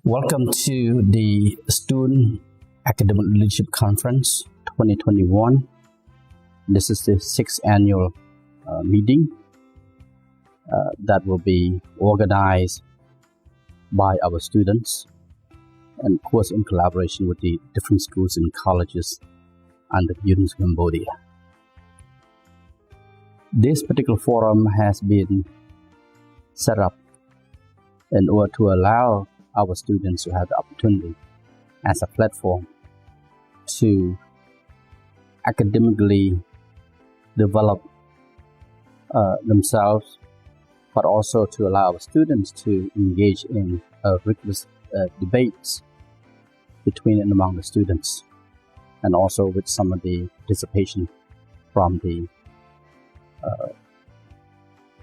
Welcome to the Student Academic Leadership Conference 2021. This is the 6th annual meeting that will be organized by our students and of course in collaboration with the different schools and colleges under the University of Cambodia. This particular forum has been set up in order to allow our students to have the opportunity as a platform to academically develop themselves, but also to allow our students to engage in a rigorous debates between and among the students, and also with some of the participation from the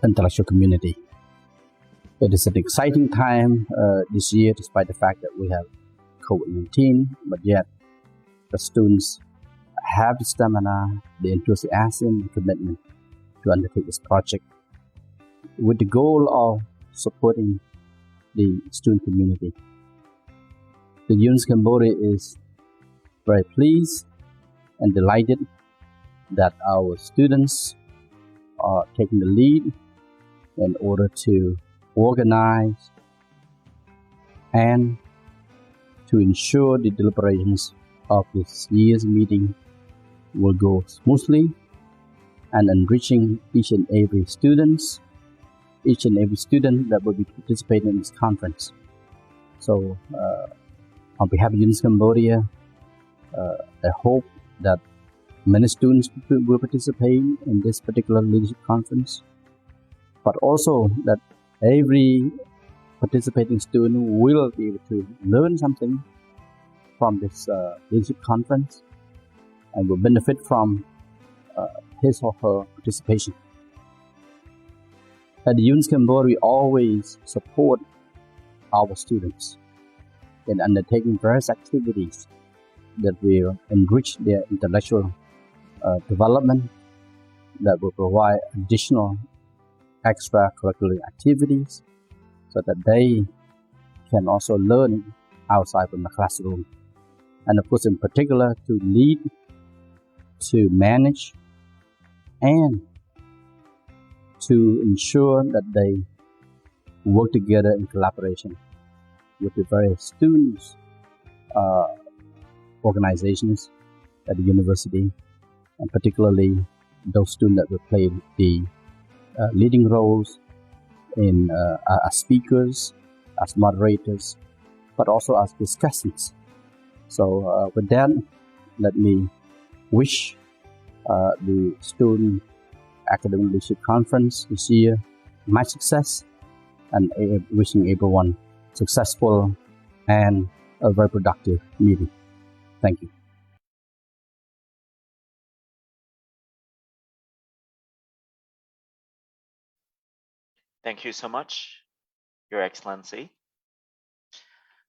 intellectual community. It is an exciting time this year, despite the fact that we have COVID-19, but yet the students have the stamina, the enthusiasm, the commitment to undertake this project with the goal of supporting the student community. The University of Cambodia is very pleased and delighted that our students are taking the lead in order to organize and to ensure the deliberations of this year's meeting will go smoothly and enriching each and every student that will be participating in this conference. So on behalf of University of Cambodia, I hope that many students will participate in this particular leadership conference, but also that every participating student will be able to learn something from this leadership conference and will benefit from his or her participation. At the University of Cambodia, we always support our students in undertaking various activities that will enrich their intellectual development, that will provide additional extracurricular activities so that they can also learn outside from the classroom. And of course, in particular, to lead, to manage, and to ensure that they work together in collaboration with the various students, organizations at the university, and particularly those students that will play the leading roles in as speakers, as moderators, but also as discussants. So with that, let me wish the Student Academic Leadership Conference this year much success, and wishing everyone successful and a very productive meeting. Thank you. Thank you so much, Your Excellency,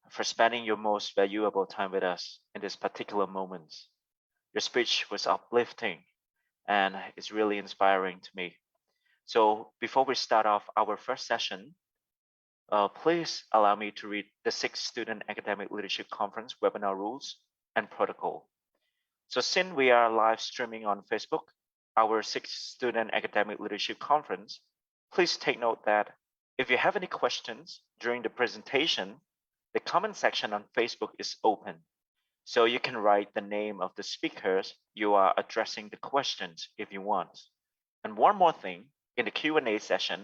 for spending your most valuable time with us in this particular moment. Your speech was uplifting and it's really inspiring to me. So before we start off our first session, please allow me to read the 6th Student Academic Leadership Conference webinar rules and protocol. So since we are live streaming on Facebook, our 6th Student Academic Leadership Conference, please take note that if you have any questions during the presentation, the comment section on Facebook is open. So you can write the name of the speakers you are addressing the questions if you want. And one more thing, in the Q&A session,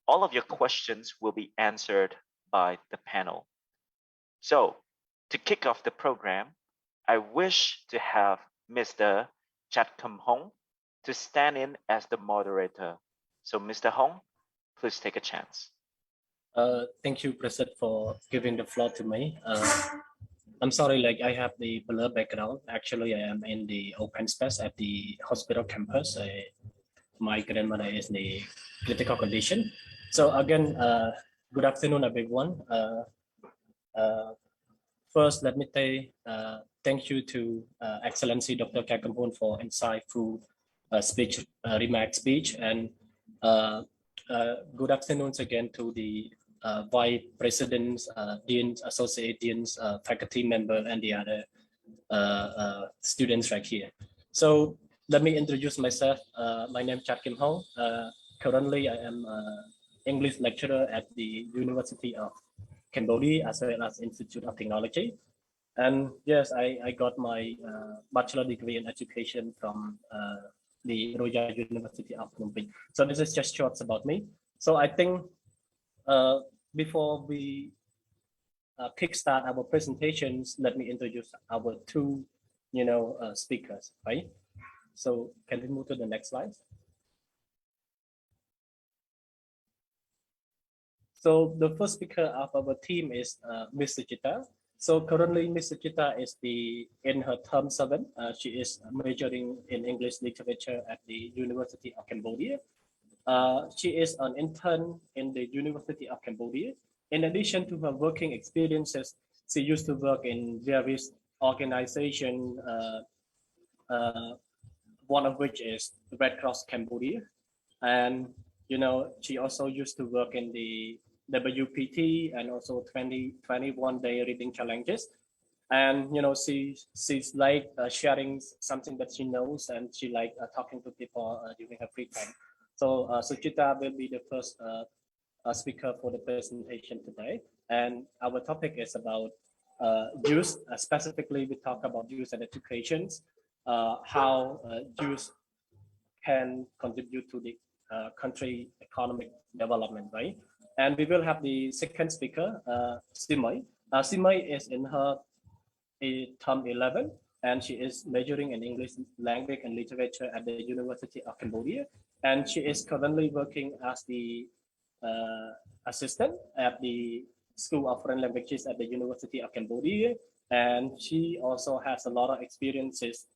all of your questions will be answered by the panel. So to kick off the program, I wish to have Mr. Chatkum Hong to stand in as the moderator. So Mr. Hong, please take a chance. Thank you, President, for giving the floor to me. I'm sorry, like I have the blur background. Actually, I am in the open space at the hospital campus. My grandmother is in the critical condition. So again, good afternoon, everyone. First, let me say thank you to Excellency Dr. Kakampon for insightful speech, remark speech, and good afternoon again to the Vice Presidents, Deans, Associate Deans, faculty member, and the other students right here. So let me introduce myself. My name is Chat Kim Hong. Currently, I am an English lecturer at the University of Cambodia as well as Institute of Technology. And yes, I got my bachelor degree in education from the Royal University of Phnom Penh. So this is just short about me. So I think before we kickstart our presentations, let me introduce our two, speakers, right? So can we move to the next slide? So the first speaker of our team is Ms. Suchita. So currently, Ms. Suchita is in her term 7. She is majoring in English literature at the University of Cambodia. She is an intern in the University of Cambodia. In addition to her working experiences, she used to work in various organizations, one of which is the Red Cross Cambodia. And, she also used to work in the WPT and also 21 day reading challenges. And, she's like sharing something that she knows, and she like talking to people during her free time. So Suchita will be the first speaker for the presentation today. And our topic is about youth. Specifically, we talk about youth and education, how youth can contribute to the country economic development, right? And we will have the second speaker, Simai. Simai is in her term 11, and she is majoring in English language and literature at the University of Cambodia. And she is currently working as the assistant at the School of Foreign Languages at the University of Cambodia. And she also has a lot of experiences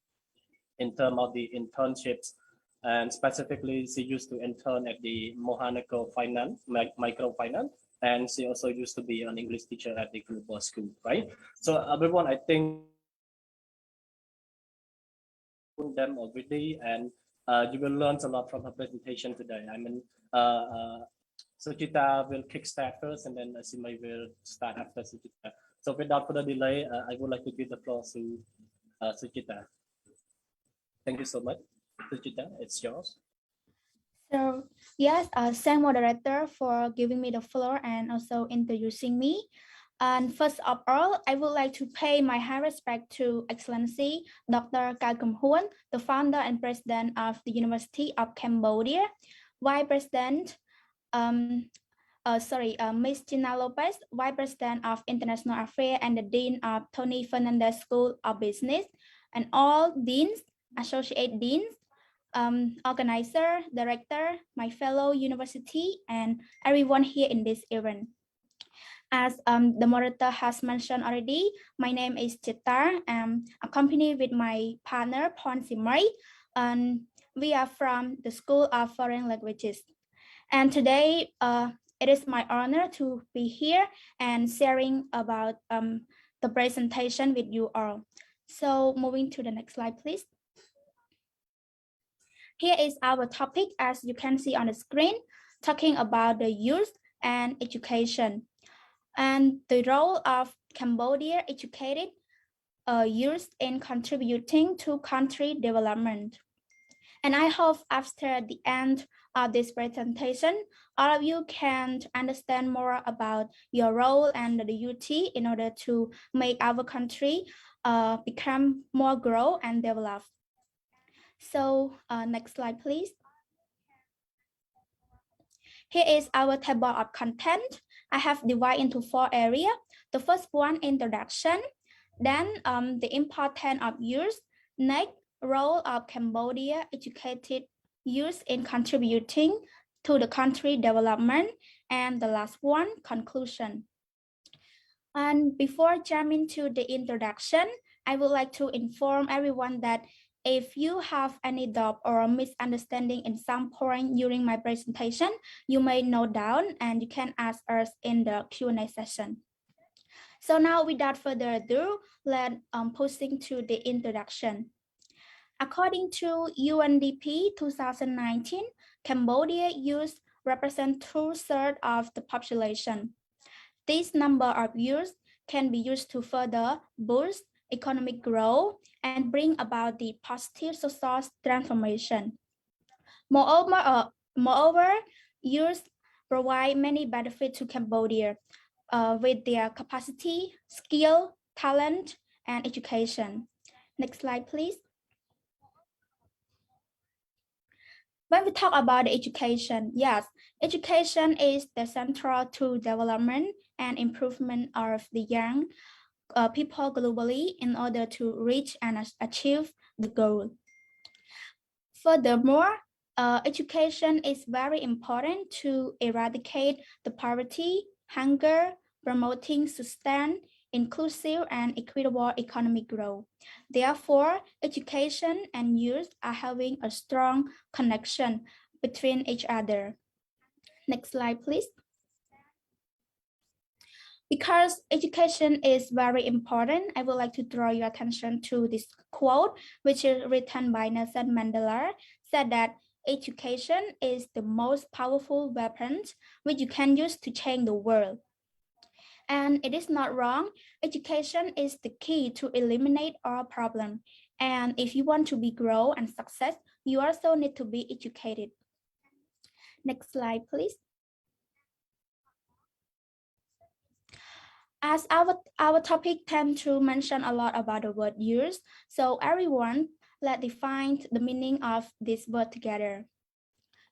in terms of the internships. And specifically, she used to intern at the Mohanaco Finance, Microfinance. And she also used to be an English teacher at the global school, right? So everyone, I think them already, and you will learn a lot from her presentation today. I mean, Suchita will kickstart first, and then Simai will start after Suchita. So without further delay, I would like to give the floor to Suchita. Thank you so much. Suchita, it's yours. So yes, thank moderator for giving me the floor and also introducing me. And first of all, I would like to pay my high respect to Excellency Dr. Kam Hoon, the founder and president of the University of Cambodia, Vice President, Ms. Gina Lopez, Vice President of International Affairs and the Dean of Tony Fernandez School of Business, and all deans, associate deans, organizer, director, my fellow university, and everyone here in this event. As the moderator has mentioned already, my name is Chitar. I'm accompanied with my partner, Pon Simai, and we are from the School of Foreign Languages. And today, it is my honor to be here and sharing about the presentation with you all. So moving to the next slide, please. Here is our topic, as you can see on the screen, talking about the youth and education and the role of Cambodia educated youth in contributing to country development. And I hope after the end of this presentation, all of you can understand more about your role and the duty in order to make our country become more grow and develop. So next slide, please. Here is our table of content. I have divided into 4 areas. The first one, introduction. Then the importance of youth. Next, role of Cambodia educated youth in contributing to the country development. And the last one, conclusion. And before jumping to the introduction, I would like to inform everyone that if you have any doubt or misunderstanding in some point during my presentation, you may note down and you can ask us in the Q&A session. So now, without further ado, let's proceed to the introduction. According to UNDP 2019, Cambodia youth represent 2/3 of the population. This number of youth can be used to further boost economic growth and bring about the positive social transformation. Moreover, youth provide many benefits to Cambodia with their capacity, skill, talent, and education. Next slide, please. When we talk about education, yes, education is the central to development and improvement of the young people globally in order to reach and achieve the goal. Furthermore, Education is very important to eradicate the poverty, hunger, promoting sustained, inclusive, and equitable economic growth. Therefore, education and youth are having a strong connection between each other. Next slide, please. Because education is very important, I would like to draw your attention to this quote, which is written by Nelson Mandela, said that education is the most powerful weapon which you can use to change the world. And it is not wrong. Education is the key to eliminate all problems. And if you want to be grow and success, you also need to be educated. Next slide, please. As our topic tend to mention a lot about the word years, so everyone let's define the meaning of this word together.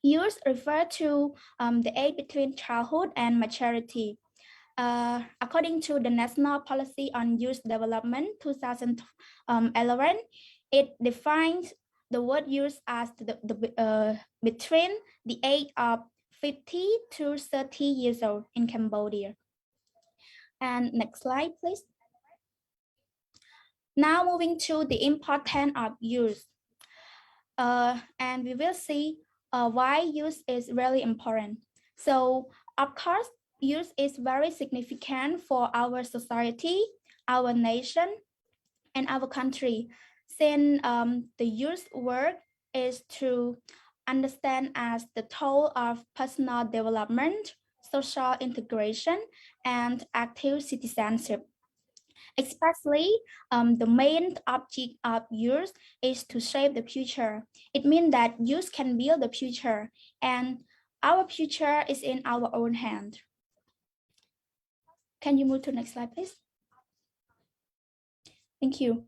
Years refer to the age between childhood and maturity. According to the National Policy on Youth Development 2011, it defines the word years as between the age of 50 to 30 years old in Cambodia. And next slide, please. Now moving to the importance of youth. And we will see why youth is really important. So of course, youth is very significant for our society, our nation, and our country. Since the youth work is to understand as the tool of personal development, social integration, and active citizenship. Especially, the main object of youth is to shape the future. It means that youth can build the future, and our future is in our own hand. Can you move to the next slide, please? Thank you.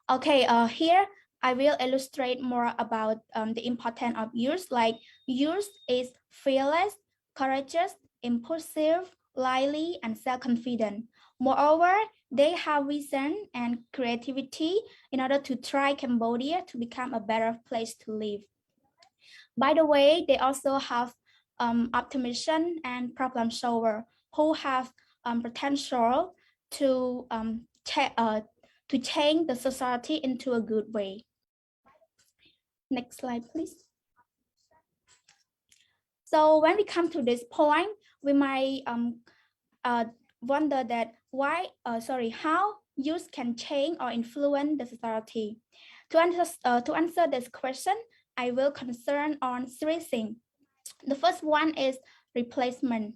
Okay, here I will illustrate more about the importance of youth. Like youth is fearless, courageous, impulsive, lively, and self-confident. Moreover, they have vision and creativity in order to try Cambodia to become a better place to live. By the way, they also have optimism and problem solver who have potential to change the society into a good way. Next slide, please. So when we come to this point, we might wonder that how youth can change or influence the society. To answer this question, I will concern on three things. The first one is replacement.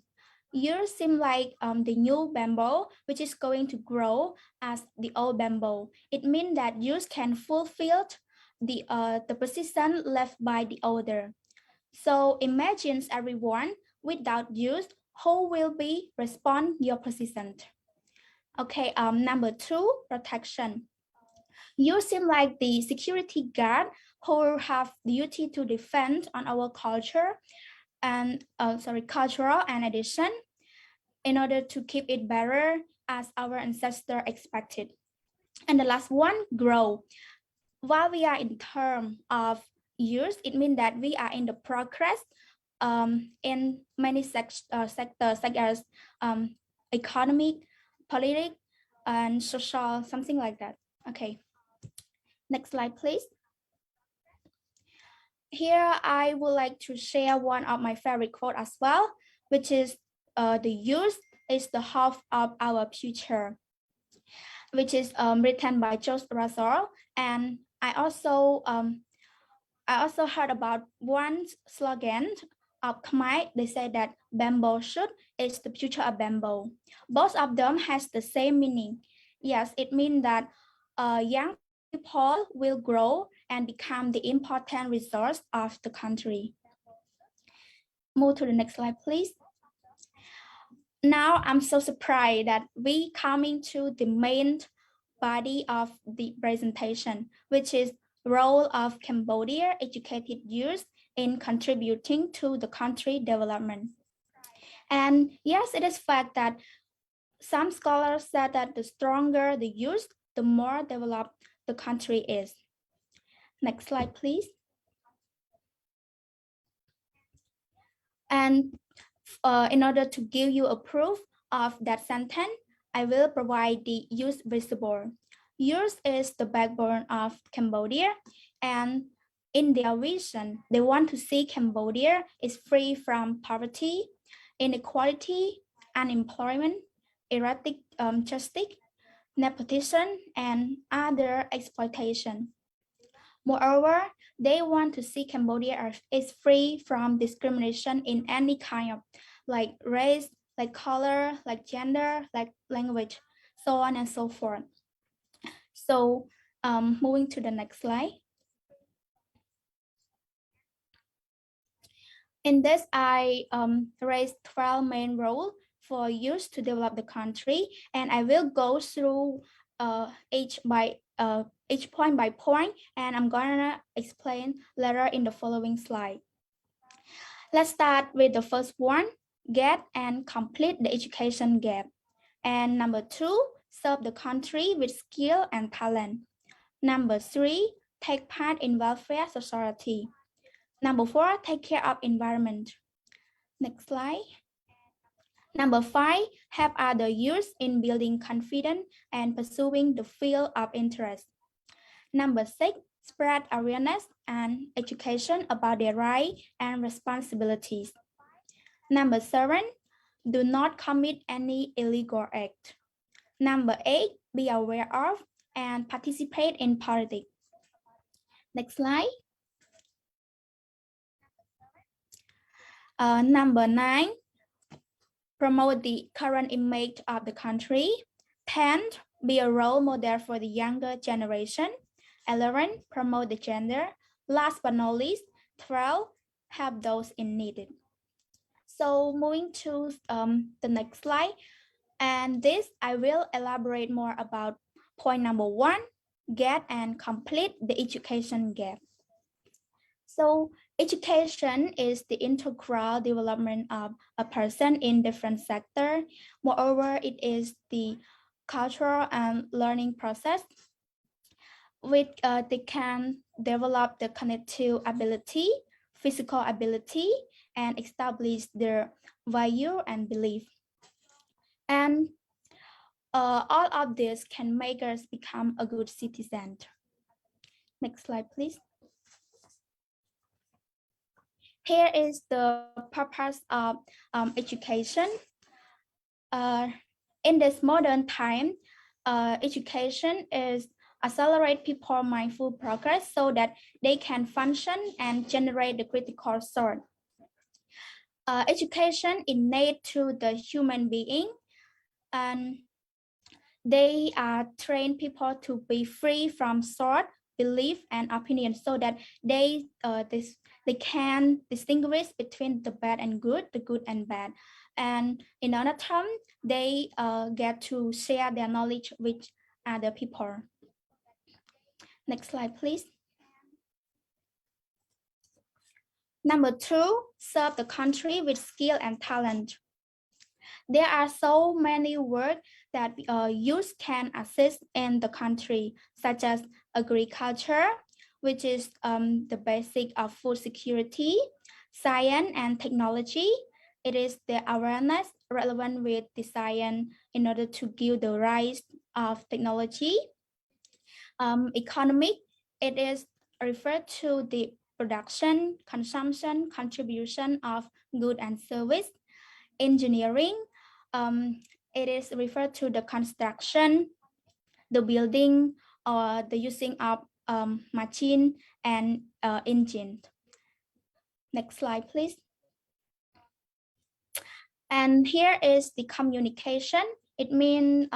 Youth seem like the new bamboo, which is going to grow as the old bamboo. It means that youth can fulfill the position left by the older. So imagine everyone without youth who will be respond your position. Okay, number two, protection. You seem like the security guard who have duty to defend on our culture and cultural and addition in order to keep it better as our ancestor expected. And the last one, grow. While we are in terms of years, it means that we are in the progress in many sectors such as economic, political, and social, something like that. Okay, next slide, please. Here, I would like to share one of my favorite quote as well, which is the youth is the hope of our future, which is written by George Russell. And I also heard about one slogan of Khmer. They say that bamboo shoot is the future of bamboo. Both of them has the same meaning. Yes, it means that young people will grow and become the important resource of the country. Move to the next slide, please. Now I'm so surprised that we coming to the main body of the presentation, which is role of Cambodia educated youth in contributing to the country development. And yes, it is fact that some scholars said that the stronger the youth, the more developed the country is. Next slide, please. And in order to give you a proof of that sentence, I will provide the youth visible. Youth is the backbone of Cambodia, and in their vision, they want to see Cambodia is free from poverty, inequality, unemployment, erratic justice, nepotism, and other exploitation. Moreover, they want to see Cambodia is free from discrimination in any kind of like race, like color, like gender, like language, so on and so forth. So moving to the next slide. In this, I raised 12 main roles for youth to develop the country, and I will go through each point by point, and I'm gonna explain later in the following slide. Let's start with the first one, get and complete the education gap. And number 2, serve the country with skill and talent. Number 3, take part in welfare society. Number 4, take care of environment. Next slide. Number 5, help other youth in building confidence and pursuing the field of interest. Number 6, spread awareness and education about their rights and responsibilities. Number 7, do not commit any illegal act. Number 8, be aware of and participate in politics. Next slide. Number 9, promote the current image of the country. 10, be a role model for the younger generation. 11, promote the gender. Last but not least, 12, help those in need. So moving to the next slide. And this, I will elaborate more about point number 1, get and complete the education gap. So education is the integral development of a person in different sectors. Moreover, it is the cultural and learning process which they can develop the cognitive ability, physical ability, and establish their value and belief. And all of this can make us become a good citizen. Next slide, please. Here is the purpose of education. In this modern time, education is accelerate people mindful progress so that they can function and generate the critical thought. Education innate to the human being, and they train people to be free from thought, belief, and opinion so that they can distinguish between the bad and good, the good and bad. And in other terms, they get to share their knowledge with other people. Next slide, please. Number 2, serve the country with skill and talent. There are so many work that youth can assist in the country, such as agriculture, which is the basic of food security, science and technology. It is the awareness relevant with the science in order to give the rise of technology. Economic, it is referred to the production, consumption, contribution of goods and service. Engineering, it is referred to the construction, the building, or the using of machine and engine. Next slide, please. And here is the communication. It means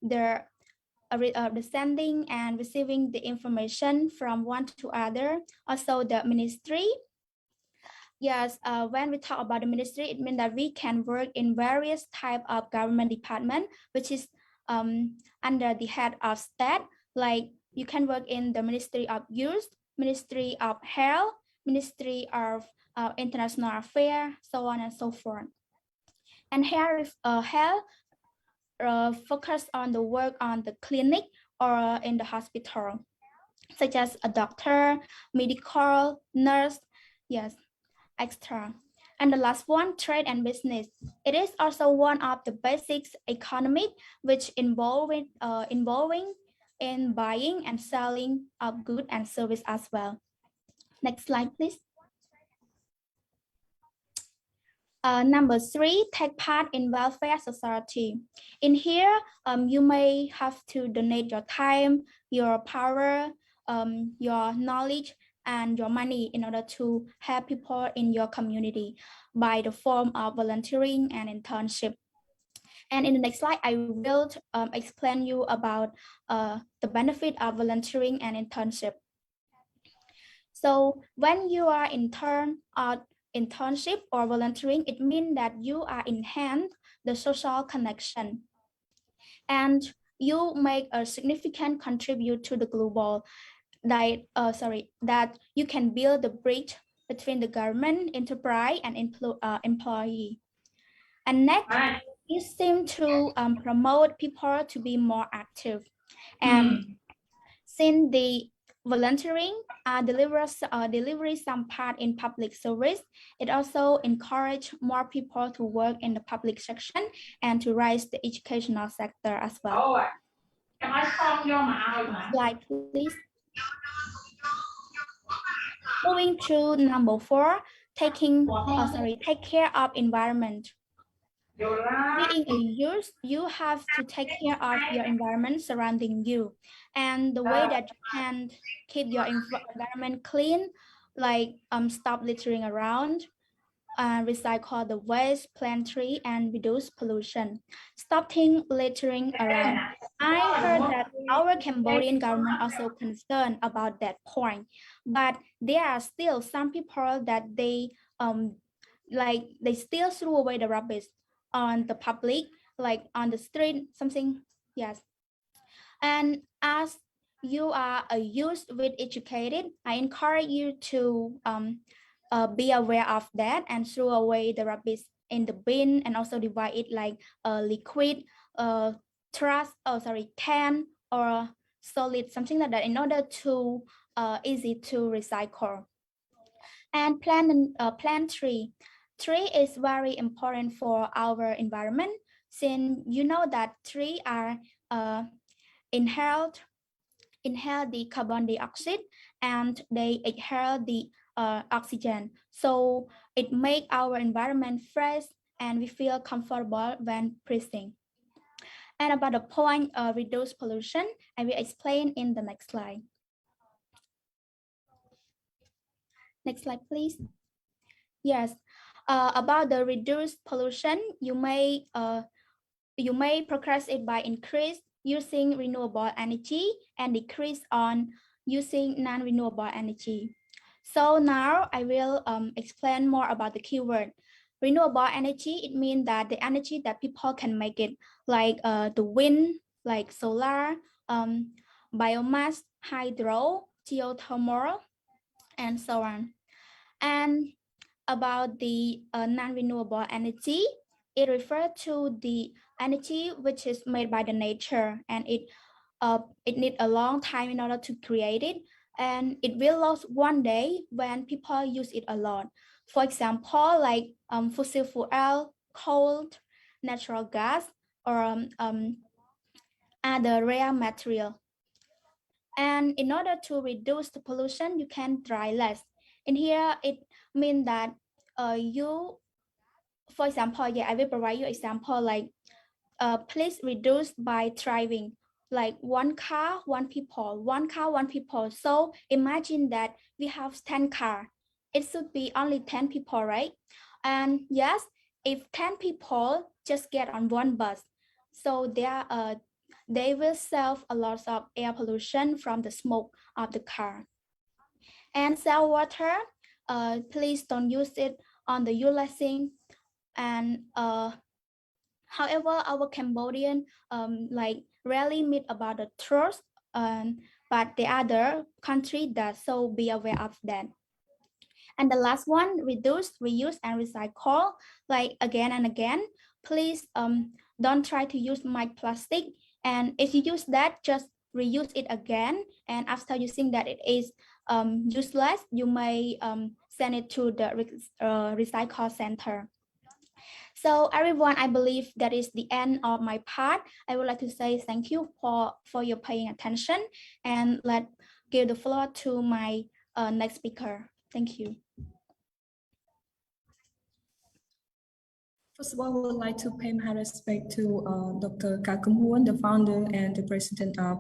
the sending and receiving the information from one to other. Also the ministry. Yes, when we talk about the ministry, it means that we can work in various type of government department, which is under the head of state. Like you can work in the Ministry of Youth, Ministry of Health, Ministry of International Affairs, so on and so forth. And here is health focus on the work on the clinic or in the hospital, such as a doctor, medical, nurse, yes, extra. And the last one, trade and business. It is also one of the basics economic, which involving in buying and selling of goods and service as well. Next slide, please. Number 3, take part in welfare society. In here, you may have to donate your time, your power, your knowledge, and your money in order to help people in your community by the form of volunteering and internship. And in the next slide, I will explain you about the benefit of volunteering and internship. So when you are internship or volunteering, it means that you are enhance the social connection and you make a significant contribute to the global that you can build the bridge between the government, enterprise, and employee. And next, you seem to promote people to be more active. And since the volunteering delivers some part in public service, it also encourages more people to work in the public section and to raise the educational sector as well. Slide, please. Moving to number 4, take care of environment. Being a youth, you have to take care of your environment surrounding you. And the way that you can keep your environment clean, like stop littering around, recycle the waste, plant tree, and reduce pollution. Stopping littering around. I heard that our Cambodian government also concerned about that point, but there are still some people that they still throw away the rubbish on the public, like on the street, something, yes. And as you are a youth with educated, I encourage you to be aware of that and throw away the rubbish in the bin and also divide it like liquid, trash, can or solid, something like that, in order to easy to recycle. And plant tree. Tree is very important for our environment, since you know that trees are inhale the carbon dioxide and they exhale the oxygen. So it makes our environment fresh and we feel comfortable when breathing. And about the point of reduce pollution, I will explain in the next slide. Next slide, please. Yes, about the reduced pollution, you may progress it by increase using renewable energy and decrease on using non-renewable energy. So now I will explain more about the keyword. Renewable energy, it means that the energy that people can make it, like the wind, like solar, biomass, hydro, geothermal, and so on. And about the non-renewable energy, it refers to the energy which is made by the nature, and it needs a long time in order to create it, and it will lose one day when people use it a lot. For example, like fossil fuel, coal, natural gas, or other rare material. And in order to reduce the pollution, you can dry less. In here, it means that for example, I will provide you example like please reduce by driving like one car, one people, one car, one people. So imagine that we have 10 cars. It should be only 10 people, right? And yes, if 10 people just get on one bus, so they will save a lot of air pollution from the smoke of the car. And sell water, please don't use it on the utilizing. And however, our Cambodian like rarely meet about the truth, but the other country does, so be aware of that. And the last one, reduce, reuse, and recycle, like again and again. Please don't try to use plastic, and if you use that, just reuse it again. And after using that, it is useless, you may send it to the recycle center. So everyone, I believe that is the end of my part. I would like to say thank you for your paying attention, and let give the floor to my next speaker. Thank you. First of all, I would like to pay my respect to Dr. Kakum Huon, the founder and the president of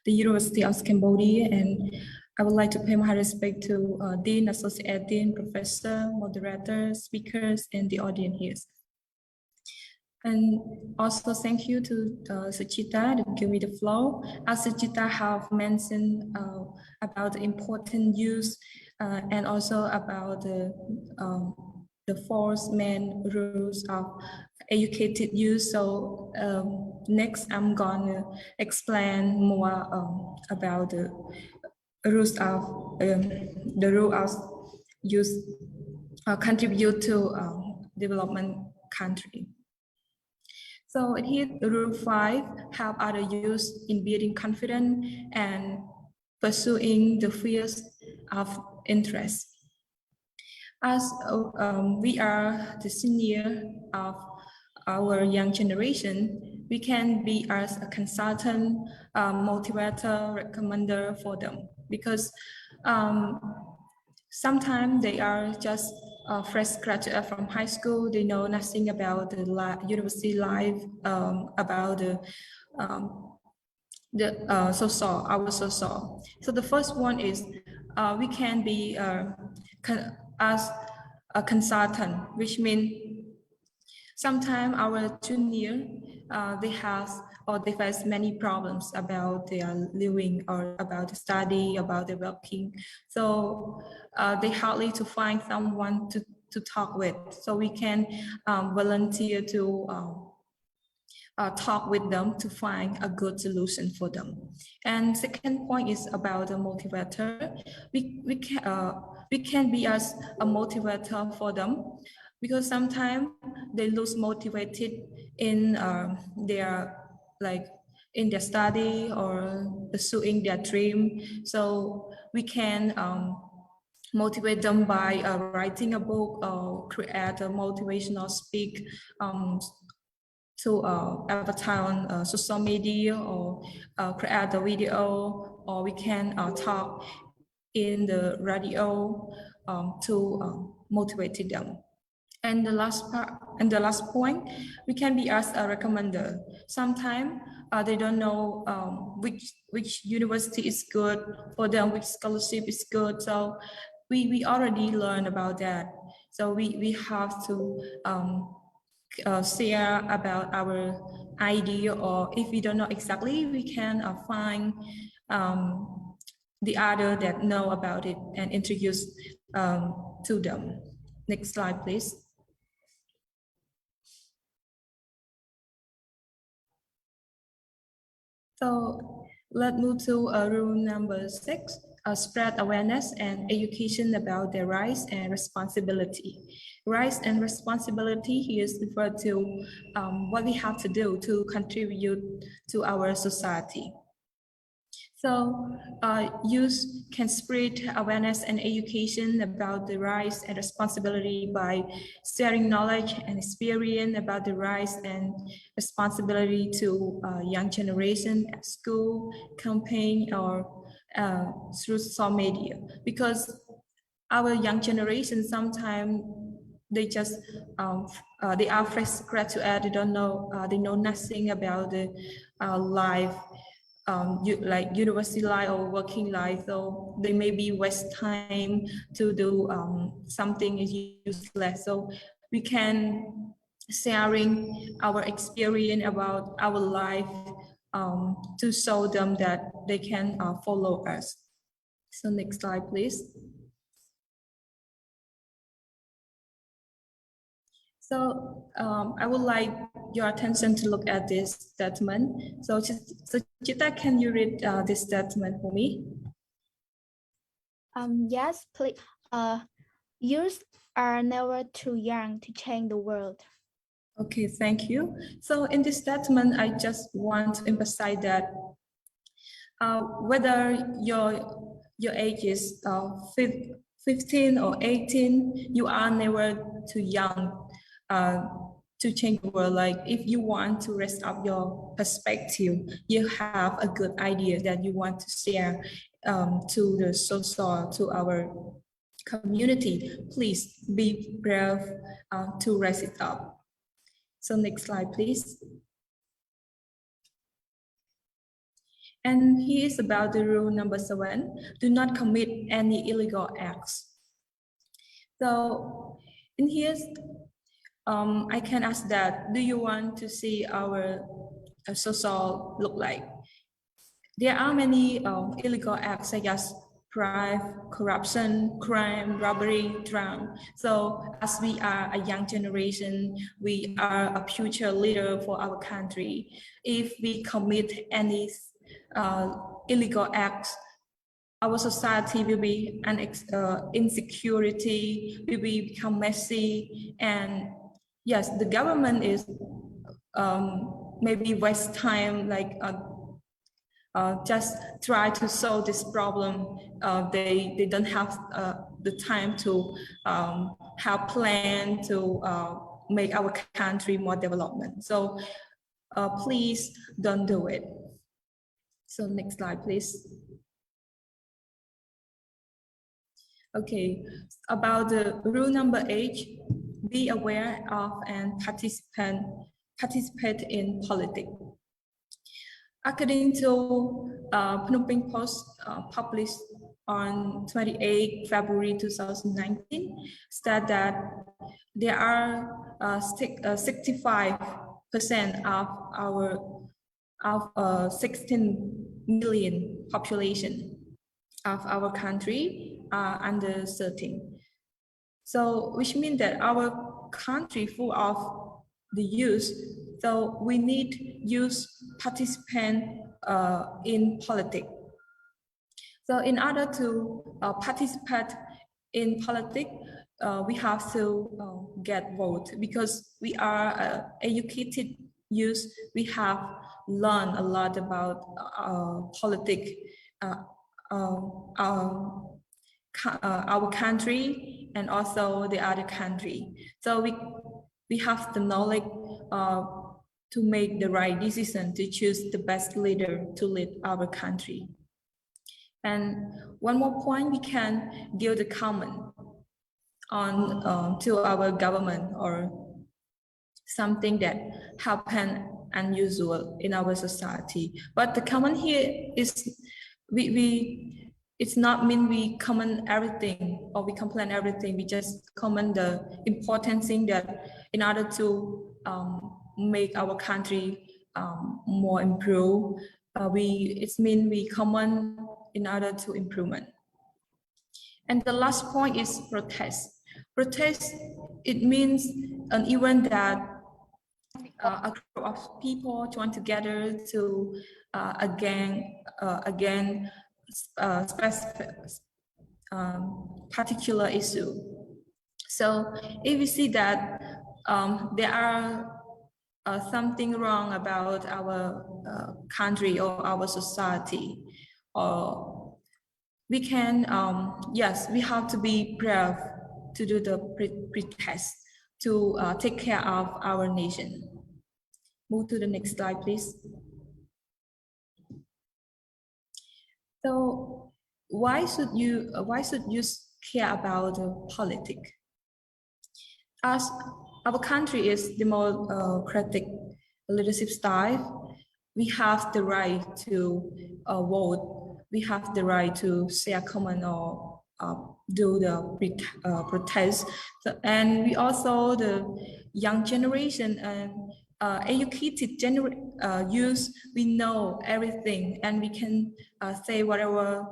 the University of Cambodia. And I would like to pay my respect to Dean, Associate Dean, Professor, moderators, speakers, and the audience here. And also thank you to Suchita to give me the floor. As Suchita have mentioned about the important use and also about the four main rules of educated use. So next I'm gonna explain more about the rules of use contribute to development country. So here, rule 5, help other youth in building confidence and pursuing the fields of interest. As we are the senior of our young generation, we can be as a consultant, motivator, recommender for them, because sometimes they are just fresh graduate from high school. They know nothing about the university life, about our social. So the first one is we can be as a consultant, which means sometimes our junior they face many problems about their living or about the study, about their working. So they hardly to find someone to talk with. So we can volunteer to talk with them to find a good solution for them. And second point is about the motivator. We can be as a motivator for them, because sometimes they lose motivated in their study or pursuing their dream. So we can motivate them by writing a book or create a motivational speak to advertise on social media, or create a video, or we can talk in the radio to motivate them. And the last point, we can be as a recommender. Sometimes they don't know which university is good for them, which scholarship is good. So we already learned about that. So we have to share about our idea, or if we don't know exactly, we can find the other that know about it and introduce to them. Next slide, please. So let's move to rule number 6, spread awareness and education about their rights and responsibility. Rights and responsibility here is referred to what we have to do to contribute to our society. So youth can spread awareness and education about the rights and responsibility by sharing knowledge and experience about the rights and responsibility to young generation at school, campaign, or through social media. Because our young generation, sometimes they just they are fresh graduate, they don't know, they know nothing about the life, like university life or working life. So they maybe waste time to do something is useless. So we can sharing our experience about our life to show them that they can follow us. So next slide, please. So I would like your attention to look at this statement. So Chita, can you read this statement for me? Yes, please. Youth are never too young to change the world. Okay, thank you. So in this statement, I just want to emphasize that whether your age is 15 or 18, you are never too young to change the world. Like if you want to raise up your perspective, you have a good idea that you want to share to the social, to our community, please be brave to raise it up. So next slide, please. And here is about the rule number 7, do not commit any illegal acts. So in here, I can ask that, do you want to see our social look like? There are many illegal acts such as bribe, corruption, crime, robbery, drug. So as we are a young generation, we are a future leader for our country. If we commit any illegal acts, our society will be an insecurity, will become messy, and yes, the government is maybe waste time, like just try to solve this problem. They don't have the time to have plan to make our country more development. So please don't do it. So next slide, please. Okay, about the rule number 8, be aware of and participate in politics. According to Phnom Penh Post published on 28 February 2019, state that there are 65% of 16 million population of our country are under 13. So which means that our country full of the youth, so we need youth participant in politics. So in order to participate in politics, we have to get vote, because we are educated youth. We have learned a lot about politics, our country and also the other country. So we have the knowledge to make the right decision, to choose the best leader to lead our country. And one more point, we can give the comment on to our government or something that happened unusual in our society. But the comment here is it's not mean we comment everything or we complain everything. We just comment the important thing that in order to make our country more improved, it's mean we comment in order to improvement. And the last point is protest. Protest, it means an event that a group of people join together to again specific particular issue. So if we see that there are something wrong about our country or our society, or we can, yes, we have to be brave to do the protest to take care of our nation. Move to the next slide, please. So why should you care about politics? As our country is democratic leadership style, we have the right to vote. We have the right to share comment or do the protest. So, and we also, the young generation and educated youth, we know everything and we can say whatever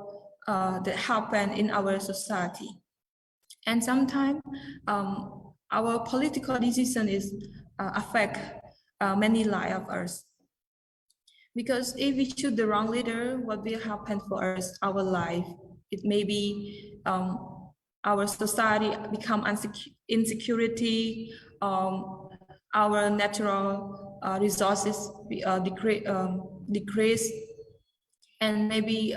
that happened in our society. And sometimes our political decision is affect many lives of us. Because if we choose the wrong leader, what will happen for us, our life? It may be our society become insecurity, our natural resources decrease, and maybe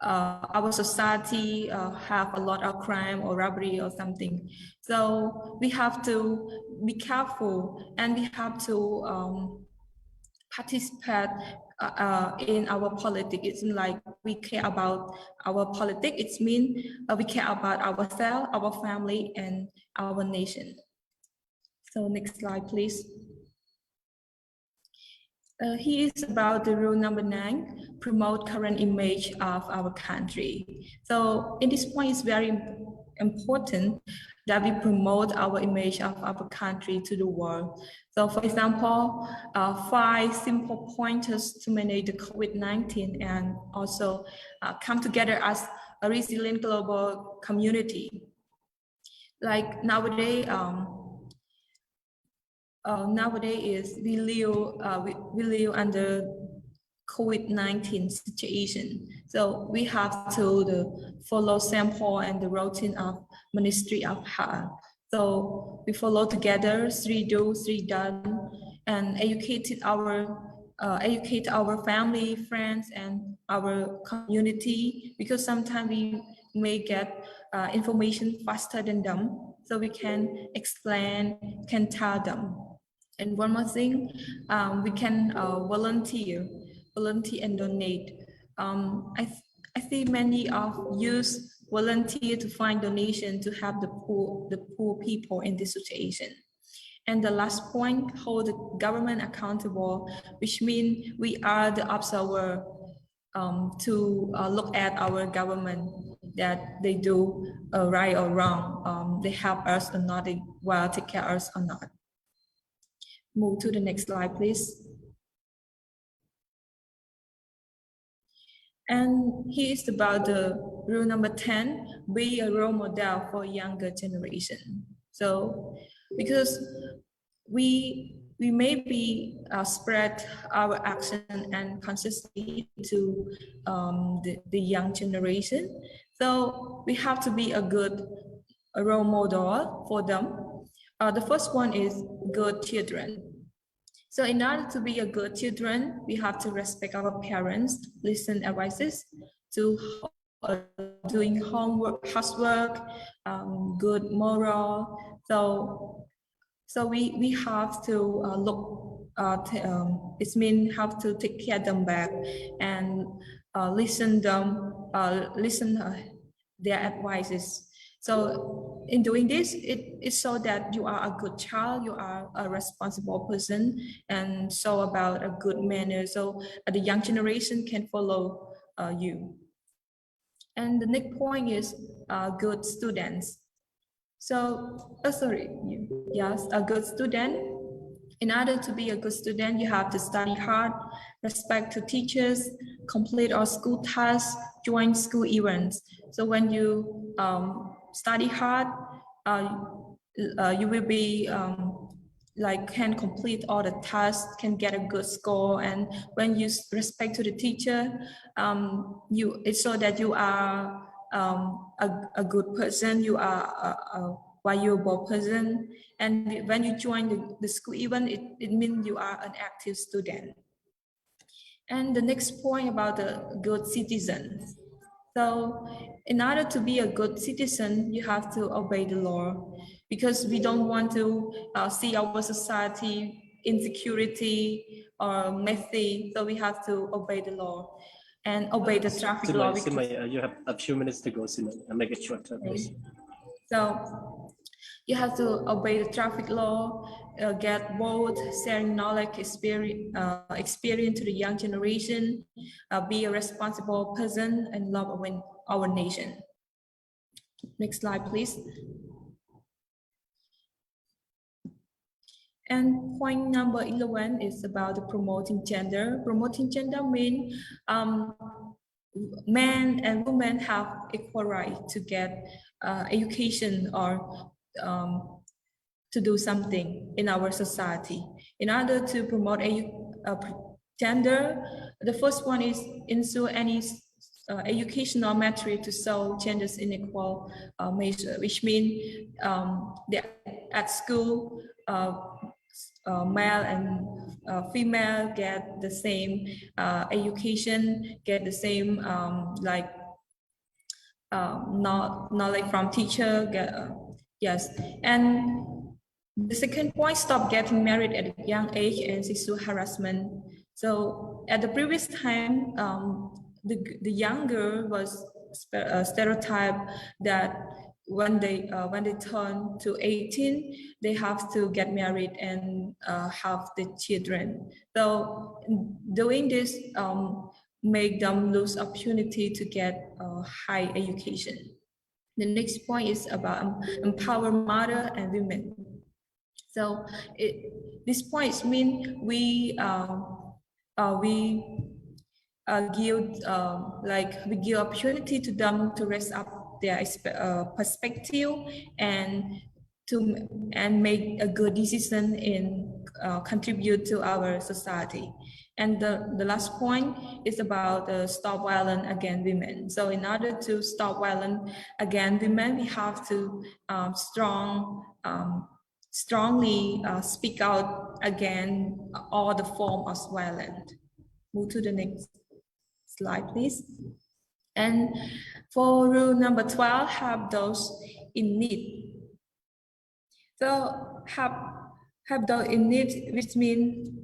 our society have a lot of crime or robbery or something. So we have to be careful, and we have to participate in our politics. It's like we care about our politics. It means we care about ourselves, our family, and our nation. So next slide, please. Here is about the rule number 9, promote current image of our country. So in this point, it's very important that we promote our image of our country to the world. So for example, 5 simple pointers to manage the COVID-19 and also come together as a resilient global community. Like nowadays, we live under COVID-19 situation. So we have to follow sample and the routine of Ministry of Health. So we follow together 3 do, 3 done, and educate our family, friends, and our community, because sometimes we may get information faster than them, so we can explain, can tell them. And one more thing, we can volunteer and donate. I see many of youth volunteer to find donation to help the poor people in this situation. And the last point, hold the government accountable, which means we are the observer to look at our government, that they do right or wrong, they help us or not, they will take care of us or not. Move to the next slide, please. And here is about the rule number 10, be a role model for younger generation. So because we maybe spread our action and consistency to the young generation. So we have to be a good role model for them. The first one is good children. So in order to be a good children, we have to respect our parents, listen advices, to doing homework, housework, good moral. So we have to look. It means have to take care of them back and listen their advices. So in doing this, it's so that you are a good child, you are a responsible person, and so about a good manner, so the young generation can follow you. And the next point is good students. So, yes, a good student. In order to be a good student, you have to study hard, respect to teachers, complete all school tasks, join school events. So when you study hard, you will be can complete all the tasks, can get a good score. And when you respect to the teacher, it's so that you are a good person, you are a valuable person. And when you join the school event, it means you are an active student. And the next point about the good citizens. So in order to be a good citizen, you have to obey the law, because we don't want to see our society insecurity or messy. So we have to obey the law and obey the traffic law. You have a few minutes to go, Simon. Make it short, please. So you have to obey the traffic law, get both, sharing knowledge, experience to the young generation, be a responsible person, and love our nation. Next slide, please. And point number 11 is about the promoting gender. Promoting gender means men and women have equal right to get education or to do something in our society. In order to promote gender, the first one is ensure any educational material to show genders in equal measure, which means at school, male and female get the same education, get the same knowledge from teacher. Yes, and the second point, stop getting married at a young age and sexual harassment. So at the previous time, the young girl was stereotyped that when they turn to 18, they have to get married and have the children. So doing this make them lose opportunity to get high education. The next point is about empower mother and women. So these points mean we give opportunity to them to raise up their perspective and make a good decision in contribute to our society. And the last point is about stop violence against women. So in order to stop violence against women, we have to strongly speak out against all the forms of violence. Move to the next slide, please. And for rule number 12, help those in need. So help those in need, which means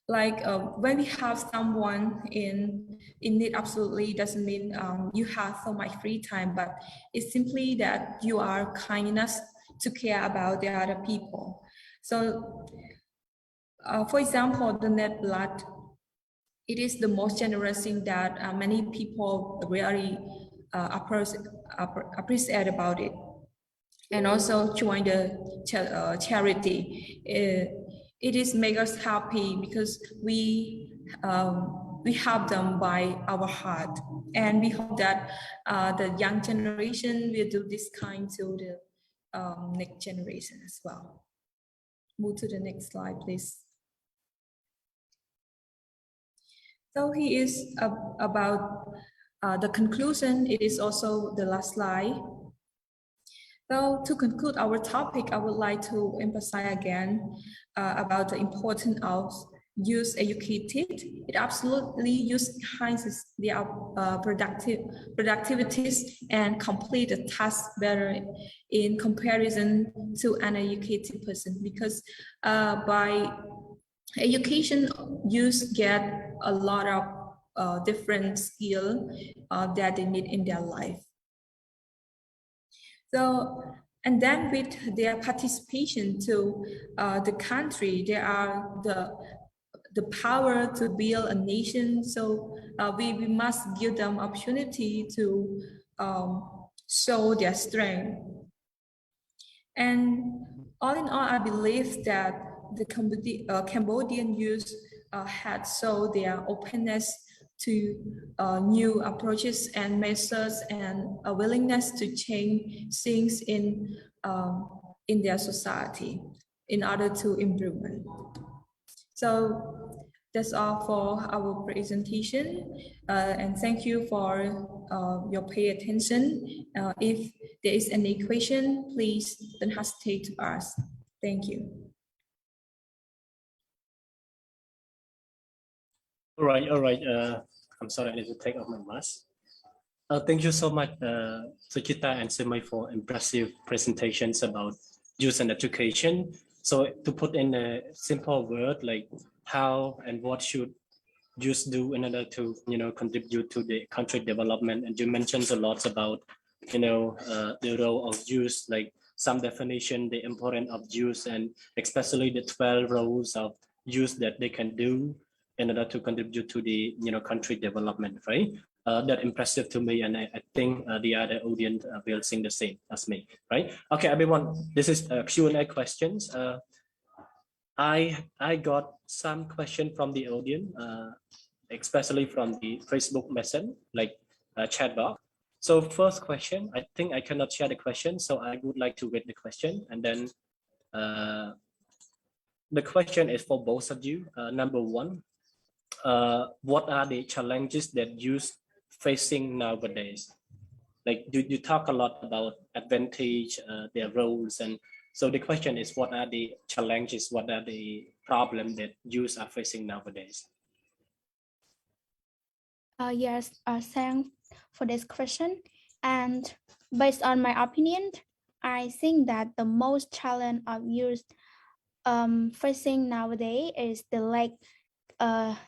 like when we have someone in need, absolutely doesn't mean you have so much free time, but it's simply that you are kind enough to care about the other people. So for example, donate blood. It is the most generous thing that many people really appreciate about it. And also join the charity. It is make us happy because we help them by our heart, and we hope that the young generation will do this kind to the next generation as well. Move to the next slide, please. So here is about the conclusion. It is also the last slide. So to conclude our topic, I would like to emphasize again about the importance of youth educated. It absolutely youth enhances their productivities and complete the task better in comparison to an educated person, because by education, youth get a lot of different skill that they need in their life. So, and then with their participation to the country, they are the power to build a nation. So we must give them opportunity to show their strength. And all in all, I believe that the Cambodian youth had shown their openness to new approaches and methods, and a willingness to change things in their society in order to improve. So that's all for our presentation, and thank you for your pay attention. If there is any question, please don't hesitate to ask. Thank you. All right. I'm sorry, I need to take off my mask. Thank you so much, Suchita and Semai, for impressive presentations about youth and education. So to put in a simple word, like how and what should youth do in order to, contribute to the country development? And you mentioned a lot about, the role of youth, like some definition, the importance of youth, and especially the 12 roles of youth that they can do in order to contribute to the country development, right? That impressive to me, and I think the other audience will think the same as me, right? Okay, everyone, this is Q&A questions. I got some question from the audience, especially from the Facebook message, like chat box. So first question, I think I cannot share the question, so I would like to read the question, and then the question is for both of you. Number one, what are the challenges that youth facing nowadays? Like you talk a lot about advantage, their roles, and so the question is, what are the challenges, what are the problems that youth are facing nowadays? Yes, for this question. And based on my opinion, I think that the most challenge of youth facing nowadays is the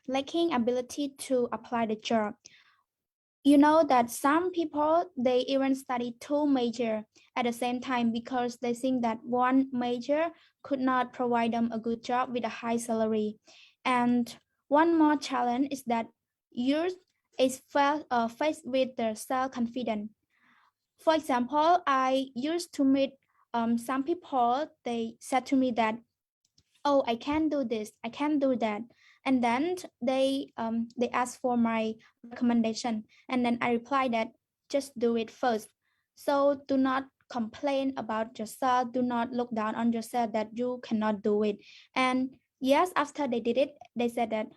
lacking ability to apply the job. You know that some people, they even study 2 majors at the same time because they think that one major could not provide them a good job with a high salary. And one more challenge is that youth is faced with their self-confidence. For example, I used to meet some people, they said to me that, oh, I can't do this, I can't do that. And then they asked for my recommendation. And then I replied that just do it first. So do not complain about yourself. Do not look down on yourself that you cannot do it. And yes, after they did it, they said that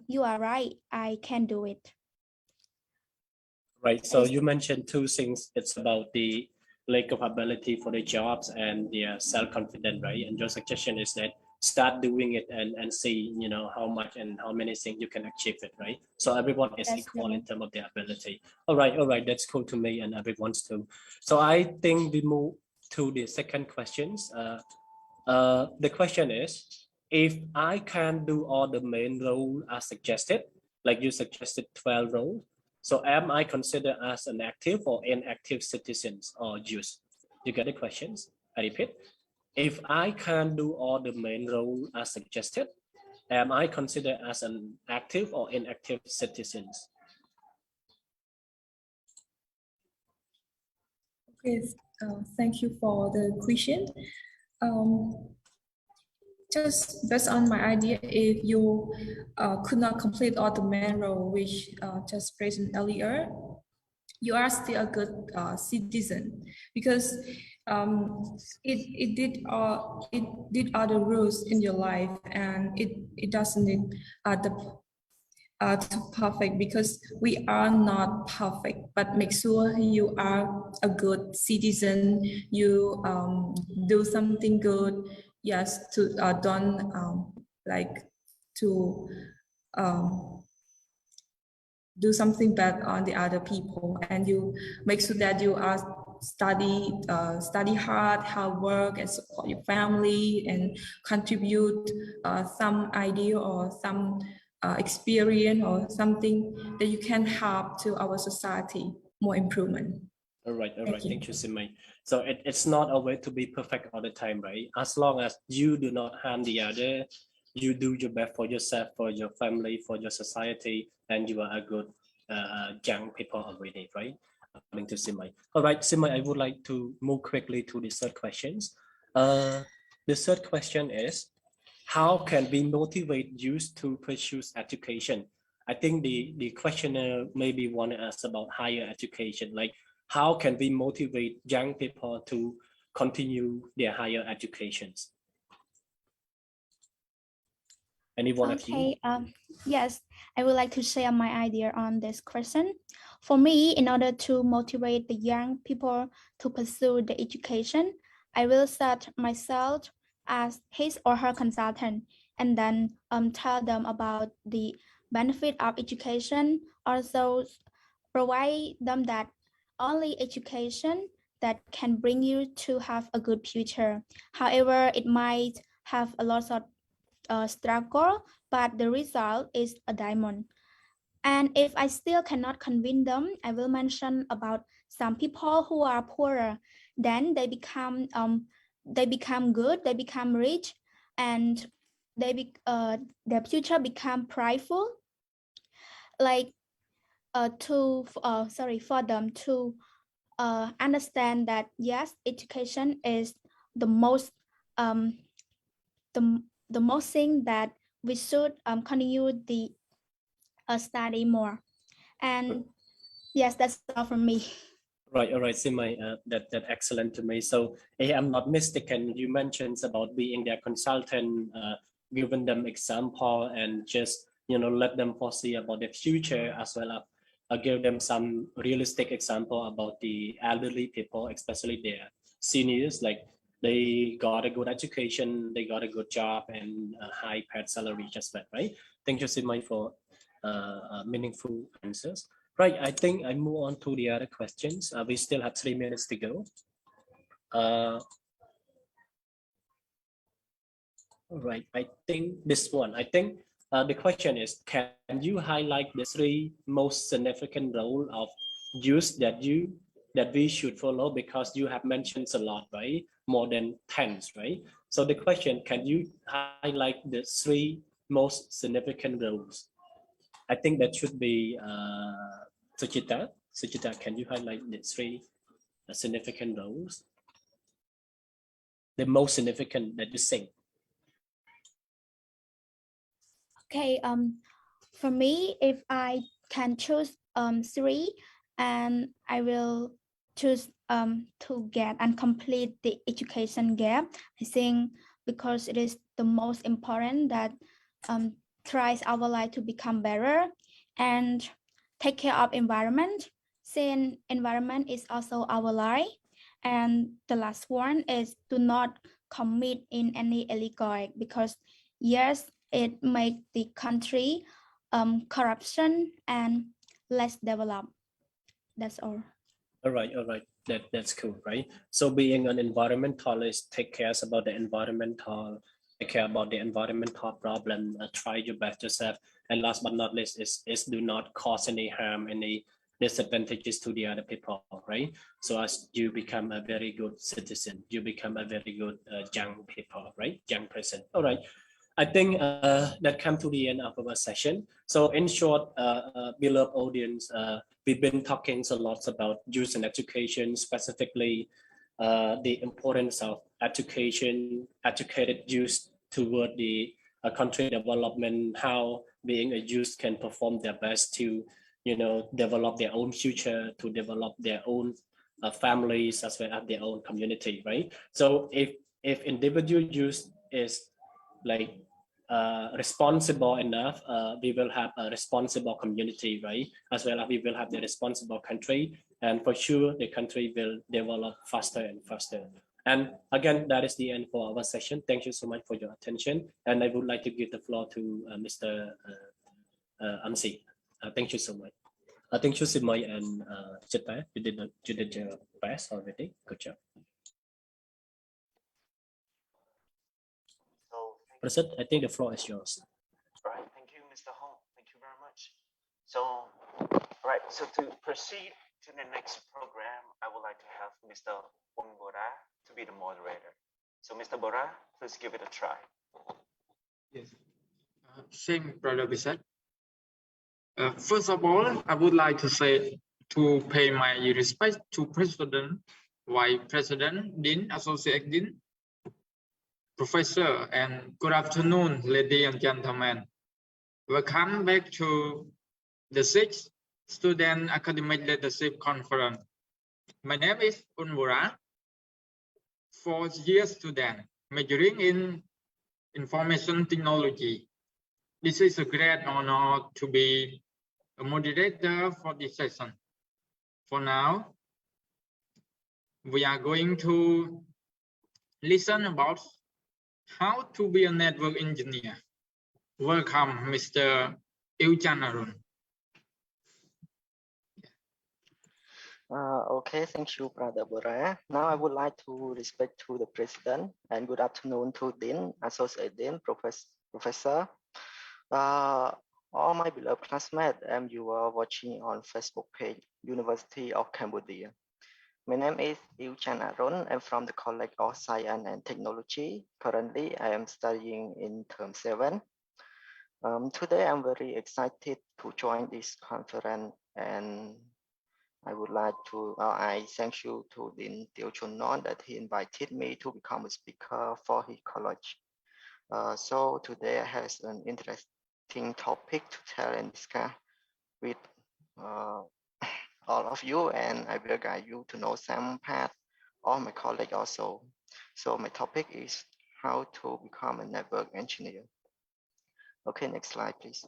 you are right, I can do it. Right. So you mentioned 2 things. It's about the lack of ability for the jobs and their self-confidence, right? And your suggestion is that start doing it and see, you know, how much and how many things you can achieve it, right? So everyone is Yes, equal right. in terms of their ability. All right, that's cool to me and everyone's too. So I think we move to the second questions. The question is, if I can do all the main role as suggested, like you suggested 12 roles, so am I considered as an active or inactive citizens or youth? You get the questions? I repeat. If I can do all the main role as suggested, am I considered as an active or inactive citizens? Okay, thank you for the question. Just based on my idea, if you could not complete all the main role which just present earlier, you are still a good citizen because it did all the rules in your life, and it doesn't need to perfect, because we are not perfect, but make sure you are a good citizen. You do something good, yes, to don't like to do something bad on the other people, and you make sure that you are study hard work, and support your family, and contribute some idea or some experience or something that you can help to our society more improvement. All right. Thank you. Thank you, Simei. So it's not a way to be perfect all the time, right? As long as you do not harm the other, you do your best for yourself, for your family, for your society, and you are a good young people already, right? According to Simei. All right, Simei, I would like to move quickly to the third questions. The third question is, how can we motivate youth to pursue education? I think the questioner maybe want to ask about higher education, like how can we motivate young people to continue their higher educations? Anyone of you? Okay, yes, I would like to share my idea on this question. For me, in order to motivate the young people to pursue the education, I will set myself as his or her consultant, and then tell them about the benefit of education. Also provide them that only education that can bring you to have a good future. However, it might have a lot of struggle, but the result is a diamond. And if I still cannot convince them, I will mention about some people who are poorer. Then they become good, they become rich, and their future become prideful. Like for them to understand that yes, education is the most the most thing that we should continue the study more. And yes, that's all from me. Right, all right, Simei, that excellent to me. So if I'm not mistaken, you mentioned about being their consultant, giving them example, and just let them foresee about the future, as well as give them some realistic example about the elderly people, especially their seniors, like they got a good education, they got a good job, and a high paid salary, just that, right? Thank you, Simei, for meaningful answers. Right, I think I move on to the other questions. We still have 3 minutes to go. All right, I think this one. I think the question is, can you highlight the 3 most significant role of use that we should follow, because you have mentioned a lot, right? More than 10, right? So the question, can you highlight the 3 most significant roles? I think that should be Suchita. Suchita, can you highlight the 3 significant roles? The most significant that you think. Okay, for me, if I can choose 3, and I will choose to get and complete the education gap. I think because it is the most important that tries our life to become better and take care of environment, since environment is also our life. And the last one is do not commit in any illegal act, because yes, it make the country corruption and less developed. That's all. All right. That's cool, right? So being an environmentalist, take care about the environmental, take care about the environmental problem, try your best yourself. And last but not least is do not cause any harm, any disadvantages to the other people, right? So as you become a very good citizen, you become a very good young people, right? Young person. All right. I think that come to the end of our session. So in short, beloved audience, we've been talking a lot about youth and education, specifically the importance of education, educated youth toward the country development, how being a youth can perform their best to, develop their own future, to develop their own families as well as their own community, right? So if individual youth is like responsible enough, we will have a responsible community, right? As well as we will have the responsible country, and for sure the country will develop faster and faster. And again, that is the end for our session. Thank you so much for your attention, and I would like to give the floor to Mr. Amsi. Thank you so much. Thank you, Simai and Chita. You did your best already. Good job. Prasad, I think the floor is yours. All right, thank you, Mr. Hong. Thank you very much. So, right, so to proceed to the next program, I would like to have Mr. Bora to be the moderator. So, Mr. Bora, please give it a try. Yes. Thank you, Brother Bisset. First of all, I would like to pay my respect to President, Vice President, Dean, Associate Dean, Professor, and good afternoon, ladies and gentlemen. Welcome back to the 6th Student Academic Leadership Conference. My name is Bora, 4th-year student, majoring in Information Technology. This is a great honor to be a moderator for this session. For now, we are going to listen about how to be a network engineer. Welcome, Mr. Euchanarun. Okay, thank you, Brother Bora. Now I would like to respect to the President and good afternoon to Dean, Associate Dean, Professor, all my beloved classmates, and you are watching on Facebook page, University of Cambodia. My name is Euchanarun. I'm from the College of Science and Technology. Currently, I am studying in term 7. Today, I'm very excited to join this conference, and I would like to, I thank you to Dean Teo Chun Non that he invited me to become a speaker for his college. So today I have an interesting topic to tell and discuss with all of you, and I will guide you to know some part of my colleague also. So my topic is how to become a network engineer. Okay, next slide, please.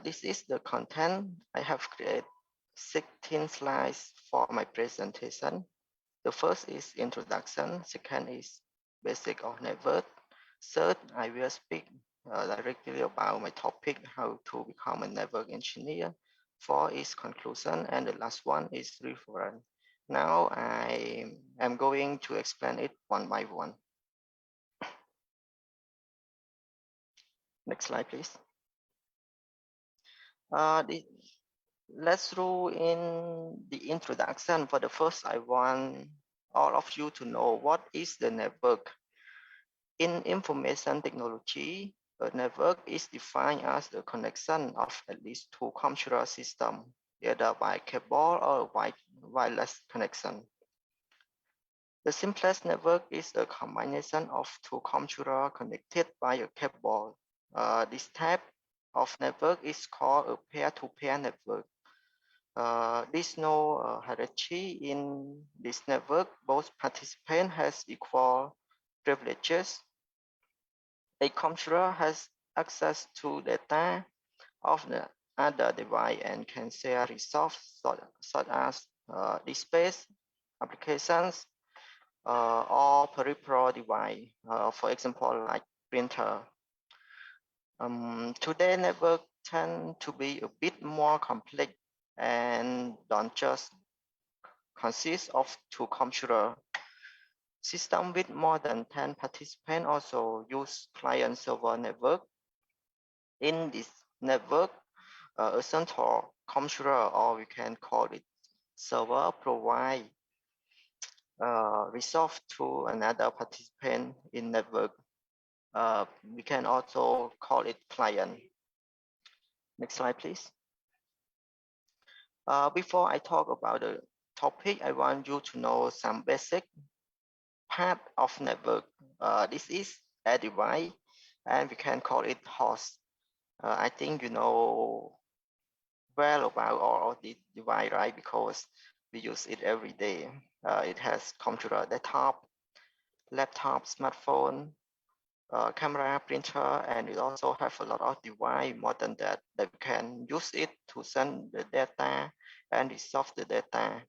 This is the content. I have created 16 slides for my presentation. The first is introduction. Second is basic of network. Third, I will speak directly about my topic, how to become a network engineer. 4 is conclusion, and the last one is reference. Now I am going to explain it one by one. Next slide, please. Let's do in the introduction. For the first, I want all of you to know what is the network. In information technology, a network is defined as the connection of at least 2 computer systems, either by cable or wireless connection. The simplest network is a combination of 2 computers connected by a cable. This type of network is called a peer-to-peer network. There's no hierarchy in this network. Both participants has equal privileges. A computer has access to data of the other device and can share resources such as disk space, applications, or peripheral device, for example, like printer. Today, network tend to be a bit more complex and don't just consist of 2 computers. Systems with more than 10 participants also use client-server network. In this network, a central computer, or we can call it server, provide resource to another participant in network. We can also call it client. Next slide, please. Before I talk about the topic, I want you to know some basic part of network. This is a device, and we can call it host. I think you know well about all of this device, right? Because we use it every day. It has computer, desktop, laptop, smartphone, camera, printer, and it also have a lot of device more than that we can use it to send the data and resolve the data.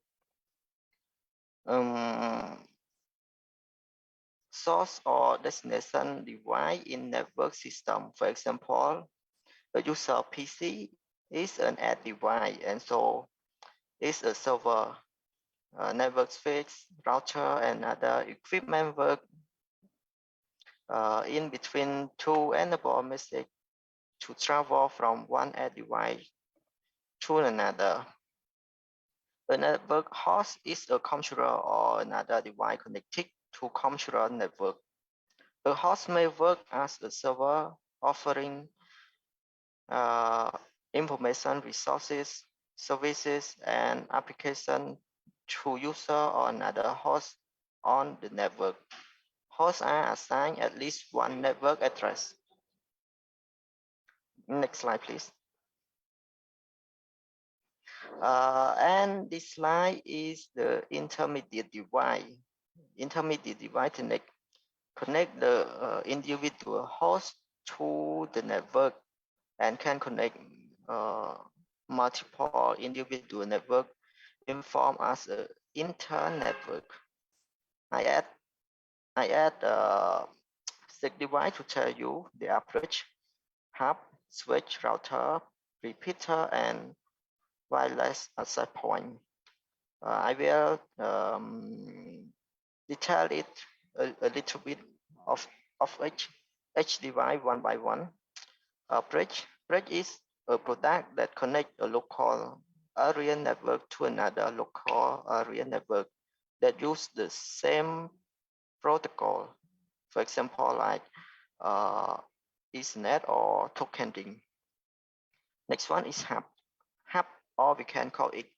Source or destination device in network system. For example, the user PC is an end device, and so it's a server. Network switch, router, and other equipment work in between to enable message to travel from one end device to another. A network host is a computer or another device connected to computer network. A host may work as a server offering information resources, services, and applications to user or another host on the network. Hosts are assigned at least one network address. Next slide, please. And this slide is the intermediate device. Intermediate device connect the individual host to the network and can connect multiple individual network in form as an inter-network. I add 6 device to tell you the approach: hub, switch, router, repeater, and wireless access point. I will detail it a little bit of each device one by one. Bridge is a product that connects a local area network to another local area network that use the same protocol. For example, like Ethernet or tokening. Next one is hub. Hub, or we can call it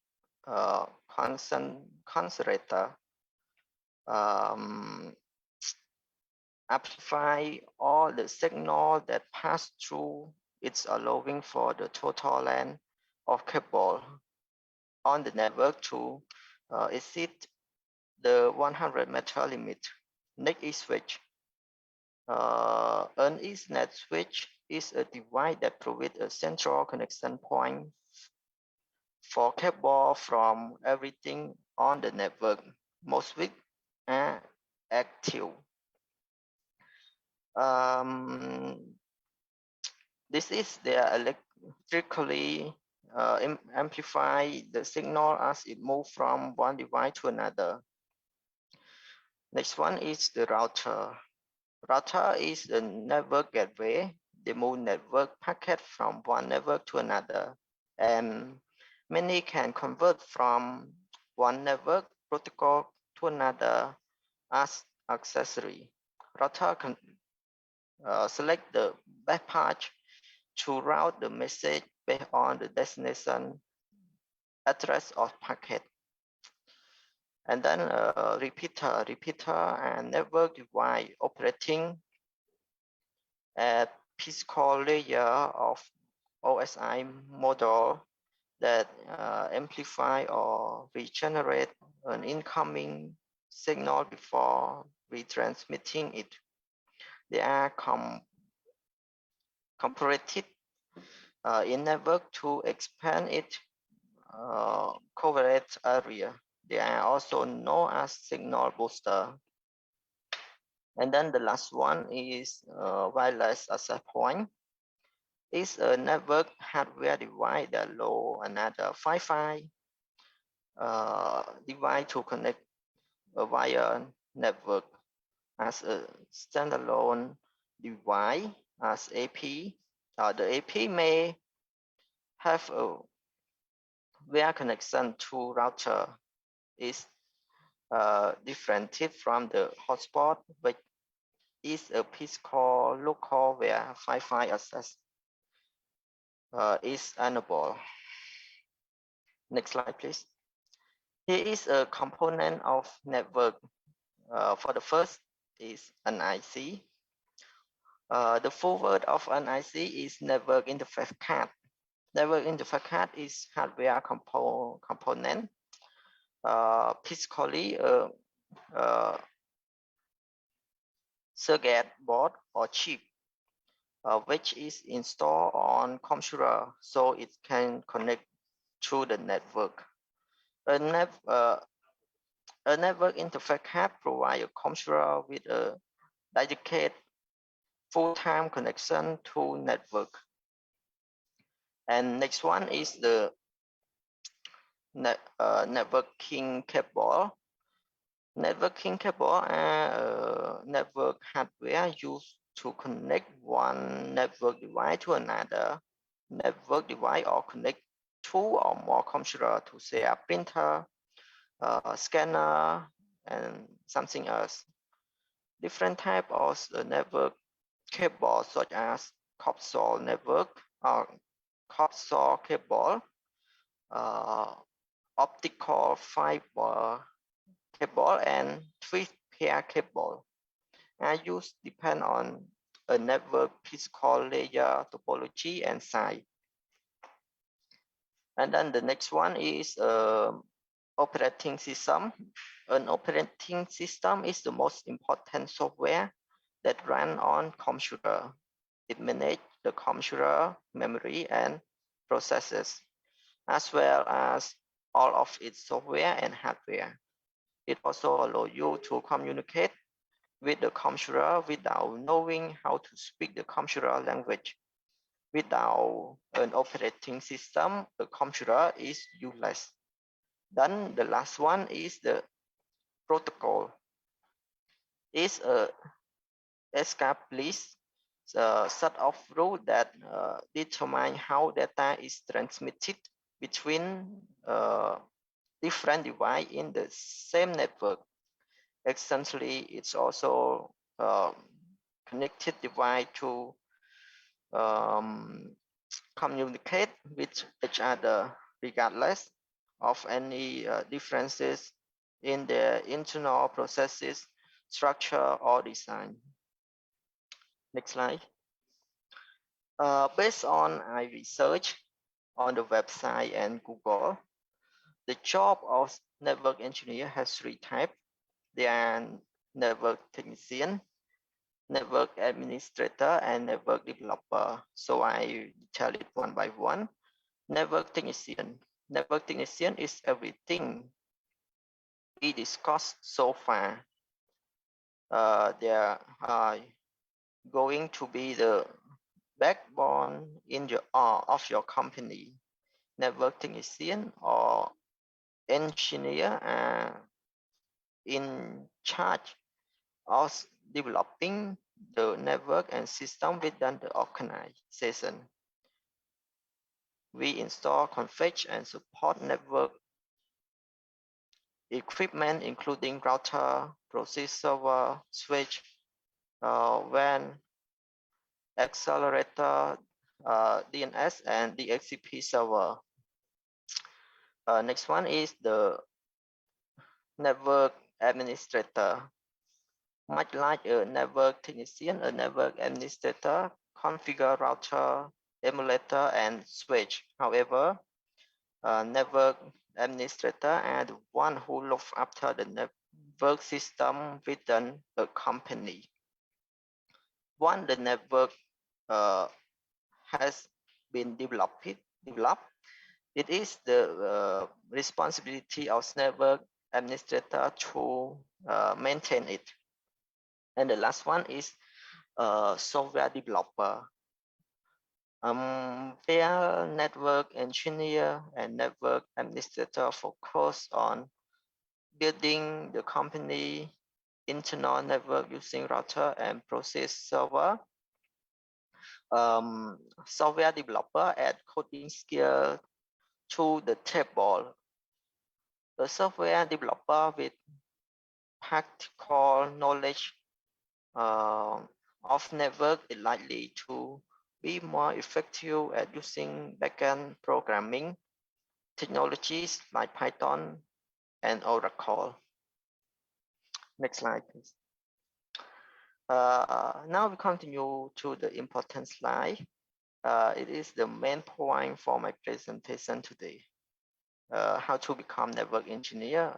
concentrator. Amplify all the signal that pass through. It's allowing for the total length of cable on the network to exceed the 100-meter limit. Next is switch. An Ethernet switch is a device that provides a central connection point for cable from everything on the network. Most switches are active. This is they electrically amplify the signal as it moves from one device to another. Next one is the router. Router is the network gateway. They move network packet from one network to another, and many can convert from one network protocol to another as accessory. Router can select the best path to route the message based on the destination address of packet. And then repeater and network device operating at physical layer of OSI model that amplify or regenerate an incoming signal before retransmitting it. They are comparative in network to expand its coverage area. They are also known as signal booster. And then the last one is wireless access point. It's a network hardware device that allows another Wi-Fi device to connect a wire network as a standalone device as AP. The AP may have a wire connection to router is differentiated from the hotspot, which is a physical local where Wi-Fi access is enabled. Next slide, please. Here is a component of network. For the first is an IC. The full word of an IC is network interface card. Network interface card is hardware component, physically circuit board or chip, which is installed on computer so it can connect to the network. A network interface card provides a computer with a dedicated full-time connection to network. And next one is the networking cable. Networking cable are network hardware used to connect one network device to another network device or connect two or more computers to say a printer, scanner, and something else. Different type of network cable such as coaxial network or coaxial cable, optical fiber cable, and three-pair cable are used depend on a network physical layer topology and size. And then the next one is operating system. An operating system is the most important software that run on computer. It manages the computer memory and processes, as well as all of its software and hardware. It also allows you to communicate with the computer without knowing how to speak the computer language. Without an operating system, the computer is useless. Then the last one is the protocol. It's a established set of rules that determine how data is transmitted between different devices in the same network. Essentially, it's also connected device to communicate with each other regardless of any differences in their internal processes, structure, or design. Next slide. Based on my research on the website and Google, the job of network engineer has three types. They are network technician, network administrator, and network developer. So I tell it one by one. Network technician. Network technician is everything we discussed so far. They are going to be the backbone in your of your company. Network technician or engineer are in charge of developing the network and system within the organization. We install, configure, and support network equipment, including router, process server, switch, WAN, accelerator, DNS, and DHCP server. Next one is the network administrator. Much like a network technician, a network administrator configure router, emulator, and switch. However, network administrator are the one who looks after the network system within a company. Once the network has been developed, it is the responsibility of network administrator to maintain it. And the last one is software developer. Their network engineer and network administrator focus on building the company internal network using router and process server. Software developer add coding skill to the table. The software developer with practical knowledge of network is likely to be more effective at using backend programming technologies like Python and Oracle. Next slide, please. Now we continue to the important slide. It is the main point for my presentation today. How to become network engineer.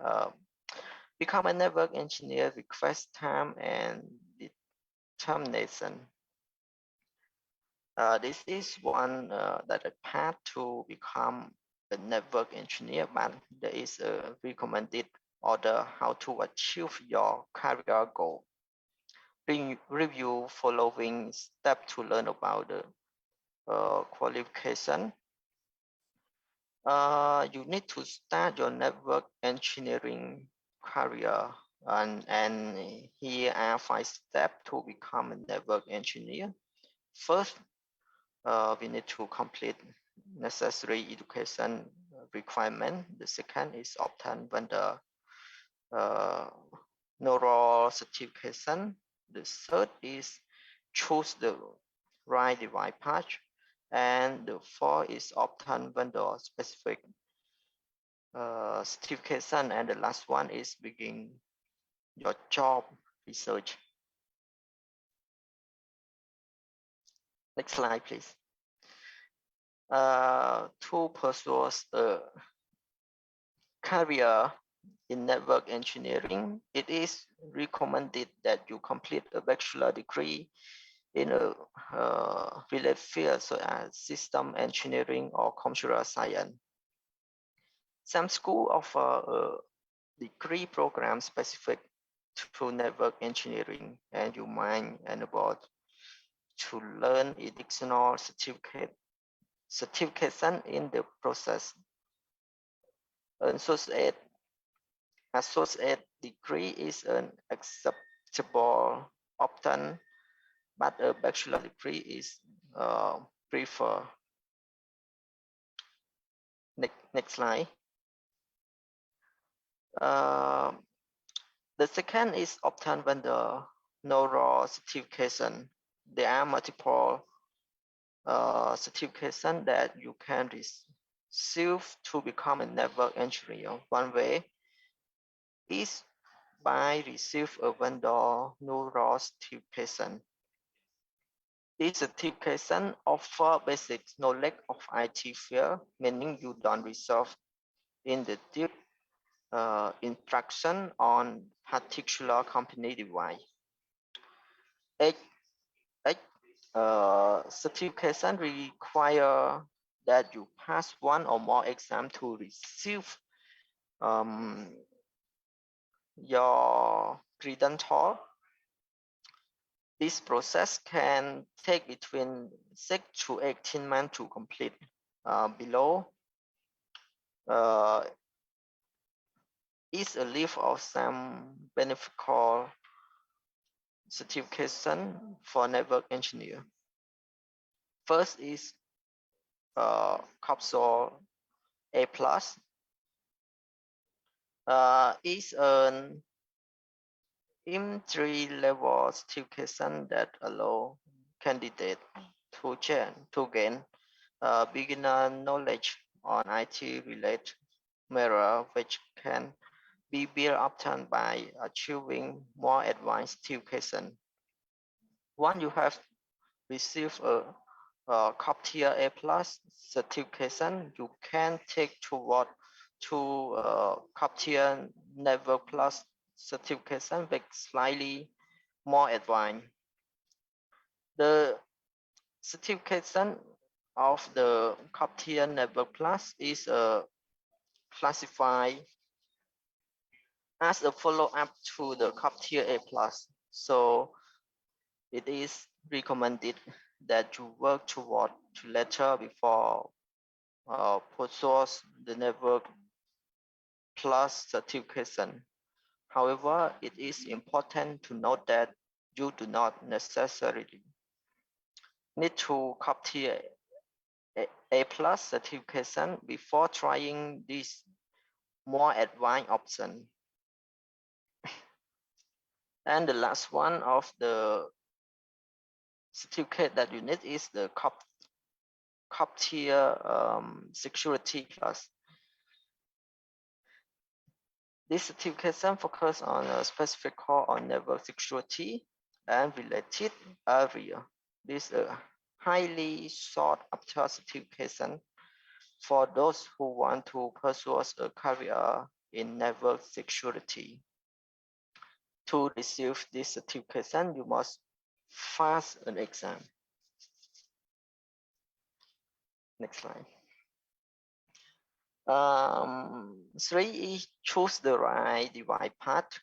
Become a network engineer requires time and determination. This is one that a path to become a network engineer, but there is a recommended order how to achieve your career goal. Review following steps to learn about the qualification. You need to start your network engineering career, and here are 5 steps to become a network engineer. First, we need to complete necessary education requirement. The second is obtain vendor neural certification. The third is choose the right device patch. And the fourth is obtain vendor specific certification. And the last one is begin your job research. Next slide, please. To pursue a career in network engineering, it is recommended that you complete a bachelor degree in a related field such as system engineering or computer science. Some schools offer a degree program specific to network engineering, and you might enable to learn additional certification in the process. An associate degree is an acceptable option, but a bachelor degree is preferred. Next slide. The second is obtain vendor neural certification. There are multiple certification that you can receive to become a network engineer. One way is by receive a vendor neural certification. This certification offer basic knowledge of IT field, meaning you don't receive in the deep instruction on particular company device. Certification require that you pass one or more exam to receive your credential. This process can take between 6 to 18 months to complete. Below is a list of some beneficial certification for network engineer. First is Capsule A+. Is an entry-level certification that allow candidate to gain beginner knowledge on IT-related matters, which can be built upon by achieving more advanced certification. Once you have received a top-tier A+ certification, you can take toward to top-tier Network Plus certification with slightly more advanced. The certification of the top-tier Network Plus is classified as a follow-up to the top-tier A+. So it is recommended that you work toward to later before pursue the Network Plus certification. However, it is important to note that you do not necessarily need to copy A+ certification before trying this more advanced option. And the last one of the certificate that you need is the top-tier security class. This certification focuses on a specific core on network security and related area. This is a highly sought after certification for those who want to pursue a career in network security. To receive this certification, you must pass an exam. Next slide. 3 is choose the right device path.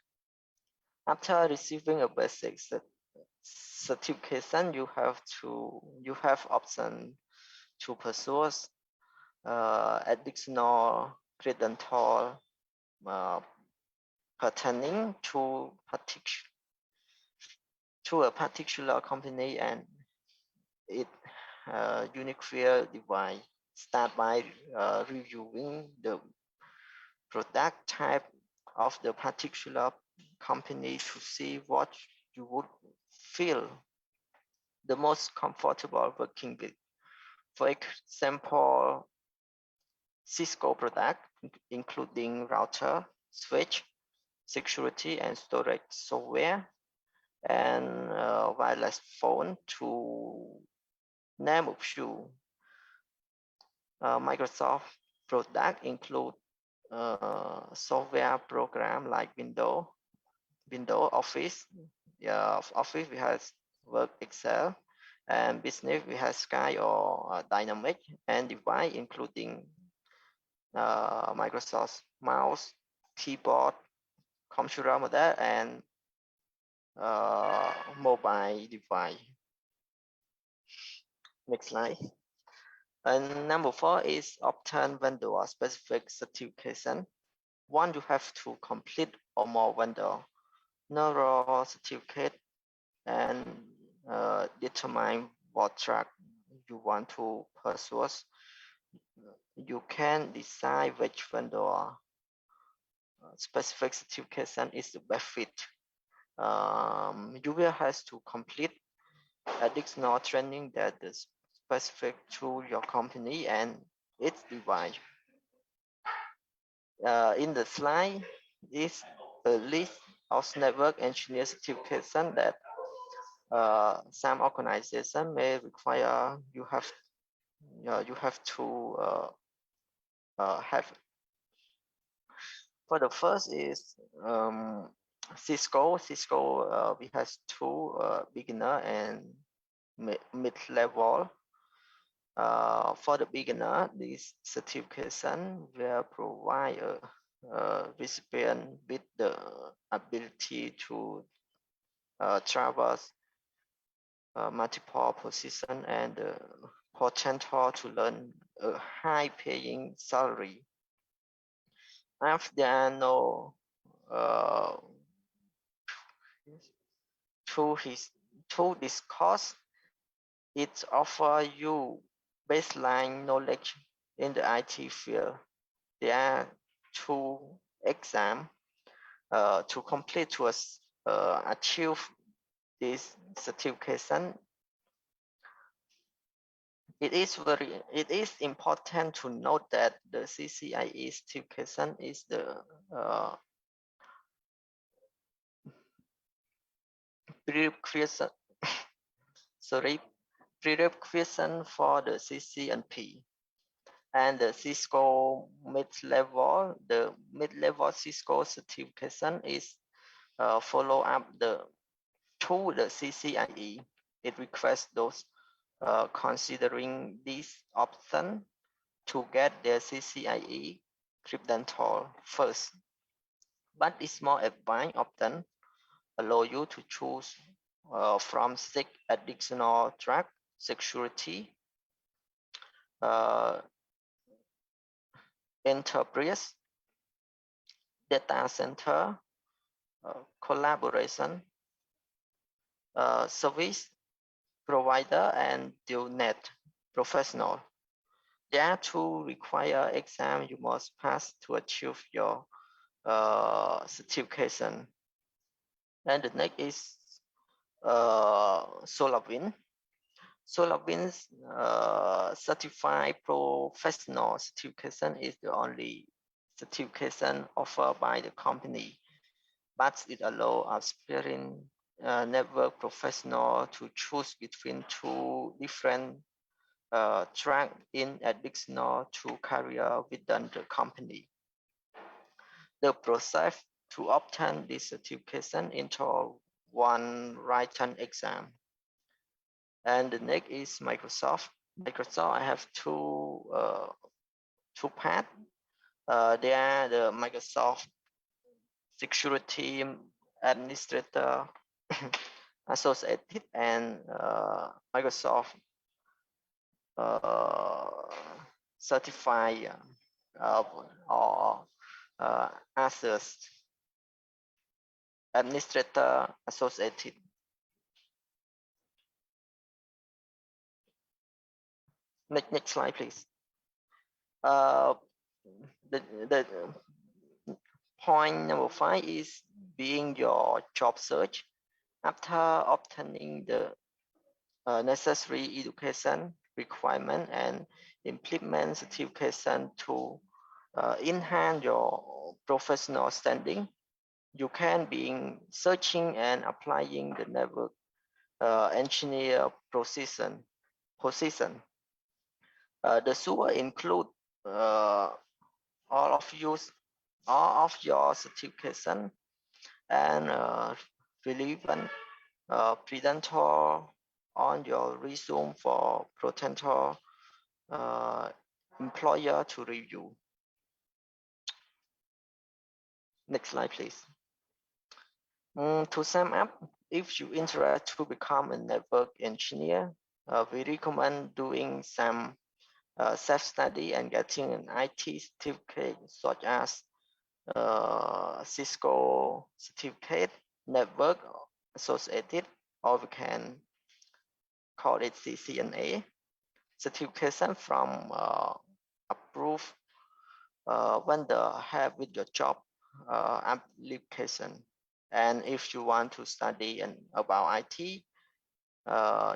After receiving a basic certification, you have option to pursue additional credential pertaining to a particular company and its unique device. Start by reviewing the product type of the particular company to see what you would feel the most comfortable working with. For example, Cisco product, including router, switch, security and storage software, and wireless phone, to name a few. Microsoft product include software program like Windows Office. Office we have Word, Excel, and business we have Sky or Dynamic, and device including Microsoft mouse, keyboard, computer model, and mobile device. Next slide. And number 4 is obtain vendor specific certification. One, you have to complete or more vendor neural certificate and determine what track you want to pursue. You can decide which vendor specific certification is the best fit. You will have to complete additional training that is specific to your company and its device. In the slide is a list of network engineer certification that some organization may require you have to have. For the first is Cisco. We have 2 beginner and mid-level. For the beginner, this certification will provide a recipient with the ability to traverse multiple position and the potential to learn a high-paying salary. If there are no through this course, it offers you baseline knowledge in the IT field. There are 2 exams to complete to achieve this certification. It is important to note that the CCIE certification is the prerequisite for the CCNP and the Cisco mid-level. The mid-level Cisco certification is follow up to the CCIE. It requires those considering this option to get their CCIE credential first, but it's more advanced option allow you to choose from 6 additional track: security, enterprise, data center, collaboration, service provider, and net professional. There are 2 required exams you must pass to achieve your certification. And the next is SolarWinds. SolarWinds certified professional certification is the only certification offered by the company, but it allows aspiring network professional to choose between 2 different tracks in additional to career within the company. The process to obtain this certification into 1 written exam. And the next is Microsoft. I have 2 paths. They are the Microsoft Security Administrator Associated and Microsoft Certified or Access Administrator Associated. Next slide, please. The point number 5 is being your job search. After obtaining the necessary education requirement and implement certification to enhance your professional standing, you can be searching and applying the network engineer position. The SUA include all of your certification and relevant credential on your resume for potential employer to review. Next slide, please. To sum up, if you're interested to become a network engineer, we recommend doing some self-study and getting an IT certificate such as Cisco certificate, network associated, or we can call it CCNA certification from approved vendor have with your job application. And if you want to study about IT,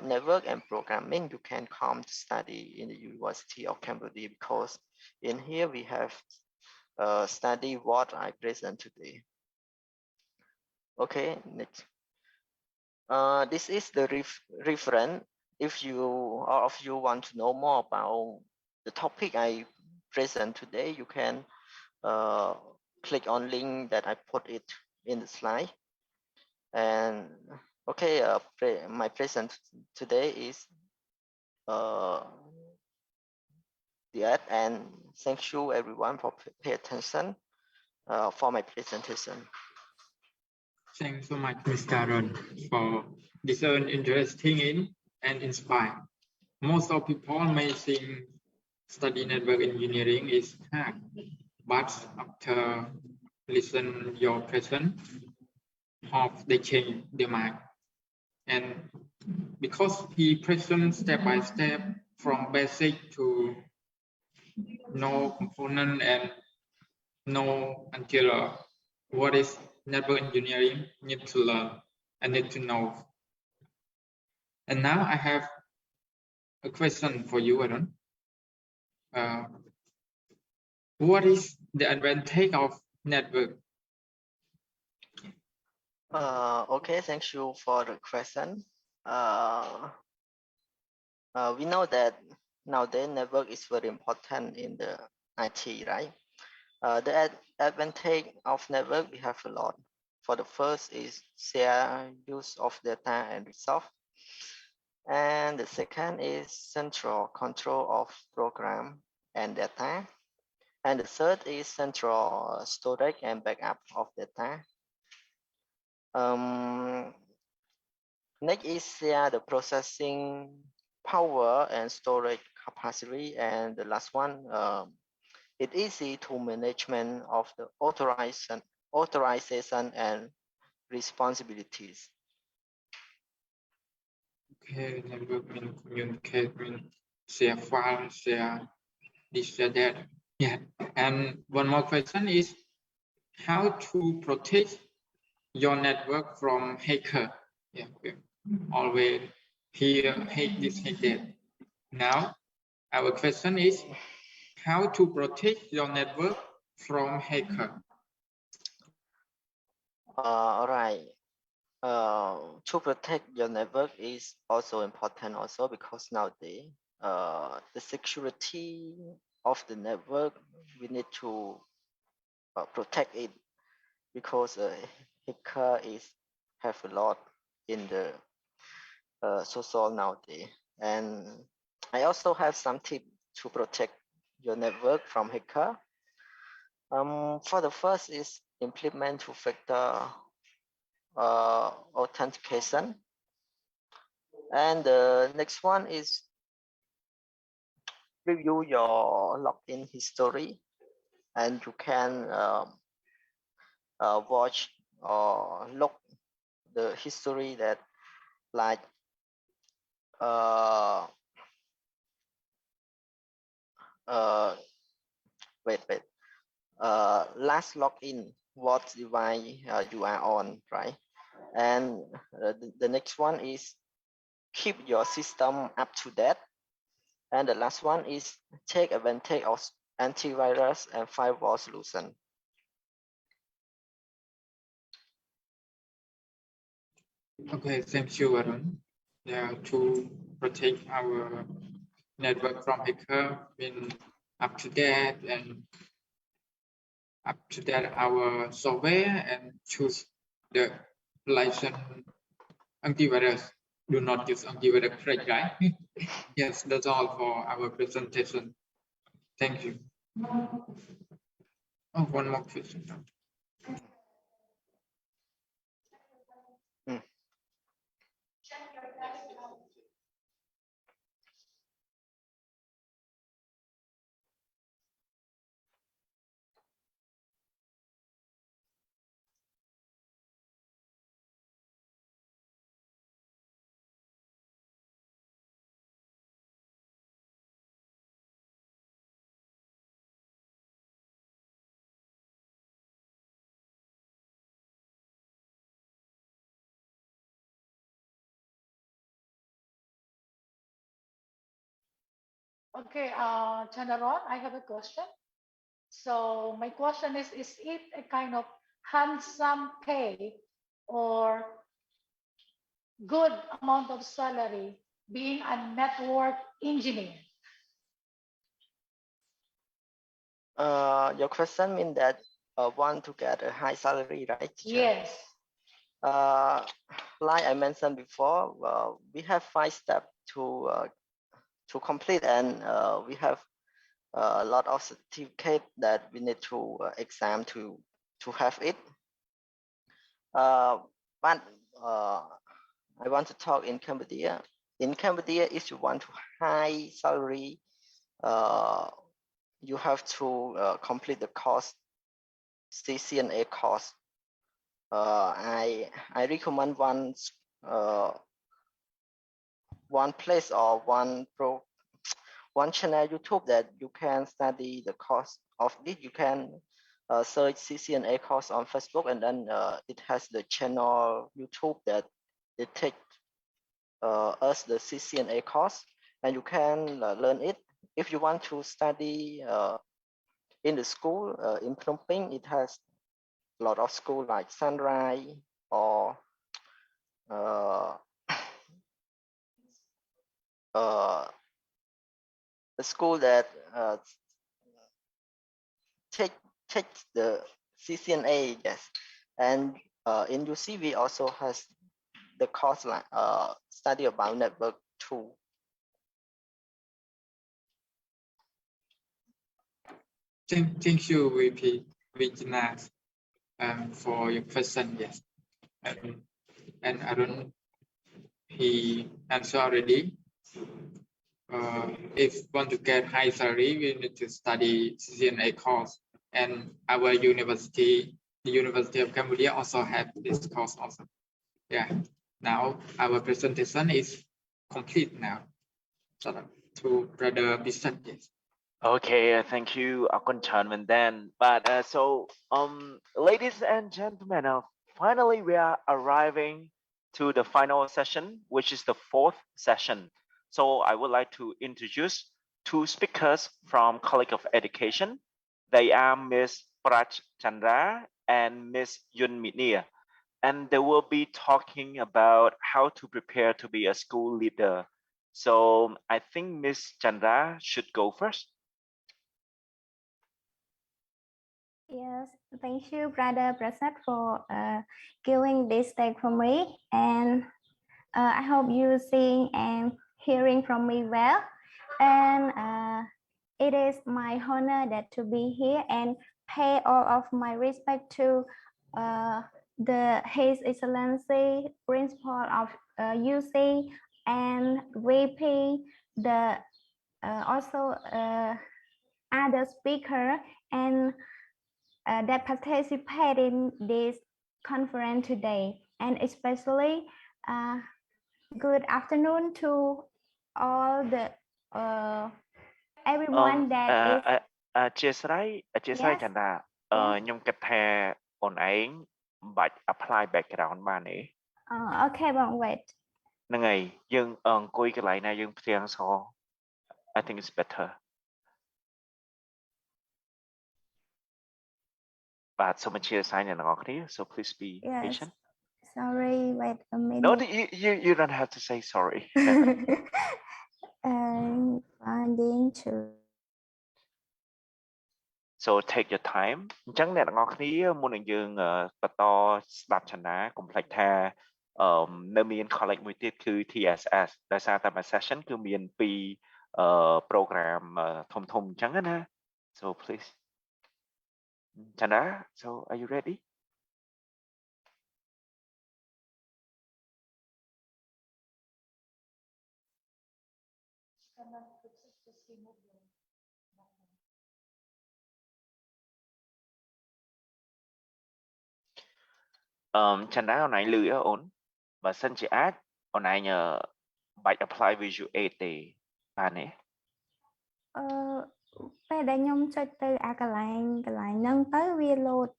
network and programming, you can come to study in the University of Cambodia, because in here we have study what I present today. Okay, next. This is the reference. If all of you want to know more about the topic I present today, you can click on link that I put it in the slide. And okay, my present today is the end, and thank you everyone for pay attention for my presentation. Thanks so much, Mr. Aaron, for this interesting and inspiring. Most of people may think study network engineering is hard, but after listen your present, hope they change their mind. And because he present step by step from basic to no component and no until what is network engineering, need to learn and need to know. And now I have a question for you, Aaron. What is the advantage of network? Okay, thank you for the question. We know that nowadays network is very important in the IT, right? The advantage of network, we have a lot. For the first is share use of data and resource. And the second is central control of program and data. And the third is central storage and backup of data. Next is the processing power and storage capacity. And the last one, it's easy to management of the authorization and responsibilities. Okay, network mean communicate, mean share file, share this, share that. Yeah. And one more question is how to protect your network from hacker. Yeah, okay. Always hear hate this, hate that. Now, our question is how to protect your network from hacker. All right. To protect your network is also important also because nowadays the security of the network, we need to protect it because hacker have a lot in the social nowadays. And I also have some tips to protect your network from hacker. For the first is implement two-factor authentication. And the next one is review your login history, and you can watch or look the history that like last login, what device you are on, right? And the next one is keep your system up to date. And the last one is take advantage of antivirus and firewall solution. Okay, thank you, Arun. Yeah, to protect our network from hacker, been up to date and up to date our software and choose the license antivirus. Do not use antivirus, correct, right? Yes, that's all for our presentation. Thank you. Oh, one more question. Okay, Chandaron, I have a question. So my question is it a kind of handsome pay or good amount of salary being a network engineer? Your question means that want to get a high salary, right? Yes. Like I mentioned before, we have 5 steps to complete, and we have a lot of certificate that we need to exam to have it. But I want to talk in Cambodia. In Cambodia, if you want to high salary, you have to complete the course, CCNA course. I recommend one place or one channel YouTube that you can study the course of it. You can search CCNA course on Facebook, and then it has the channel YouTube that it take us the CCNA course, and you can learn it. If you want to study in the school in Phnom Penh, it has a lot of school like Sunrise or the school that take the CCNA, yes. And in UCV also has the course like study about network too. Thank you, VP Vijana, for your question. Yes, and Arun, he answered already. If want to get high salary, we need to study CCNA course, and our university, the University of Cambodia, also have this course also. Yeah. Now our presentation is complete now. So to Brother Bishop, yes. Okay, thank you, Akuntan then. But ladies and gentlemen, finally we are arriving to the final session, which is the fourth session. So I would like to introduce two speakers from College of Education. They are Ms. Prach Chandra and Ms. Yun Mitnia. And they will be talking about how to prepare to be a school leader. So I think Ms. Chandra should go first. Yes, thank you, Brother Prasad, for giving this stage for me. And I hope you seeing and hearing from me well. And it is my honor that to be here and pay all of my respect to His Excellency Principal of UC and VP, also other speaker and that participate in this conference today, and especially good afternoon to all the everyone that is អធិស្ឋានចន្ទរាខ្ញុំគិតថាអូនឯងមិនបាច់ apply background បានទេ Okay បង wait ហ្នឹងហើយយើងអង្គុយកន្លែងណាយើងផ្ទាំងស I think it's better បាទសូមអធិស្ឋានអ្នកទាំងអស់គ្នា so please be patient. Sorry, wait a minute. No, you don't have to say sorry. Finding to So take your time អញ្ចឹងអ្នកទាំងអស់គ្នាមុននឹងយើងបន្តស្ដាប់ឆាណាកុំភ្លេចថានៅមាន college មួយទៀតគឺ TSS ដោយសារតែមួយ session គឺមាន2 program ធំៗអញ្ចឹងណា so please Chana, so are you ready? Chana អូនឯងលឺអូនបើសិនជាអាចអូនឯងបាច់ apply visual aid ទេបានទេ ពេលដែលខ្ញុំចុចទៅអាកន្លែងហ្នឹងទៅវា load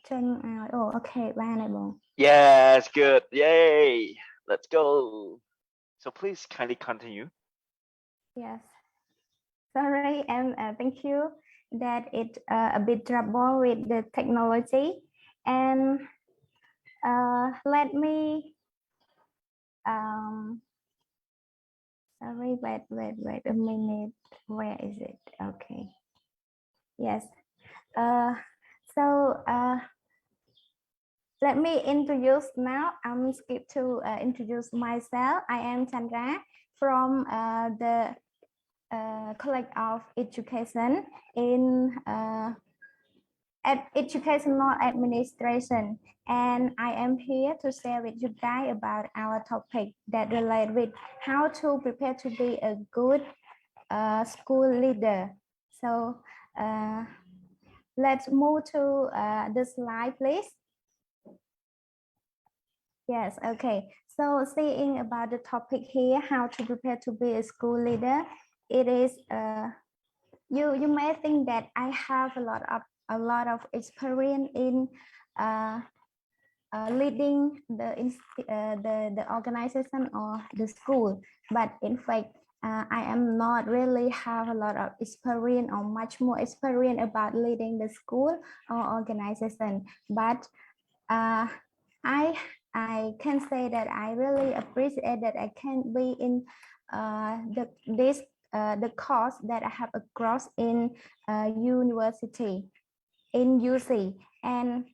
ចេញឲ្យអូខេបានហើយបង Yes, good. Yay. Let's go. So please kindly continue. Yes. Sorry, and thank you that it a bit trouble with the technology, and let me sorry, wait a minute. Where is it? Okay. Yes. So let me introduce now. I'm skip to introduce myself. I am Chandra from the College of Education in educational administration, and I am here to share with you guys about our topic that relate with how to prepare to be a good school leader. So let's move to the slide, please. Yes, okay. So seeing about the topic here, how to prepare to be a school leader, it is you may think that I have a lot of experience in leading the organization or the school, but in fact I am not really have a lot of experience or much more experience about leading the school or organization, but I can say that I really appreciate that I can be in the course that I have across in university in UC, and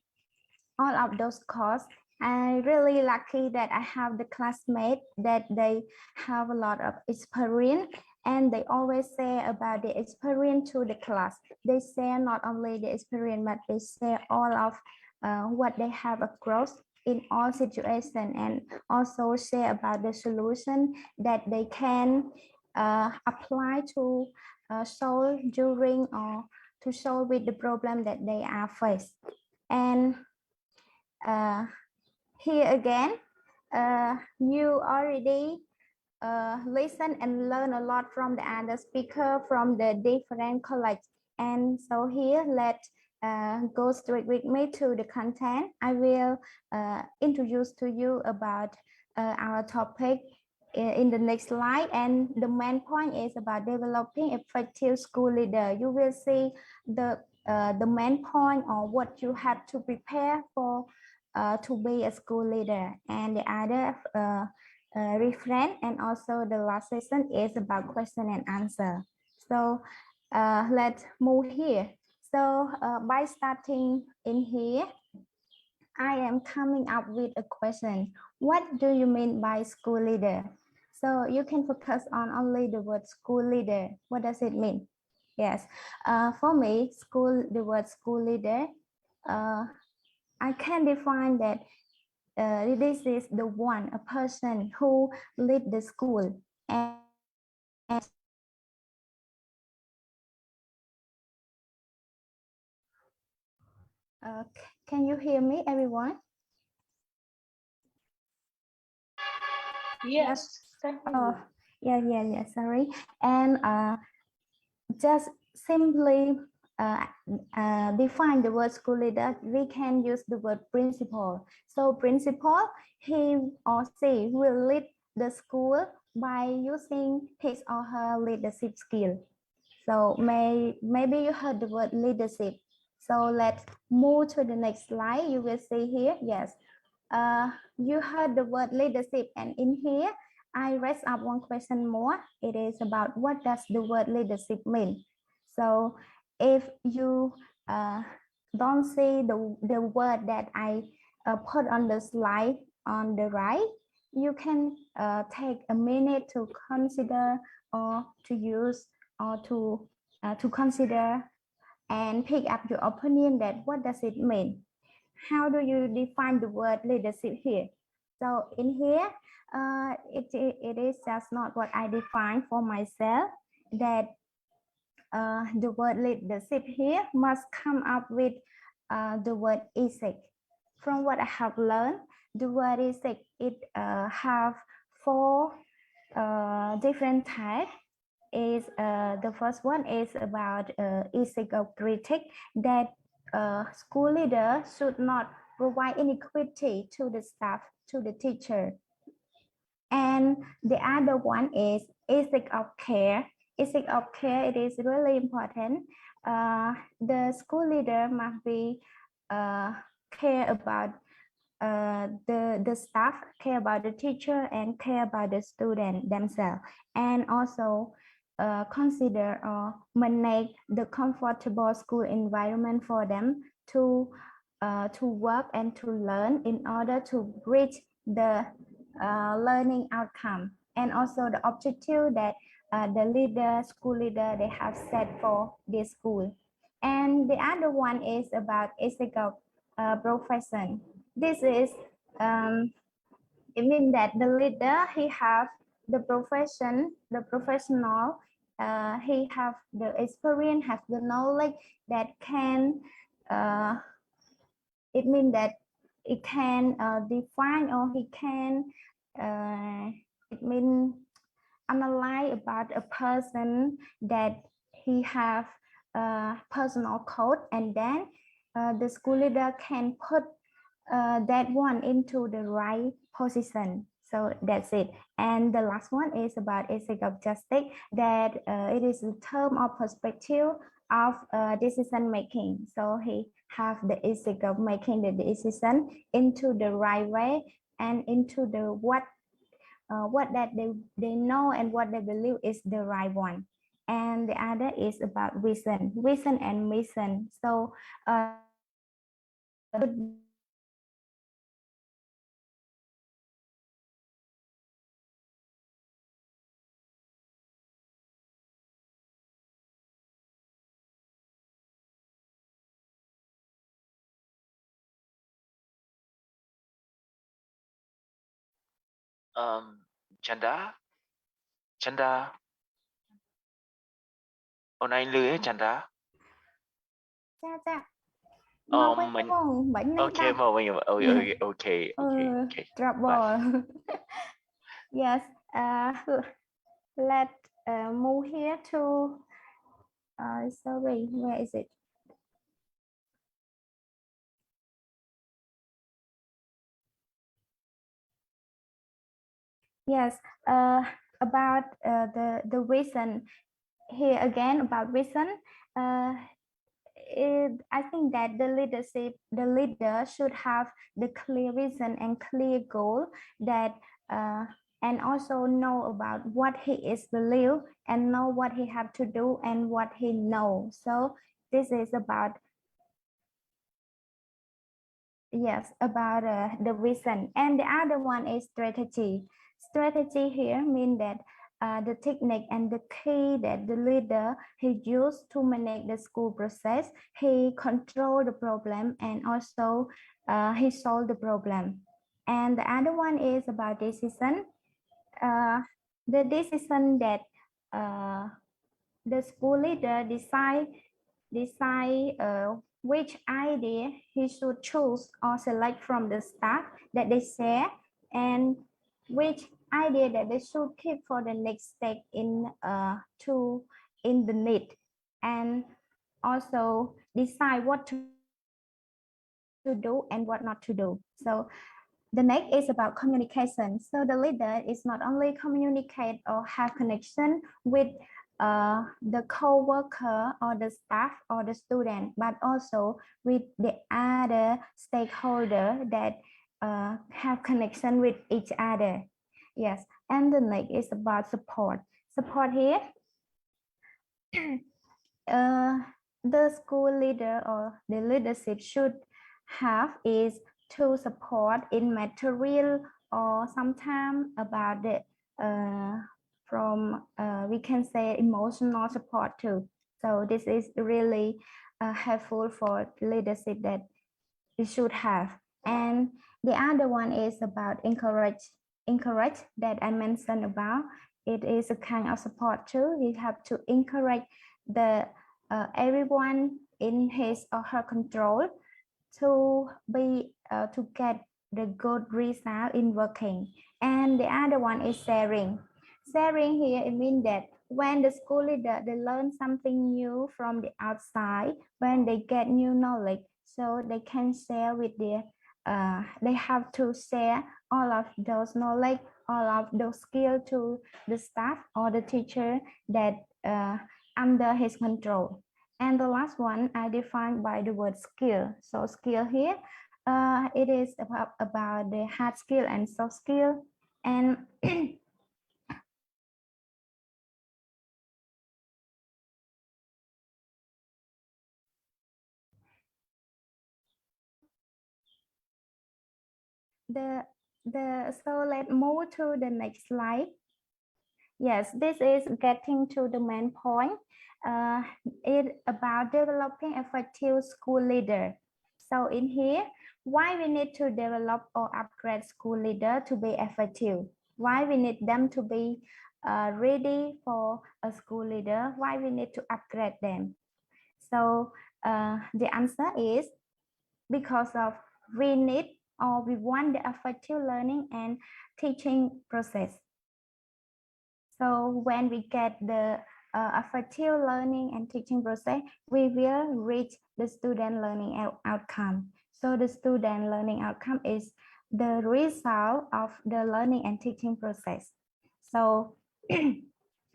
all of those courses. I'm really lucky that I have the classmates that they have a lot of experience, and they always say about the experience to the class. They share not only the experience, but they share all of what they have across in all situations, and also share about the solution that they can apply to solve during or to solve with the problem that they are faced. And here again, you already listen and learn a lot from the other speaker from the different college. And so here, let's go straight with me to the content. I will introduce to you about our topic in the next slide, and the main point is about developing effective school leader. You will see the main point or what you have to prepare for to be a school leader, and the other reference, and also the last session is about question and answer. So let's move here. So by starting in here, I am coming up with a question. What do you mean by school leader? So you can focus on only the word school leader. What does it mean? Yes, for me, the word school leader, I can define that this is a person who lead the school, and can you hear me, everyone? Yes. Thank you. Yeah, sorry. And just simply define the word school leader, we can use the word principal. So principal, he or she will lead the school by using his or her leadership skill. So maybe you heard the word leadership. So let's move to the next slide. You will see here, yes. You heard the word leadership, and in here, I raised up one question more. It is about what does the word leadership mean? So if you don't see the word that I put on the slide on the right, you can take a minute to consider or to use or to consider and pick up your opinion that what does it mean? How do you define the word leadership here? So in here, it is just not what I define for myself, that the word leadership here must come up with the word ethic. From what I have learned, the word ethic, it have 4 different types. Is the first one is about ethic of critic, that school leader should not provide inequity to the staff, to the teacher. And the other one is ethic of care. Ethic of care, it is really important. The school leader must be care about the staff, care about the teacher, and care about the student themselves, and also consider or manage the comfortable school environment for them to work and to learn in order to reach the learning outcome, and also the objective that the school leader, they have set for this school. And the other one is about ethical profession. This is it means that the leader, he have the profession, the professional, he have the experience, have the knowledge that can, it means that it can define, or he can, it means analyze about a person, that he have personal code, and then the school leader can put that one into the right position. So that's it. And the last one is about ethics of justice, that it is a term or perspective of decision making. So he have the ethics of making the decision into the right way, and into the what that they know and what they believe is the right one. And the other is about vision and mission. So Chanda, Chanda, hôm nay lười ấy Chanda. cha mau với Mình con bệnh năng okay, mà mình okay. trouble. Yes, let move here to sorry, where is it? Yes, about the reason here again, about reason. I think that the leader should have the clear vision and clear goal, that and also know about what he is believe, and know what he have to do and what he know. So this is about, yes, about the vision. And the other one is strategy. Strategy here mean that the technique and the key that the leader he used to manage the school process. He control the problem, and also he solve the problem. And the other one is about decision. The decision that the school leader decide which idea he should choose or select from the staff that they share, and which idea that they should keep for the next step in the need, and also decide what to do and what not to do. So the next is about communication. So the leader is not only communicate or have connection with the co-worker or the staff or the student, but also with the other stakeholder that have connection with each other. Yes, and the next is about support. Support here, the school leader or the leadership should have is to support in material, or sometimes about the from we can say emotional support too. So this is really helpful for leadership that it should have. And the other one is about encourage that I mentioned about. It is a kind of support too. You have to encourage the everyone in his or her control to be to get the good result in working. And the other one is sharing. Sharing here, it means that when the school leader, they learn something new from the outside, when they get new knowledge, so they can share with their they have to share all of those knowledge, all of those skills to the staff or the teacher that under his control. And the last one I define by the word skill. So skill here, it is about the hard skill and soft skill. And so let's move to the next slide. Yes, this is getting to the main point. It's about developing effective school leader. So in here, why we need to develop or upgrade school leader to be effective? Why we need them to be ready for a school leader? Why we need to upgrade them? So the answer is because of we need or we want the effective learning and teaching process. So when we get the effective learning and teaching process, we will reach the student learning outcome. So the student learning outcome is the result of the learning and teaching process. So,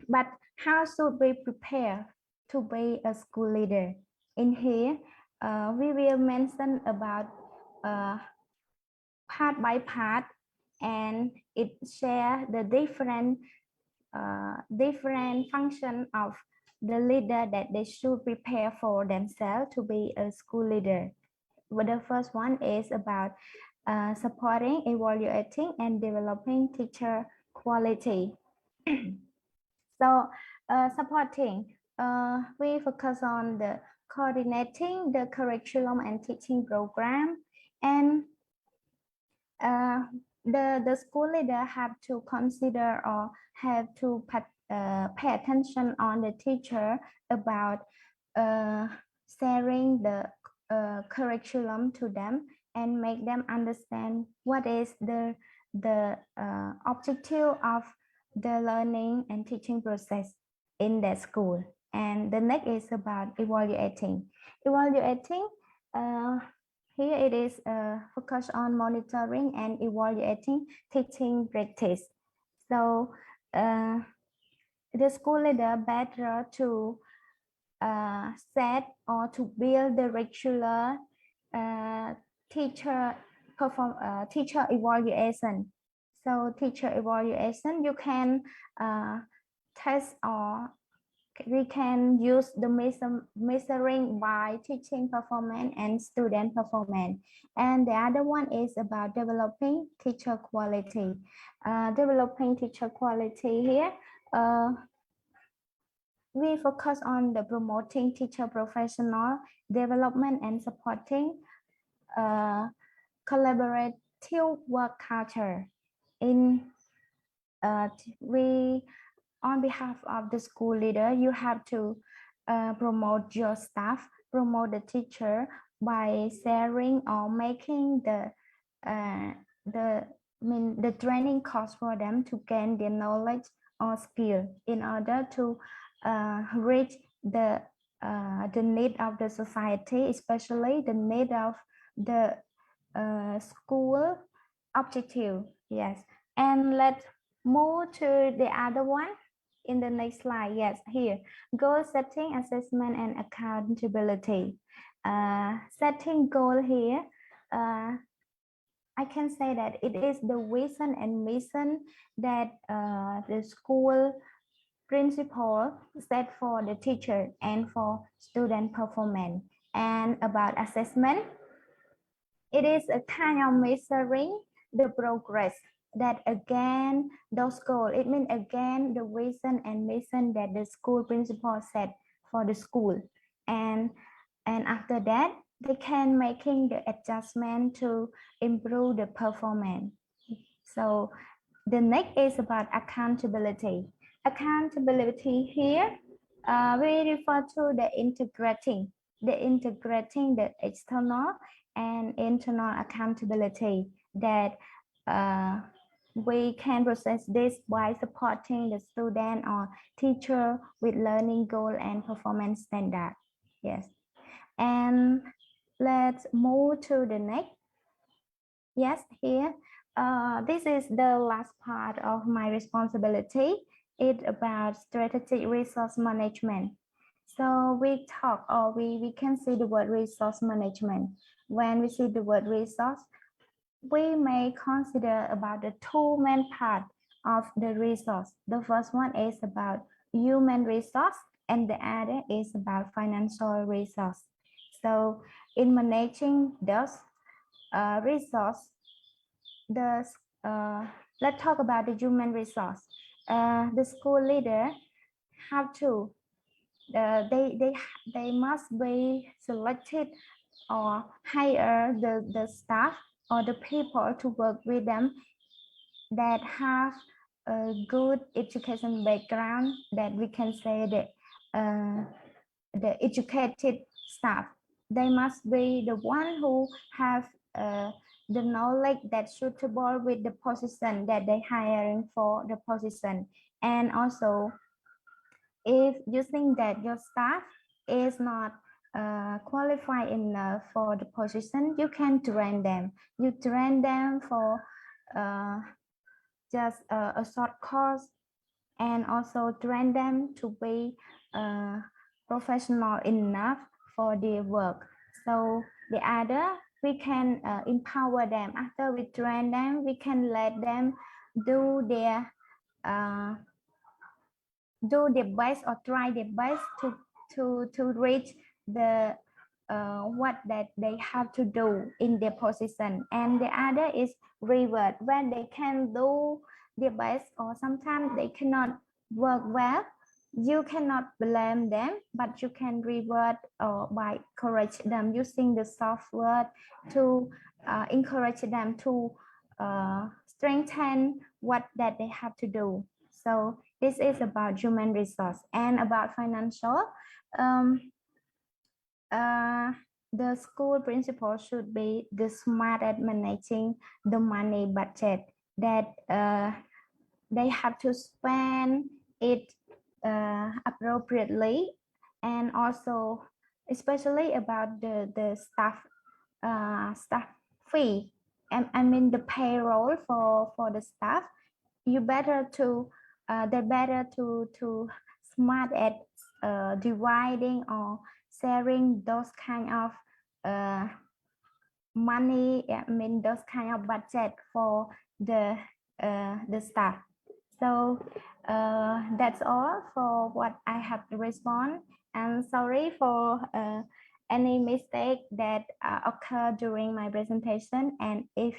but how should we prepare to be a school leader? In here, we will mention about part by part, and it share the different function of the leader that they should prepare for themselves to be a school leader. But the first one is about supporting, evaluating, and developing teacher quality. So supporting, we focus on the coordinating the curriculum and teaching program, and the school leader have to consider or have to pay attention on the teacher about sharing the curriculum to them and make them understand what is the objective of the learning and teaching process in that school. And the next is about evaluating. Here it is focus on monitoring and evaluating teaching practice. So the school leader better to set or to build the regular teacher evaluation. So teacher evaluation, you can test or we can use the measuring by teaching performance and student performance. And the other one is about developing teacher quality. Developing teacher quality here, we focus on the promoting teacher professional development and supporting collaborative work culture. On behalf of the school leader, you have to promote your staff, promote the teacher by sharing or making the training course for them to gain their knowledge or skill in order to reach the need of the society, especially the need of the school objective. Yes, and let's move to the other one in the next slide. Yes, here, goal setting, assessment, and accountability. Setting goal here, I can say that it is the vision and mission that the school principal set for the teacher and for student performance. And about assessment, it is a kind of measuring the progress that again those goals, it means again the vision and mission that the school principal set for the school, and after that they can making the adjustment to improve the performance. So the next is about accountability. Accountability here, we refer to the integrating the external and internal accountability that we can process this by supporting the student or teacher with learning goal and performance standard. Yes, and let's move to the next. Yes, here, this is the last part of my responsibility. It's about strategic resource management. So we talk or we can see the word resource management. When we see the word resource, we may consider about the two main parts of the resource. The first one is about human resource and the other is about financial resource. So in managing those resource, let's talk about the human resource. the school leader have to they must be selected or hire the staff or the people to work with them that have a good education background, that we can say that the educated staff. They must be the one who have the knowledge that's suitable with the position that they hiring for the position. And also, if you think that your staff is not qualified enough for the position, you can train them. You train them for just a short course, and also train them to be professional enough for their work. So the other, we can empower them. After we train them, we can let them do their best or try their best to reach the what that they have to do in their position. And the other is reward, when they can do their best or sometimes they cannot work well. You cannot blame them, but you can reward by encourage them using the soft word to encourage them to strengthen what that they have to do. So this is about human resource. And about financial, the school principal should be the smart at managing the money budget, that they have to spend it appropriately. And also especially about the staff fee, and I mean the payroll for the staff. You better to they better to smart at dividing or sharing those kind of money, I mean those kind of budget for the staff. So that's all for what I have to respond. And sorry for any mistake that occurred during my presentation. And if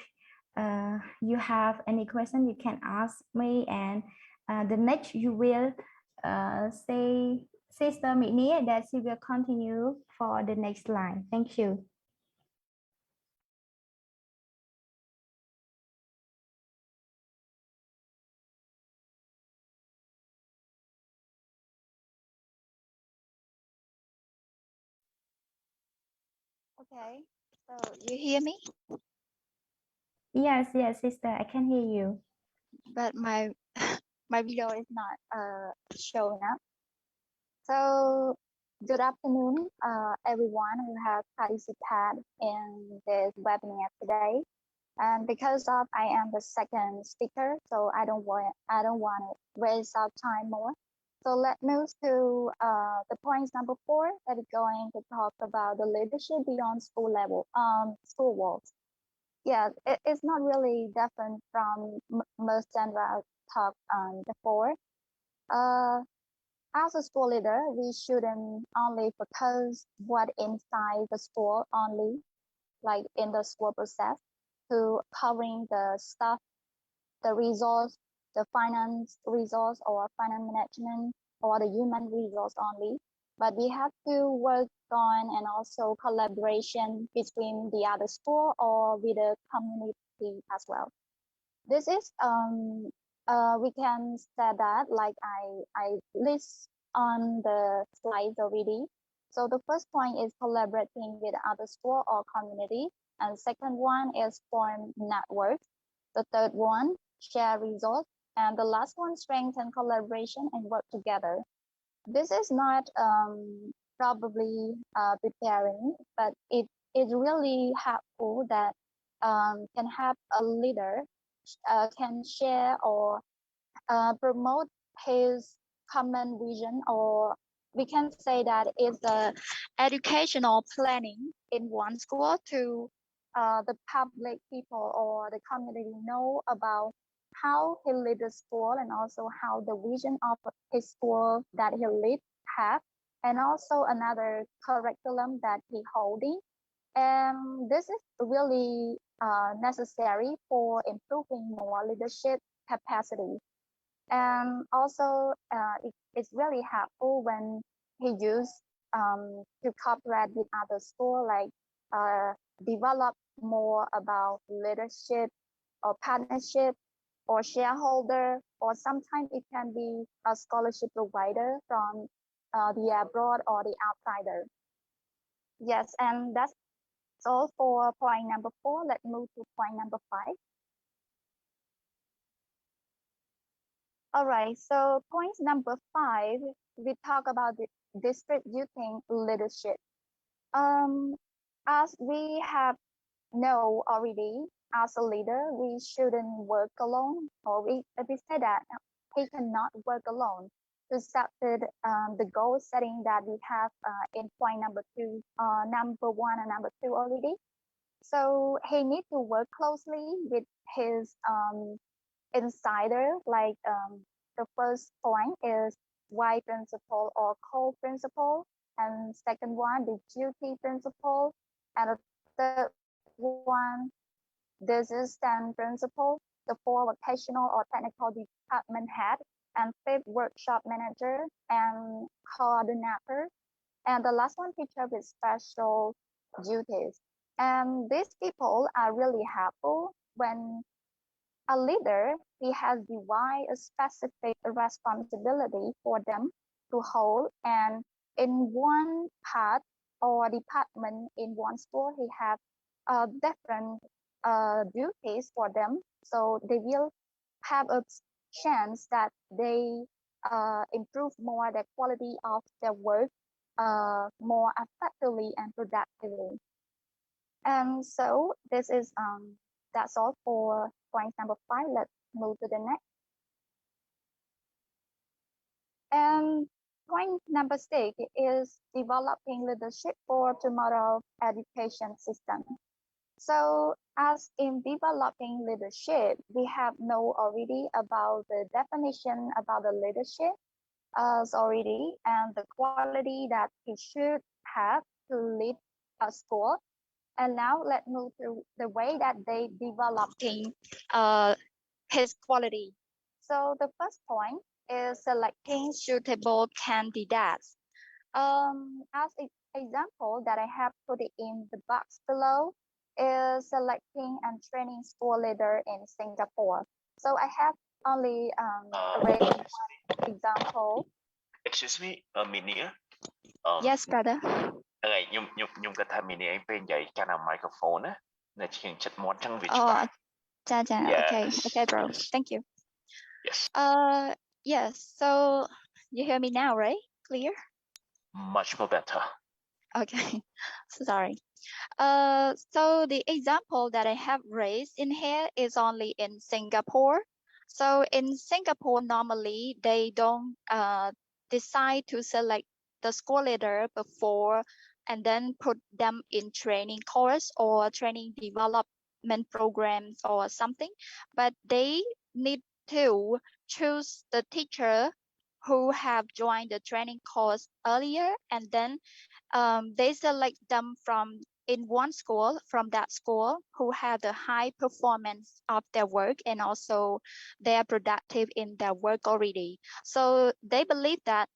you have any question, you can ask me. And the next you will say Sister Mitnia that she will continue for the next line. Thank you. Okay, so you hear me? Yes, sister, I can hear you. But my my video is not showing up. So good afternoon, everyone who has participated in this webinar today. And because of I am the second speaker, so I don't want to waste our time more. So let's move to the point number 4 that is going to talk about the leadership beyond school level, school walls. Yeah, it's not really different from most general talk before. As a school leader, we shouldn't only focus what inside the school only, like in the school process, to covering the stuff, the resource, the finance resource or finance management or the human resource only. But we have to work on and also collaboration between the other school or with the community as well. This is we can say that like I list on the slides already. So the first point is collaborating with other school or community, and second one is form networks. The third one, share resource, and the last one, strengthen collaboration and work together. This is not probably preparing, but it is really helpful that can have a leader can share or promote his common vision, or we can say that it's the educational planning in one school to the public people or the community know about how he lead the school and also how the vision of his school that he lead have, and also another curriculum that he holding. And this is really necessary for improving more leadership capacity. And also, it's really helpful when he used to cooperate with other school, like develop more about leadership or partnership or shareholder, or sometimes it can be a scholarship provider from the abroad or the outsider. Yes, and that's all for point number 4. Let's move to point number 5. All right, so point number 5, we talk about the distributing leadership. As we have know already, as a leader, we shouldn't work alone, or we say that he cannot work alone to set the goal setting that we have in point number 2, number 1 and number 2 already. So he needs to work closely with his insider, like the first point is why principle or co-principle, and second one, the duty principle, and the third one, discussant principle, the fourth, vocational or technical department head, and fifth, workshop manager and coordinator, and the last one, teacher with special duties. And these people are really helpful when a leader, he has defined a specific responsibility for them to hold, and in one part or department in one school, he have different duties for them. So they will have a chance that they improve more the quality of their work more effectively and productively. And so this is that's all for point number 5. Let's move to the next. And point number 6 is developing leadership for tomorrow's education system. So as in developing leadership, we have know already about the definition about the leadership already, and the quality that he should have to lead a school. And now let's move to the way that they developing his quality. So the first point is selecting suitable candidates. As an example that I have put it in the box below is selecting and training school leader in Singapore. So I have only raised one example. Excuse me, Minia. Yes, brother. Okay, nhung kata Minia anh bên dạy cho nào microphone á, nên chuyện chất món trong việc Oh, okay, Yes. okay, bro. Thank you. Yes. Yes. So you hear me now, right? Clear? Much more better. Okay. Sorry. So the example that I have raised in here is only in Singapore. So in Singapore, normally they don't decide to select the school leader before and then put them in training course or training development programs or something, but they need to choose the teacher who have joined the training course earlier, and then they select them from in one school, from that school, who have the high performance of their work and also they are productive in their work already. So they believe that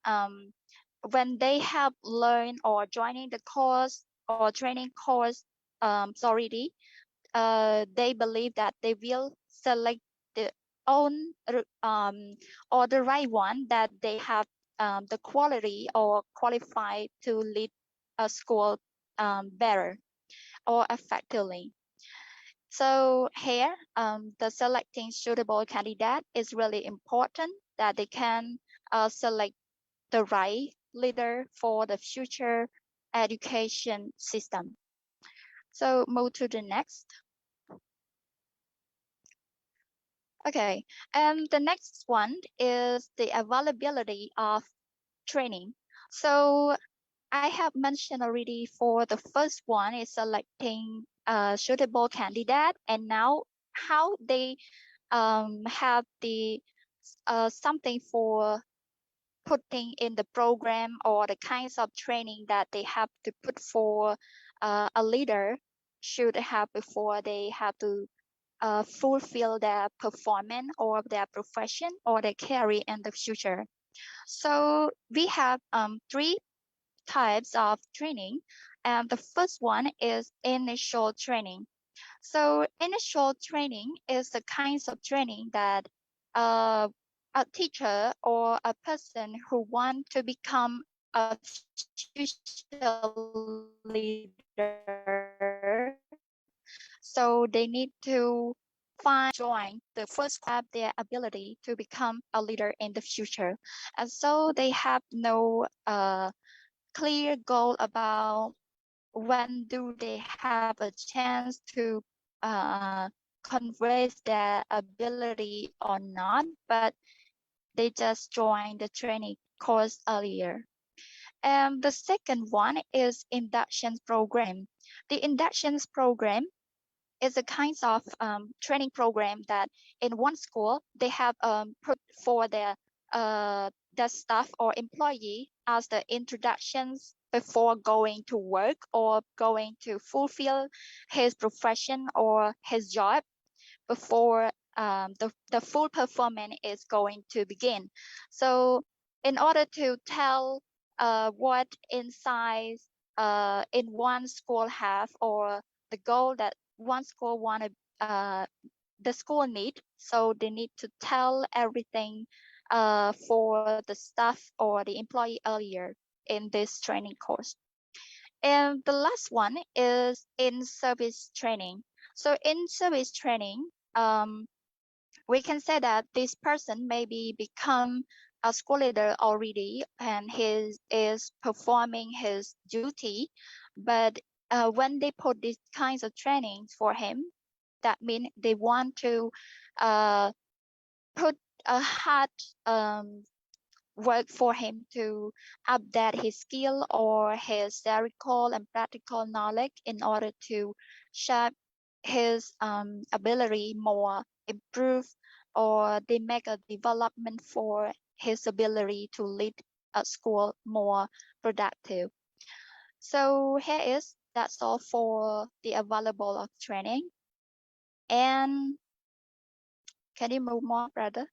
when they have learned or joining the course or training course already, they believe that they will select the own or the right one that they have the quality or qualified to lead a school better or effectively. So here, the selecting suitable candidate is really important, that they can select the right leader for the future education system. So move to the next. Okay, and the next one is the availability of training. So I have mentioned already for the first one is selecting a suitable candidate, and now how they have the something for putting in the program or the kinds of training that they have to put for a leader should have before they have to fulfill their performance or their profession or their career in the future. So we have 3 types of training, and the first one is initial training. So initial training is the kinds of training that a teacher or a person who want to become a future leader, so they need to join the first step, their ability to become a leader in the future. And so they have no clear goal about when do they have a chance to convey their ability or not, but they just join the training course earlier. And the second one is induction program. The inductions program is a kind of training program that in one school they have put for their staff or employee as the introductions before going to work or going to fulfill his profession or his job before the full performance is going to begin. So in order to tell what insights in one school have or the goal that one school wanted the school need, so they need to tell everything for the staff or the employee earlier in this training course. And the last one is in-service training. So in-service training, we can say that this person maybe become a school leader already and he is performing his duty, but when they put these kinds of trainings for him, that means they want to put a hard work for him to update his skill or his theoretical and practical knowledge in order to shape his ability more improve, or they make a development for his ability to lead a school more productive. So here is, that's all for the available of training. And can you move more, brother?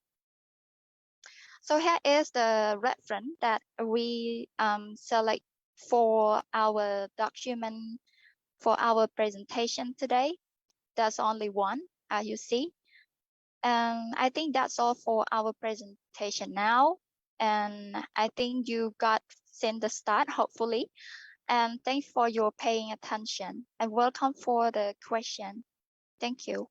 So here is the reference that we select for our document for our presentation today. There's only one, as you see. And I think that's all for our presentation now. And I think you got seen the start, hopefully. And thanks for your paying attention and welcome for the question. Thank you.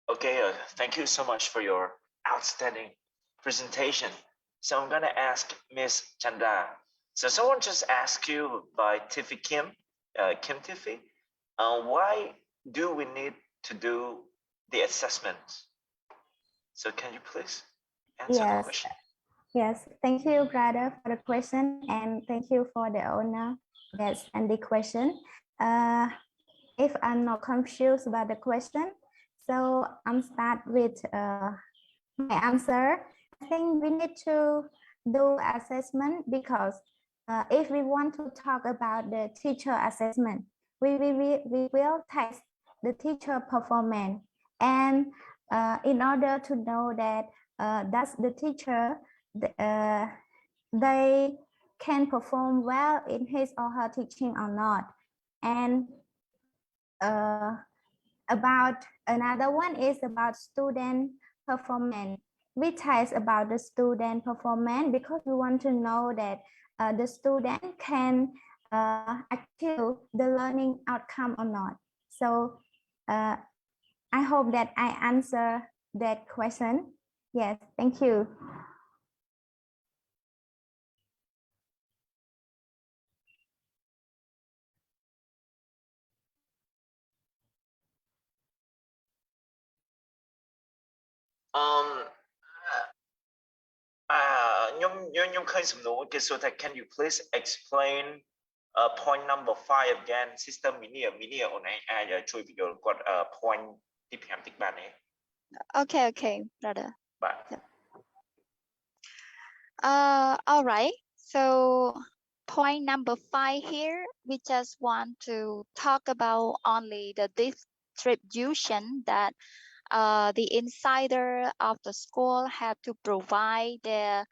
Okay, thank you so much for your outstanding presentation. So I'm gonna ask Miss Chanda. So someone just asked you by Tiffy Kim, Kim Tiffy, why do we need to do the assessment? So can you please answer the question? Yes, thank you, brother, for the question, and thank you for the owner that's and the question. If I'm not confused about the question, so I'm start with my answer. I think we need to do assessment because if we want to talk about the teacher assessment, we will test the teacher performance, and in order to know that that's the teacher, they can perform well in his or her teaching or not. And about another one is about student performance. We test about the student performance because we want to know that the student can achieve the learning outcome or not. So I hope that I answer that question. Yes, thank you. So that can you please explain point number 5 again? Sister Minia ở này ai chui video got point tiếp theo tích bạn này. Okay, brother. Bye. All right. So point number 5 here, we just want to talk about only the distribution that the insider of the school have to provide their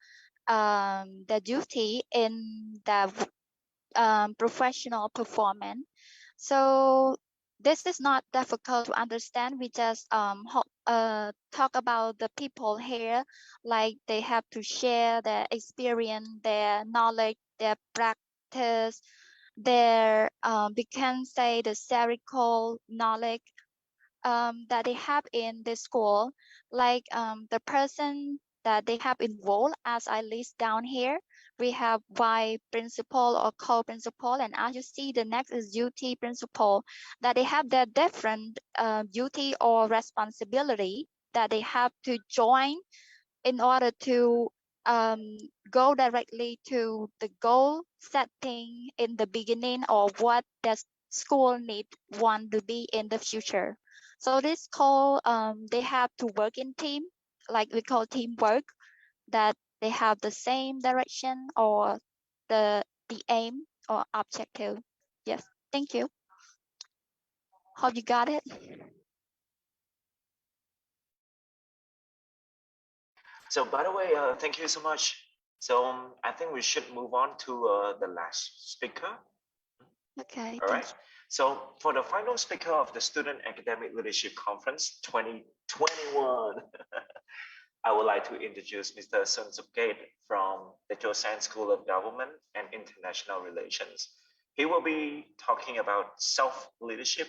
duty in the professional performance. So this is not difficult to understand. We just talk about the people here, like they have to share their experience, their knowledge, their practice, their we can say the theoretical knowledge that they have in the school, like the person that they have involved, as I list down here. We have vice principal or co-principal, and as you see, the next is duty principal, that they have their different duty or responsibility that they have to join in order to go directly to the goal setting in the beginning of what the school want to be in the future. So this call, they have to work in team, like we call teamwork, that they have the same direction or the aim or objective. Yes, thank you. Hope you got it. So by the way, thank you so much. So I think we should move on to the last speaker. Okay. All right. So for the final speaker of the Student Academic Leadership Conference 2021, I would like to introduce Mr. Sun Sukhet from the Joseon School of Government and International Relations. He will be talking about self-leadership,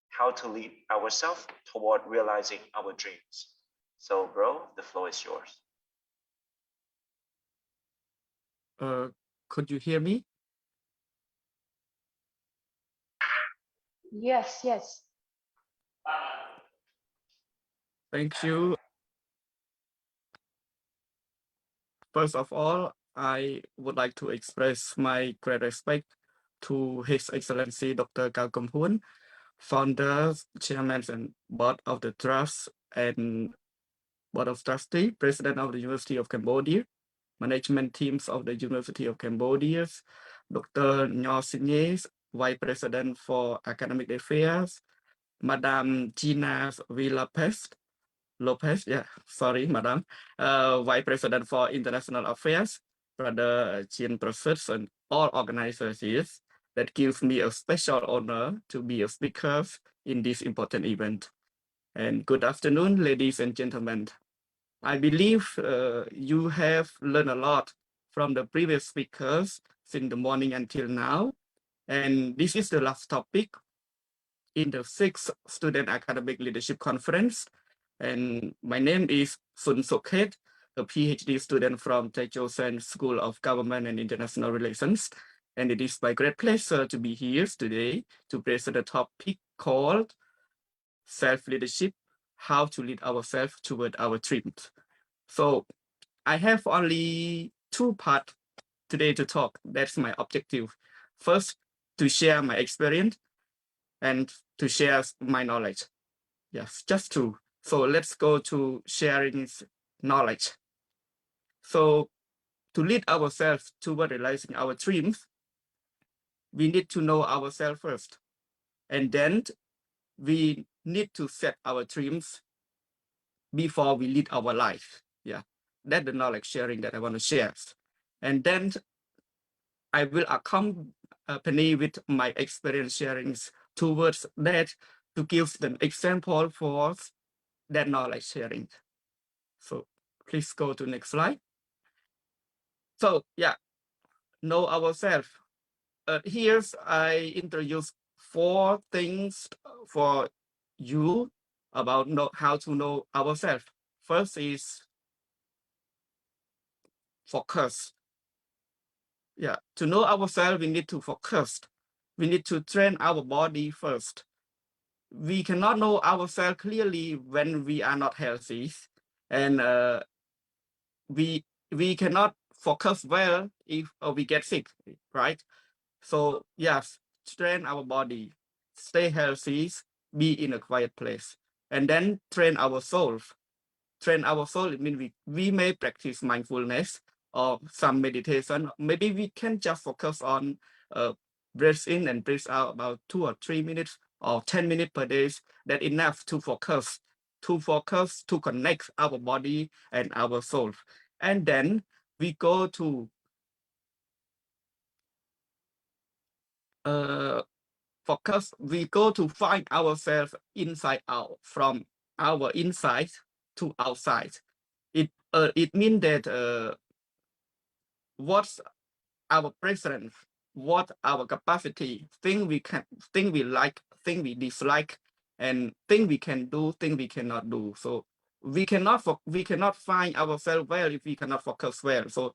how to lead ourselves toward realizing our dreams. So bro, the floor is yours. Could you hear me? Yes, yes. Thank you. First of all, I would like to express my great respect to His Excellency Dr. Cao Kum Hoon, founder, chairman, and board of the trust and board of trustee, president of the University of Cambodia, management teams of the University of Cambodia, Dr. Nyo Sinye, vice president for academic affairs, Madam Gina Lopez, yeah, sorry, Madam, Vice President for International Affairs, Brother Chin Process, and all organizers that gives me a special honor to be a speaker in this important event. And good afternoon, ladies and gentlemen. I believe you have learned a lot from the previous speakers since the morning until now. And this is the last topic in the 6th Student Academic Leadership Conference. And my name is Sun Sukhet, a PhD student from Joseon School of Government and International Relations. And it is my great pleasure to be here today to present a topic called self-leadership, how to lead ourselves toward our dreams. So I have only 2 parts today to talk. That's my objective. First, to share my experience and to share my knowledge. Yes, just 2. So let's go to sharing knowledge. So to lead ourselves toward realizing our dreams, we need to know ourselves first. And then we need to set our dreams before we lead our life. Yeah, that's the knowledge sharing that I want to share. And then I will accompany with my experience sharings towards that to give an example for that knowledge sharing. So please go to next slide. So yeah, know ourselves. Here's I introduce 4 things for you about how to know ourselves. First is focus. Yeah, to know ourselves, we need to focus. We need to train our body first. We cannot know ourselves clearly when we are not healthy, and we cannot focus well if we get sick, right? So yes, train our body, stay healthy, be in a quiet place, and then train our soul. Train our soul, it means we may practice mindfulness, or some meditation. Maybe we can just focus on breathe in and breathe out about 2 or 3 minutes or 10 minutes per day. That's enough to focus, to connect our body and our soul. And then we go to focus, we go to find ourselves inside out, from our inside to outside. It means that what's our preference, what our capacity, thing we like, thing we dislike, and thing we can do, thing we cannot do. So we cannot find ourselves well if we cannot focus well. So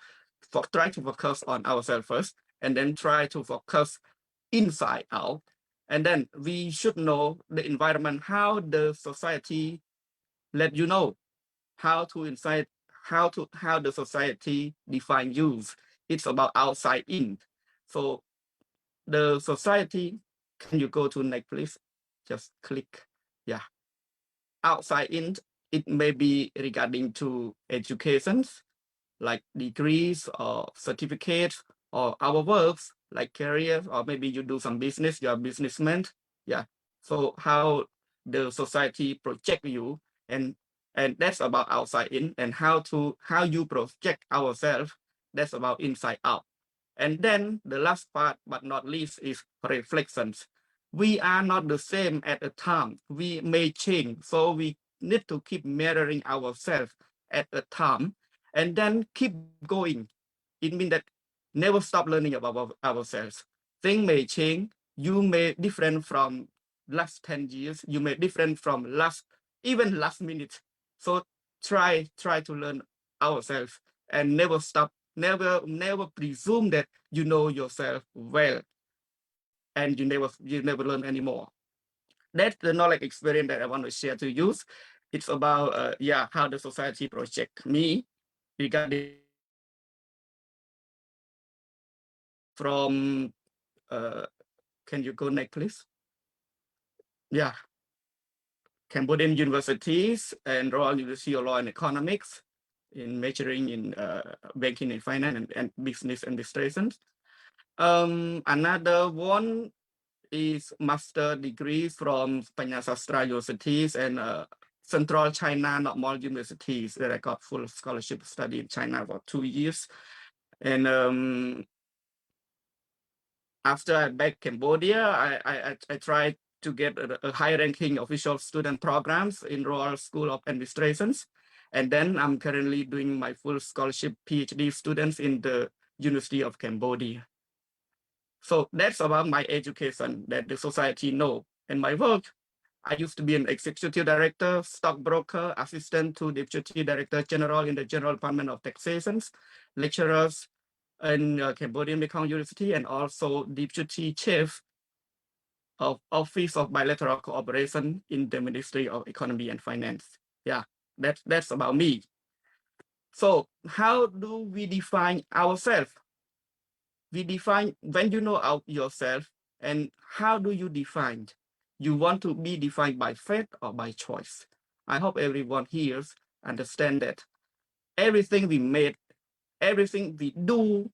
try to focus on ourselves first, and then try to focus inside out. And then we should know the environment, how the society let you know, how the society define you. It's about outside in. So the society, can you go to next please? Just click. Yeah. Outside in, it may be regarding to educations, like degrees or certificates, or our works like career, or maybe you do some business, you're a businessman. Yeah. So how the society project you, and that's about outside in, and how you project ourselves, that's about inside out. And then the last part, but not least, is reflections. We are not the same at a time. We may change. So we need to keep mirroring ourselves at a time, and then keep going. It means that never stop learning about ourselves. Things may change. You may different from last 10 years. You may different from last minute. So try to learn ourselves and never stop. Never presume that you know yourself well, and you never learn anymore. That's the knowledge experience that I want to share to you. It's about how the society project me regarding from can you go next please? Yeah. Cambodian universities and Royal University of Law and Economics, in majoring in banking and finance and business administration. Another one is master degree from Panyasastra universities and Central China Normal universities that I got full scholarship study in China for 2 years. And after I back Cambodia, I tried to get a high ranking official student programs in Royal School of Administrations. And then I'm currently doing my full scholarship PhD students in the University of Cambodia. So that's about my education that the society know. And my work, I used to be an executive director, stockbroker, assistant to deputy director general in the General Department of Taxation, lecturers in Cambodian Mekong University, and also deputy chief of Office of Bilateral Cooperation in the Ministry of Economy and Finance. Yeah, that's about me. So how do we define ourselves? We define, when you know yourself, and how do you define? You want to be defined by fate or by choice? I hope everyone here understand that everything we made, everything we do,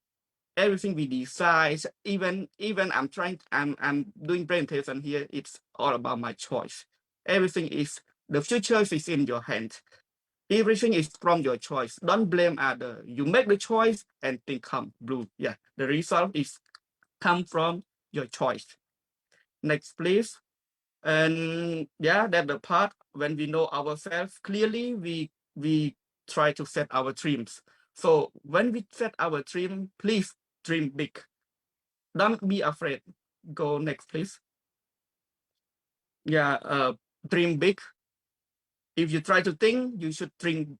everything we decide, even I'm doing presentation here, it's all about my choice. Everything is, the future is in your hand. Everything is from your choice. Don't blame others. You make the choice and things come blue. Yeah, the result is come from your choice. Next, please. And yeah, that's the part when we know ourselves clearly, we try to set our dreams. So when we set our dream, please dream big. Don't be afraid. Go next, please. Yeah, dream big. If you try to think, you should think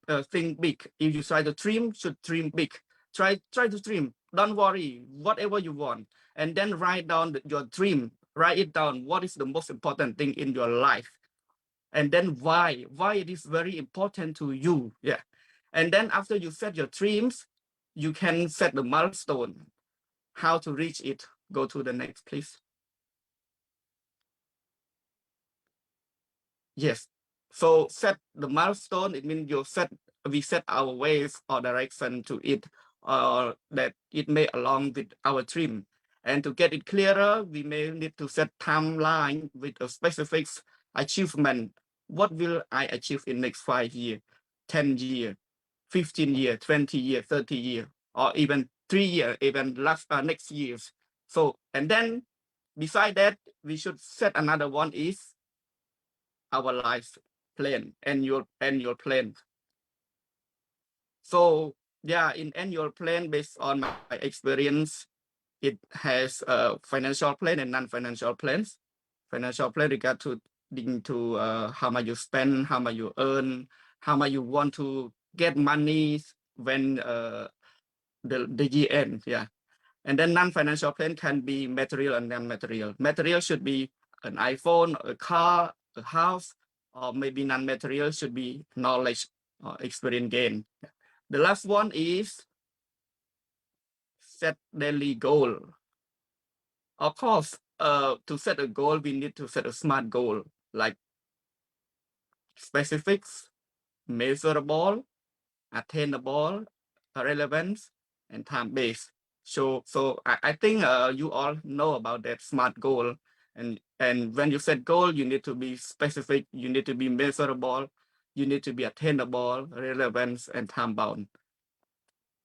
big. If you try to dream, should dream big. Try to dream. Don't worry, whatever you want, and then write down your dream. Write it down. What is the most important thing in your life, and then why it is very important to you. Yeah, and then after you set your dreams, you can set the milestone. How to reach it? Go to the next, please. Yes. So set the milestone. It means we set our ways or direction to it. that it may along with our dream. And to get it clearer, we may need to set timeline with a specific achievement. What will I achieve in next 5 years, 10 years, 15 years, 20 years, 30 years, or even 3 years, even next years. So, and then beside that, we should set another one is our life plan, annual plan. So yeah, in annual plan, based on my experience, it has a financial plan and non-financial plans. Financial plan regard to how much you spend, how much you earn, how much you want to get money when the year end. Yeah, and then non-financial plan can be material and non-material. Material should be an iPhone, a car, a house, or maybe non-material should be knowledge or experience gain. The last one is set daily goal. Of course, to set a goal, we need to set a SMART goal, like specifics, measurable, attainable, relevant, and time-based. So I think you all know about that SMART goal. And when you set goal, you need to be specific, you need to be measurable, you need to be attainable, relevant, and time-bound.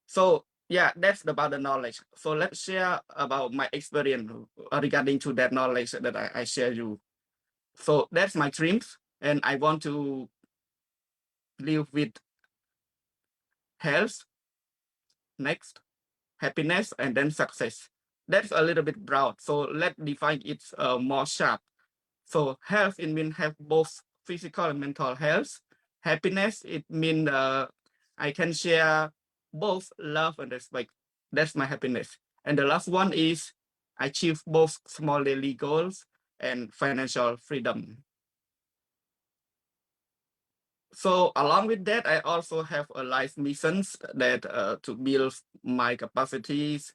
So yeah, that's about the knowledge. So let's share about my experience regarding to that knowledge that I share you. So that's my dreams, and I want to live with health, next, happiness, and then success. That's a little bit broad. So let's define it more sharp. So health, it means have both physical and mental health. Happiness, it means I can share both love and respect. That's my happiness. And the last one is achieve both small daily goals and financial freedom. So along with that, I also have a life missions that to build my capacities,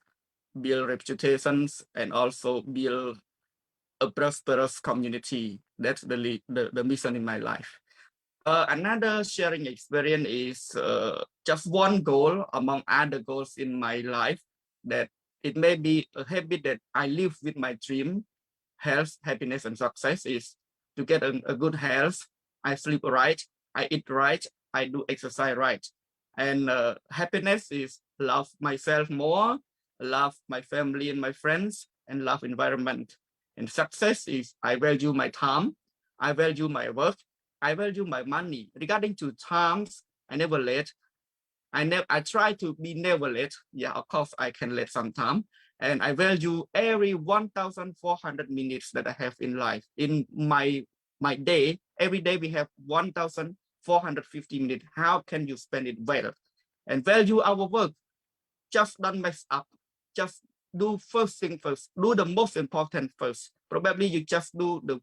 build reputations, and also build a prosperous community. That's the mission in my life. Another sharing experience is just one goal among other goals in my life, that it may be a habit that I live with my dream, health, happiness, and success, is to get a good health. I sleep right, I eat right, I do exercise right. And happiness is love myself more, love my family and my friends, and love environment. And success is I value my time, I value my work, I value my money. Regarding to times, I never late. I try to be never late. Yeah, of course I can late sometime. And I value every 1,400 minutes that I have in life. In my day, every day we have 1,450 minutes. How can you spend it well? And value our work. Just don't mess up. Just do first thing first. Do the most important first. Probably you just do the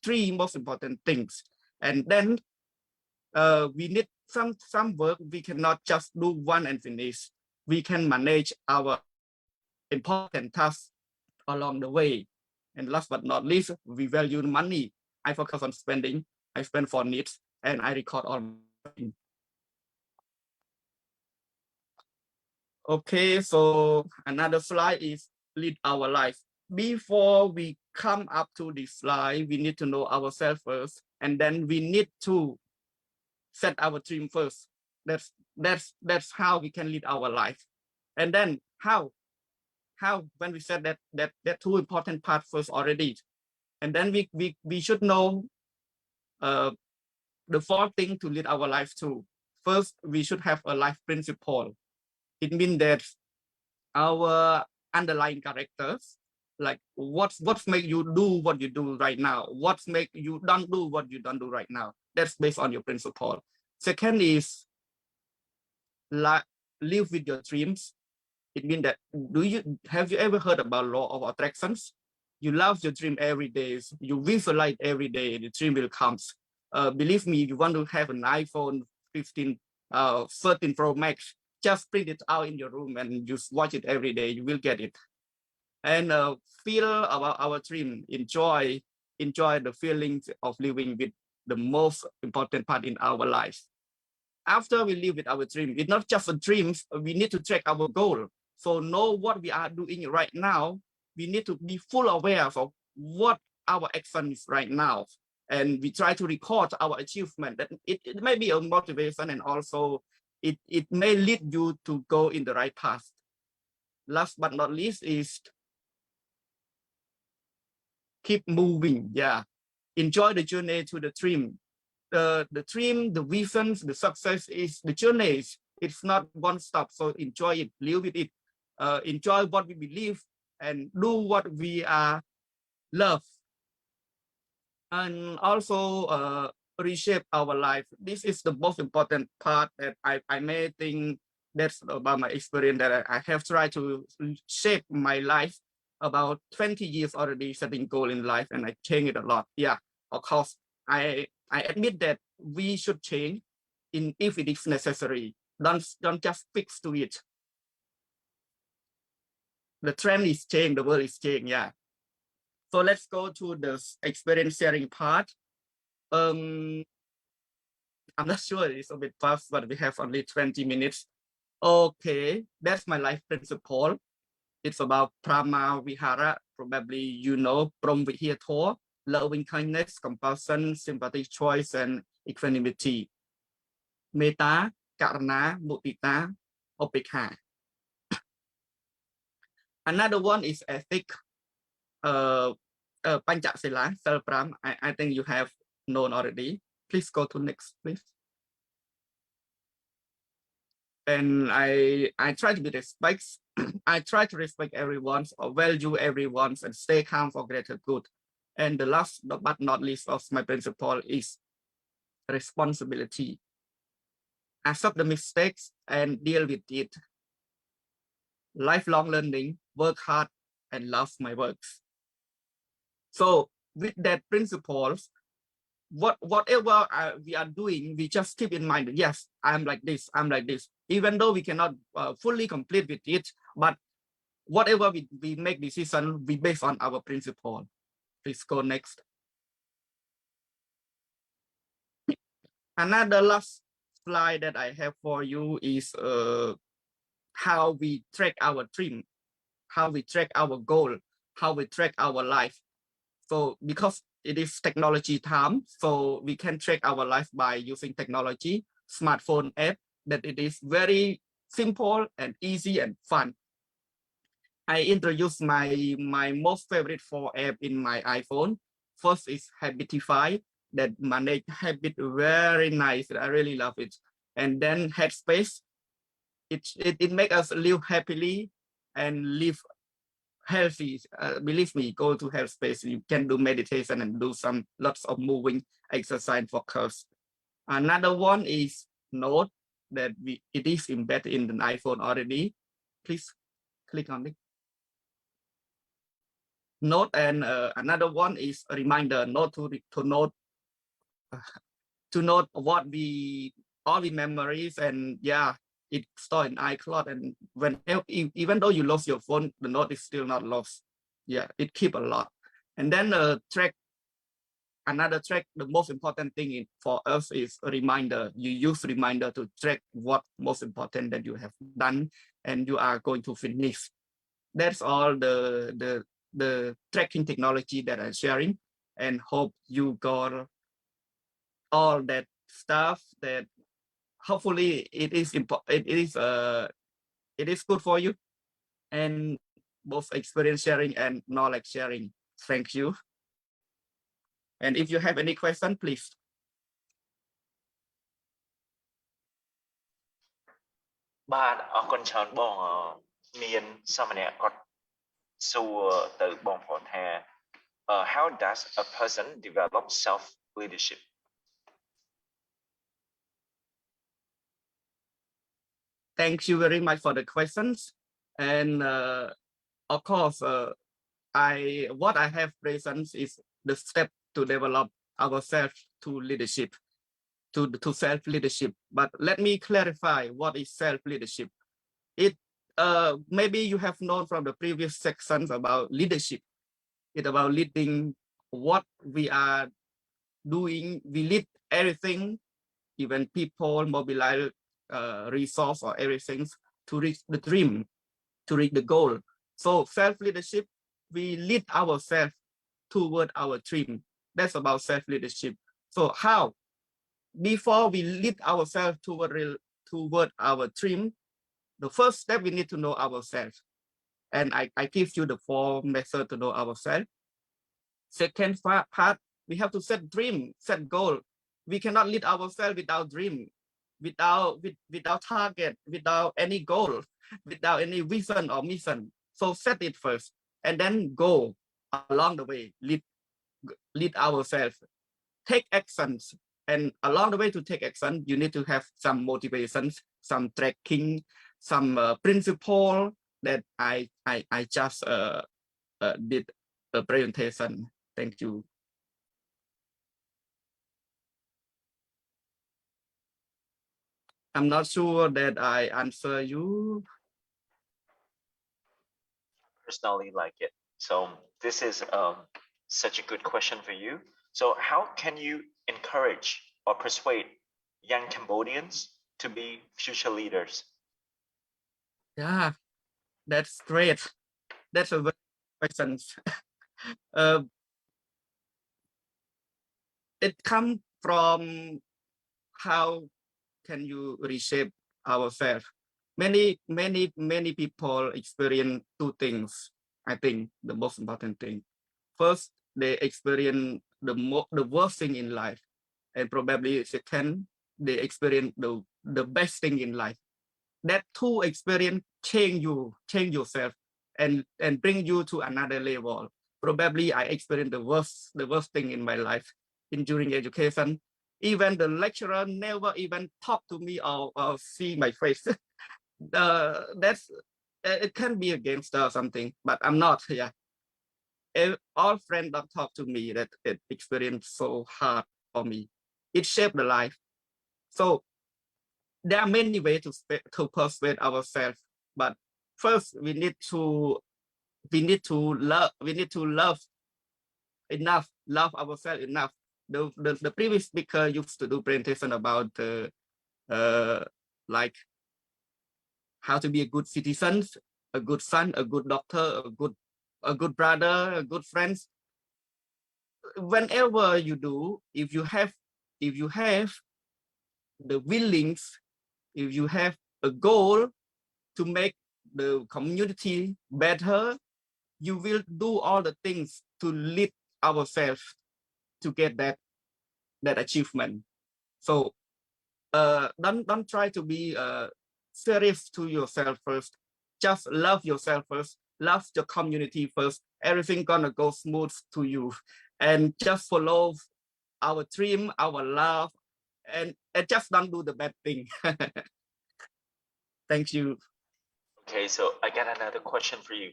three most important things. And then we need some work. We cannot just do one and finish. We can manage our important tasks along the way. And last but not least, we value money. I focus on spending. I spend for needs, and I record all. Okay, so another slide is lead our life. Before we come up to this slide, we need to know ourselves first, and then we need to set our dream first. That's how we can lead our life. And then how when we said that two important parts first already, and then we should know the four things to lead our life too. First, we should have a life principle. It means that our underlying characters, like what's make you do what you do right now, what's make you don't do what you don't do right now. That's based on your principle. Second is live with your dreams. It means that have you ever heard about law of attractions? You love your dream every day. You visualize every day, the dream will come. Believe me, if you want to have an iPhone 15, 13 Pro Max, just print it out in your room and just watch it every day. You will get it. And feel about our dream. Enjoy the feelings of living with the most important part in our lives. after we live with our dream, it's not just a dream, we need to track our goal. So know what we are doing right now. We need to be full aware of what our action is right now. And we try to record our achievement. That it may be a motivation, and also it may lead you to go in the right path. Last but not least is keep moving. Yeah. Enjoy the journey to the dream. The dream, the visions, the success is the journey. It's not one stop. So enjoy it, live with it, enjoy what we believe, and do what we are love. And also reshape our life. This is the most important part that I may think that's about my experience, that I have tried to shape my life about 20 years already, setting goal in life, and I change it a lot. Yeah, of course, I admit that we should change if it is necessary. Don't just fix to it. The trend is changing, the world is changing. Yeah. So let's go to the experience sharing part. I'm not sure, it's a bit fast, but we have only 20 minutes. Okay, that's my life principle. It's about Prama Vihara. Probably you know Prom Vihiyathor, loving kindness, compassion, sympathy, choice, and equanimity. Metta, Karuna, Mudita, Upekha. Another one is ethic. Panchasila, Self-Pram. I think you have known already. Please go to next, please. And I try to be respect. I try to respect everyone's or value everyone's and stay calm for greater good. And the last but not least of my principle is responsibility. Accept the mistakes and deal with it. Lifelong learning, work hard, and love my works. So with that principles, whatever we are doing, we just keep in mind, yes, I'm like this, I'm like this. Even though we cannot fully complete with it, but whatever we make decision, we based on our principle. Please go next. Another last slide that I have for you is how we track our dream, how we track our goal, how we track our life. So because it is technology time, so we can track our life by using technology, smartphone app, that it is very simple and easy and fun. I introduce my most favorite 4 app in my iPhone. First is Habitify, that manage habit very nice. I really love it. And then Headspace, it makes us live happily and live healthy. Believe me, go to Headspace. You can do meditation and do lots of moving exercise focus. Another one is Note, that it is embedded in the iPhone already. Please click on it. Note, and another one is a reminder, note to note what all the memories, and yeah, it stored in iCloud, and even though you lost your phone, the note is still not lost. Yeah, it keep a lot. And then another track, the most important thing for us is a reminder. You use reminder to track what most important that you have done and you are going to finish. That's all the tracking technology that I'm sharing, and hope you got all that stuff, that hopefully it is good for you, and both experience sharing and knowledge sharing. Thank you. And if you have any question, please. បាទអរគុណច្រើនបងមានសាមញ្ញគាត់សួរទៅបងប្អូនថា how does a person develop self leadership? Thank you very much for the questions. And of course, what I have present is the step to develop ourselves to leadership, to self-leadership. But let me clarify what is self-leadership. Maybe you have known from the previous sections about leadership. It's about leading what we are doing. We lead everything even people mobilize resource or everything to reach the dream, to reach the goal. So self-leadership, we lead ourselves toward our dream. That's about self-leadership. So how? Before we lead ourselves toward our dream, the first step, we need to know ourselves. And I give you the 4 methods to know ourselves. Second part, we have to set dream, set goal. We cannot lead ourselves without dream, without target, without any goal, without any vision or mission. So set it first, and then go along the way, lead ourselves, take actions. And along the way to take action, you need to have some motivations, some tracking, some principle that I just did a presentation. Thank you. I'm not sure that I answer you. Personally like it. So this is such a good question for you. So how can you encourage or persuade young Cambodians to be future leaders? Yeah, that's great. That's a good question. It comes from how can you reshape ourselves. Many people experience 2 things. I think the most important thing. First, they experience the worst thing in life, and probably second, they experience the best thing in life. That 2 experience change yourself and bring you to another level. Probably I experienced the worst thing in my life during education. Even the lecturer never even talk to me or see my face. That's it can be against something, but I'm not. Yeah, all friends don't talk to me. That it experience so hard for me. It shaped the life. So there are many ways to persuade ourselves, but first we need to love ourselves enough. The previous speaker used to do presentation about like how to be a good citizen, a good son, a good doctor, a good brother, a good friend. Whenever you do, if you have the willings, if you have a goal to make the community better, you will do all the things to lead ourselves to get that achievement. So don't try to be serious to yourself first. Just love yourself first. Love the community first. Everything gonna go smooth to you, and just follow our dream, our love, and just don't do the bad thing. Thank you. Okay, so I got another question for you.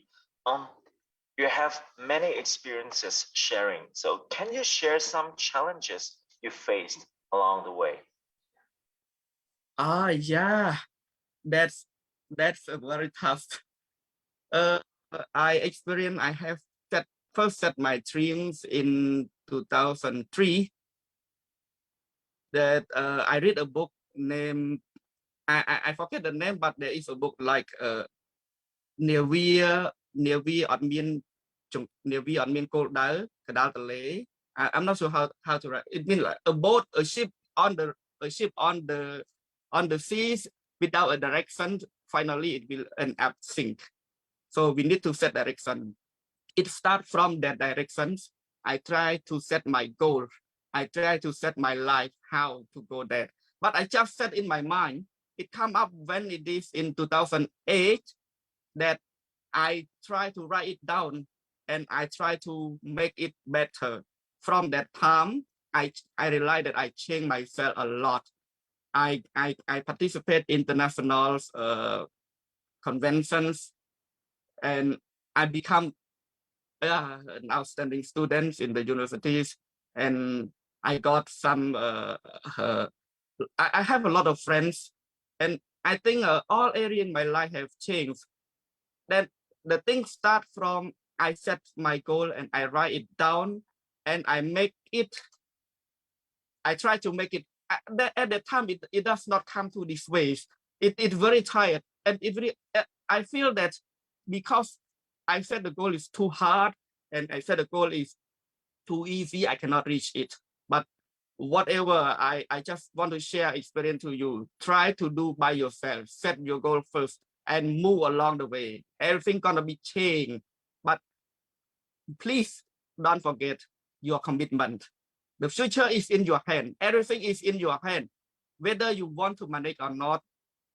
You have many experiences sharing. So can you share some challenges you faced along the way? Yeah, that's a very tough. I have first set my dreams in 2003. That I read a book named I forget the name, but there is a book like I'm not sure how to write. It means like a ship on the seas without a direction. Finally, it will end up sink. So we need to set direction. It starts from that directions. I try to set my goal. I try to set my life how to go there. But I just set in my mind. It come up when it is in 2008 that I try to write it down and I try to make it better. From that time, I realized that I changed myself a lot. I participate in international conventions, and I become an outstanding student in the universities, and I got some I have a lot of friends, and I think all areas in my life have changed. Then the thing start from I set my goal and I write it down, and I try to make it at that time it does not come to this way. It's very tired, and I feel that because I said the goal is too hard, and I said the goal is too easy, I cannot reach it. But whatever, I just want to share experience to you. Try to do by yourself. Set your goal first and move along the way. Everything gonna be changed. But please don't forget your commitment. The future is in your hand. Everything is in your hand. Whether you want to manage or not,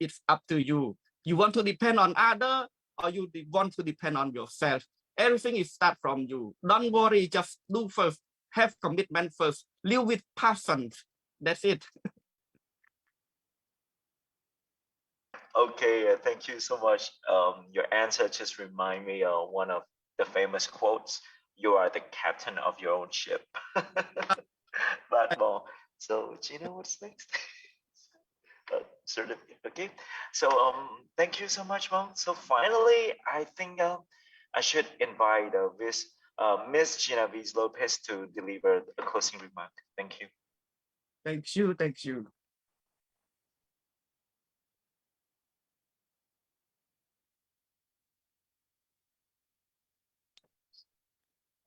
it's up to you. You want to depend on other, or you want to depend on yourself. Everything is start from you. Don't worry, just do first. Have commitment first. Live with passion. That's it. Okay, thank you so much. Your answer just remind me of one of the famous quotes. You are the captain of your own ship. But more. So Gina, what's next? Okay. So thank you so much, Mom. So finally, I think I should invite Miss Gina Viz Lopez to deliver a closing remark. Thank you. Thank you. Thank you.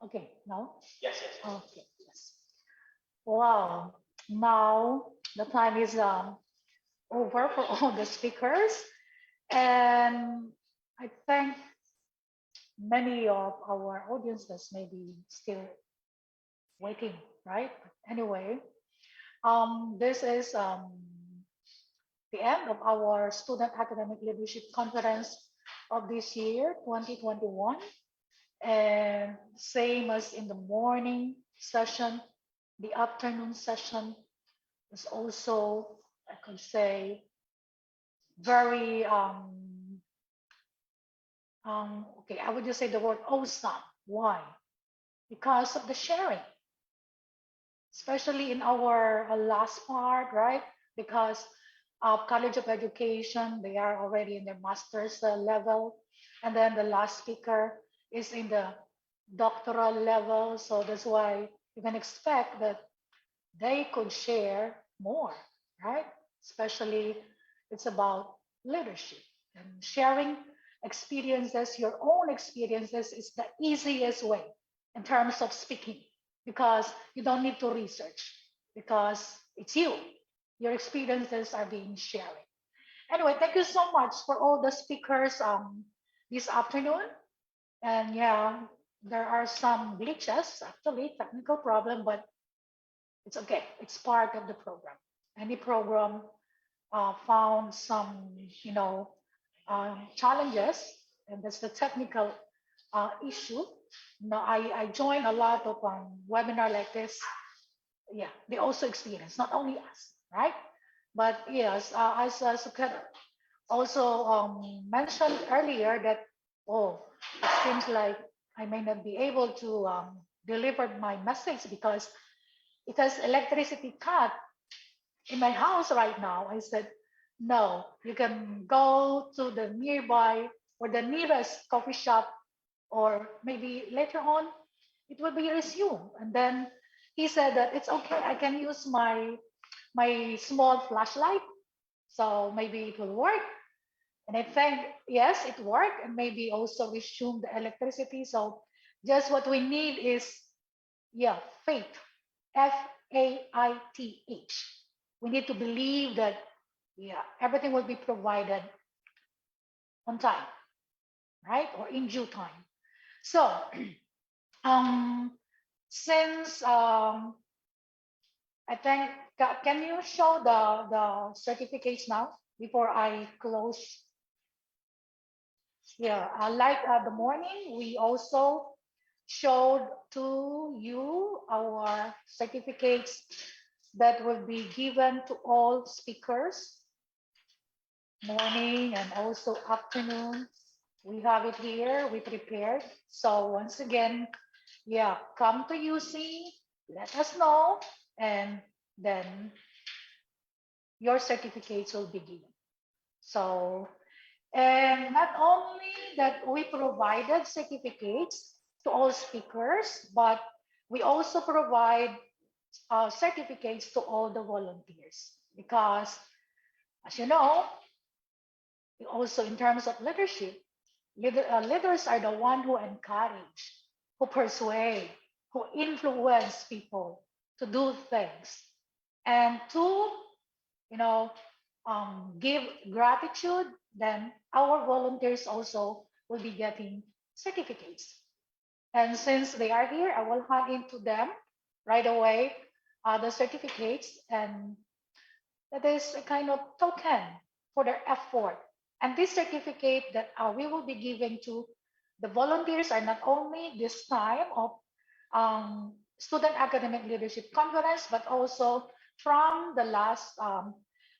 Okay, now? Yes. Okay, yes. Wow, now the time is over for all the speakers. And I think many of our audiences may be still waiting, right? But anyway, this is the end of our Student Academic Leadership Conference of this year, 2021. And same as in the morning session, the afternoon session is also, I could say, very, okay, I would just say the word awesome. Why? Because of the sharing, especially in our last part, right? Because of College of Education, they are already in their master's level. And then the last speaker is in the doctoral level. So that's why you can expect that they could share more, right? Especially it's about leadership and sharing experiences, your own experiences is the easiest way in terms of speaking, because you don't need to research, because it's you. Your experiences are being shared. Anyway, thank you so much for all the speakers this afternoon. And yeah, there are some glitches, actually, technical problem, but it's okay. It's part of the program. Any program found some, challenges, and that's the technical issue. No, I joined a lot of webinar like this. Yeah, they also experience, not only us, right? But yes, as Sukhet also mentioned earlier that, it seems like I may not be able to deliver my message because it has electricity cut in my house right now. I said, no, you can go to the nearby or the nearest coffee shop, or maybe later on it will be resumed. And then he said that it's okay, I can use my small flashlight, so maybe it will work. And I think, yes, it worked, and maybe also resume the electricity. So just what we need is, faith, faith. We need to believe that, everything will be provided on time, right? Or in due time. So, since I think, can you show the certificates now before I close? Yeah, like the morning, we also showed to you our certificates that will be given to all speakers, morning and also afternoon. We have it here, we prepared. So once again, come to UC, let us know, and then your certificates will be given. So, and not only that we provided certificates to all speakers, but we also provide certificates to all the volunteers because, as you know, also in terms of leadership, leaders are the one who encourage, who persuade, who influence people to do things and to, give gratitude. Then our volunteers also will be getting certificates. And since they are here, I will hand into them right away the certificates, and that is a kind of token for their effort. And this certificate that we will be giving to the volunteers are not only this time of Student Academic Leadership Conference, but also from the last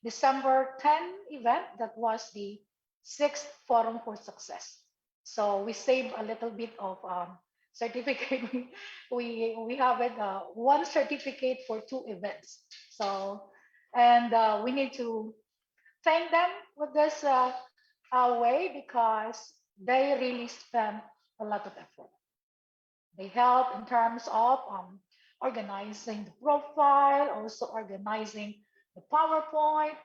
December 10 event that was the 6th Forum for Success. So we saved a little bit of certificate. we have it one certificate for 2 events. So, and we need to thank them with this way because they really spend a lot of effort. They help in terms of organizing the profile, also organizing the PowerPoint,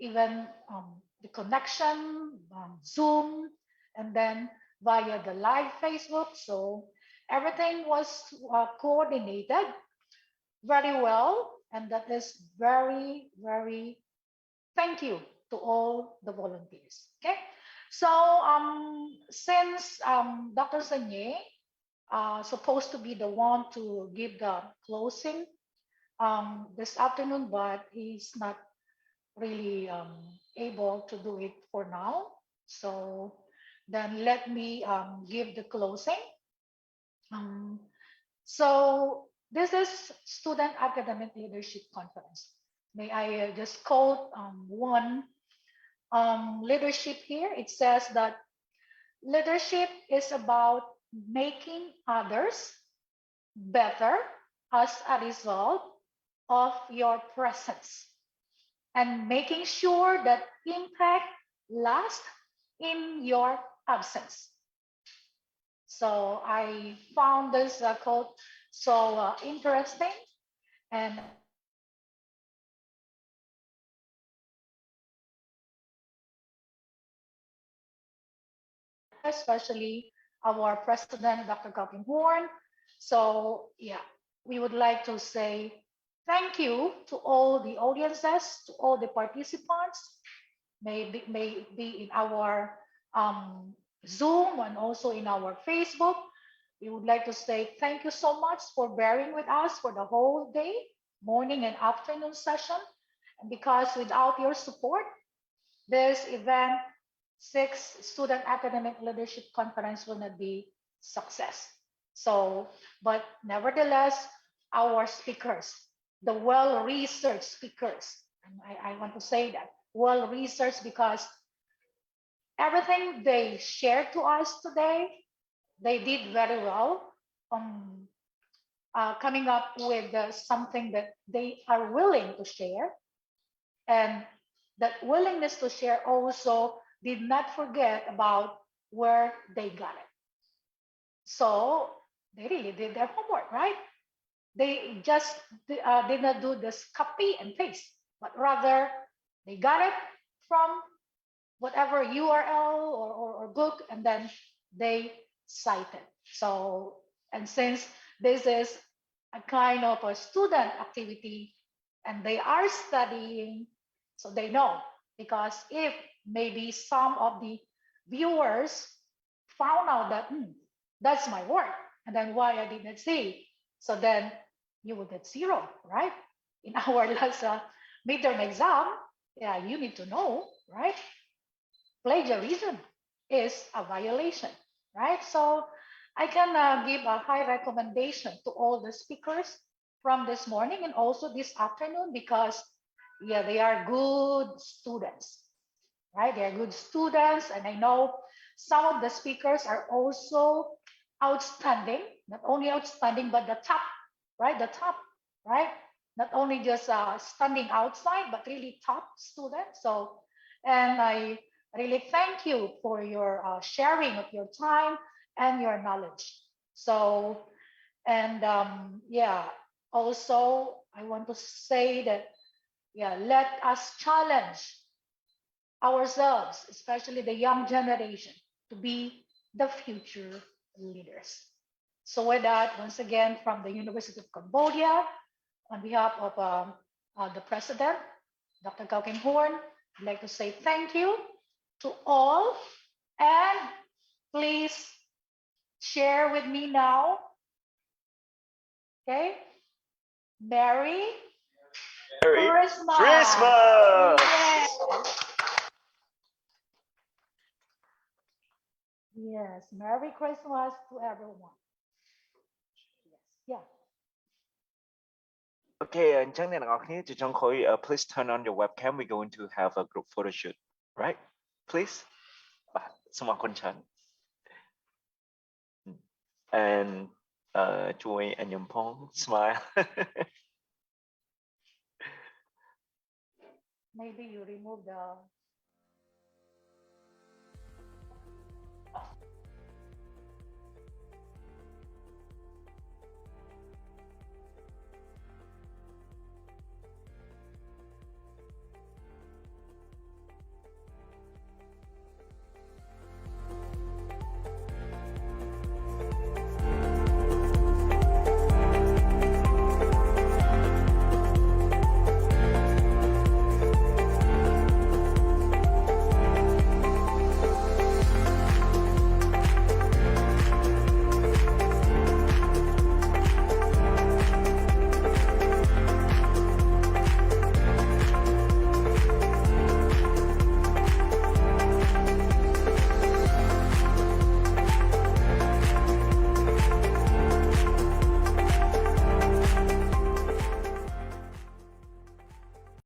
even the connection, Zoom, and then via the live Facebook. So everything was coordinated very well, and that is very, very thank you to all the volunteers. Okay, so since Dr. Sanye supposed to be the one to give the closing this afternoon, but he's not really able to do it for now. So then let me give the closing. So this is Student Academic Leadership Conference. May I just quote one leadership here? It says that leadership is about making others better as a result of your presence and making sure that impact lasts in your absence. So I found this quote so interesting, and especially our president, Dr. Calvin Horn. So yeah, we would like to say thank you to all the audiences, to all the participants, may be in our Zoom and also in our Facebook. We would like to say thank you so much for bearing with us for the whole day, morning and afternoon session. And because without your support, this event, 6th Student Academic Leadership Conference, will not be success. So, but nevertheless, our speakers, the well-researched speakers, and I want to say that, well-researched because everything they shared to us today, they did very well coming up with something that they are willing to share. And that willingness to share also did not forget about where they got it. So they really did their homework, right? They just did not do this copy and paste, but rather they got it from whatever URL or book, and then they cite it. So, and since this is a kind of a student activity and they are studying, so they know, because if maybe some of the viewers found out that that's my work, and then why I did not see, so then you will get 0, right? In our last midterm exam, yeah, you need to know, right? Plagiarism is a violation, right? So I can give a high recommendation to all the speakers from this morning and also this afternoon, because yeah, they are good students, right? They are good students, and I know some of the speakers are also outstanding, not only outstanding, but the top, right? The top, right? Not only just standing outside, but really top students. So, and I really thank you for your sharing of your time and your knowledge. So, and yeah, also, I want to say that, yeah, let us challenge ourselves, especially the young generation, to be the future leaders. So with that, once again, from the University of Cambodia, on behalf of the president, Dr. Cao Kim Horn, I'd like to say thank you to all, and please share with me now. Okay, Merry Christmas. Christmas. Yes, Merry Christmas to everyone. Yes, yeah. Okay, អញ្ចឹងអ្នកទាំងអស់គ្នាជាចុងក្រោយ please turn on your webcam. We're going to have a group photo shoot, right? Please. បាទសូមអរគុណច្រើន and ជួយអញ្ញឹមផង smile. Maybe you remove the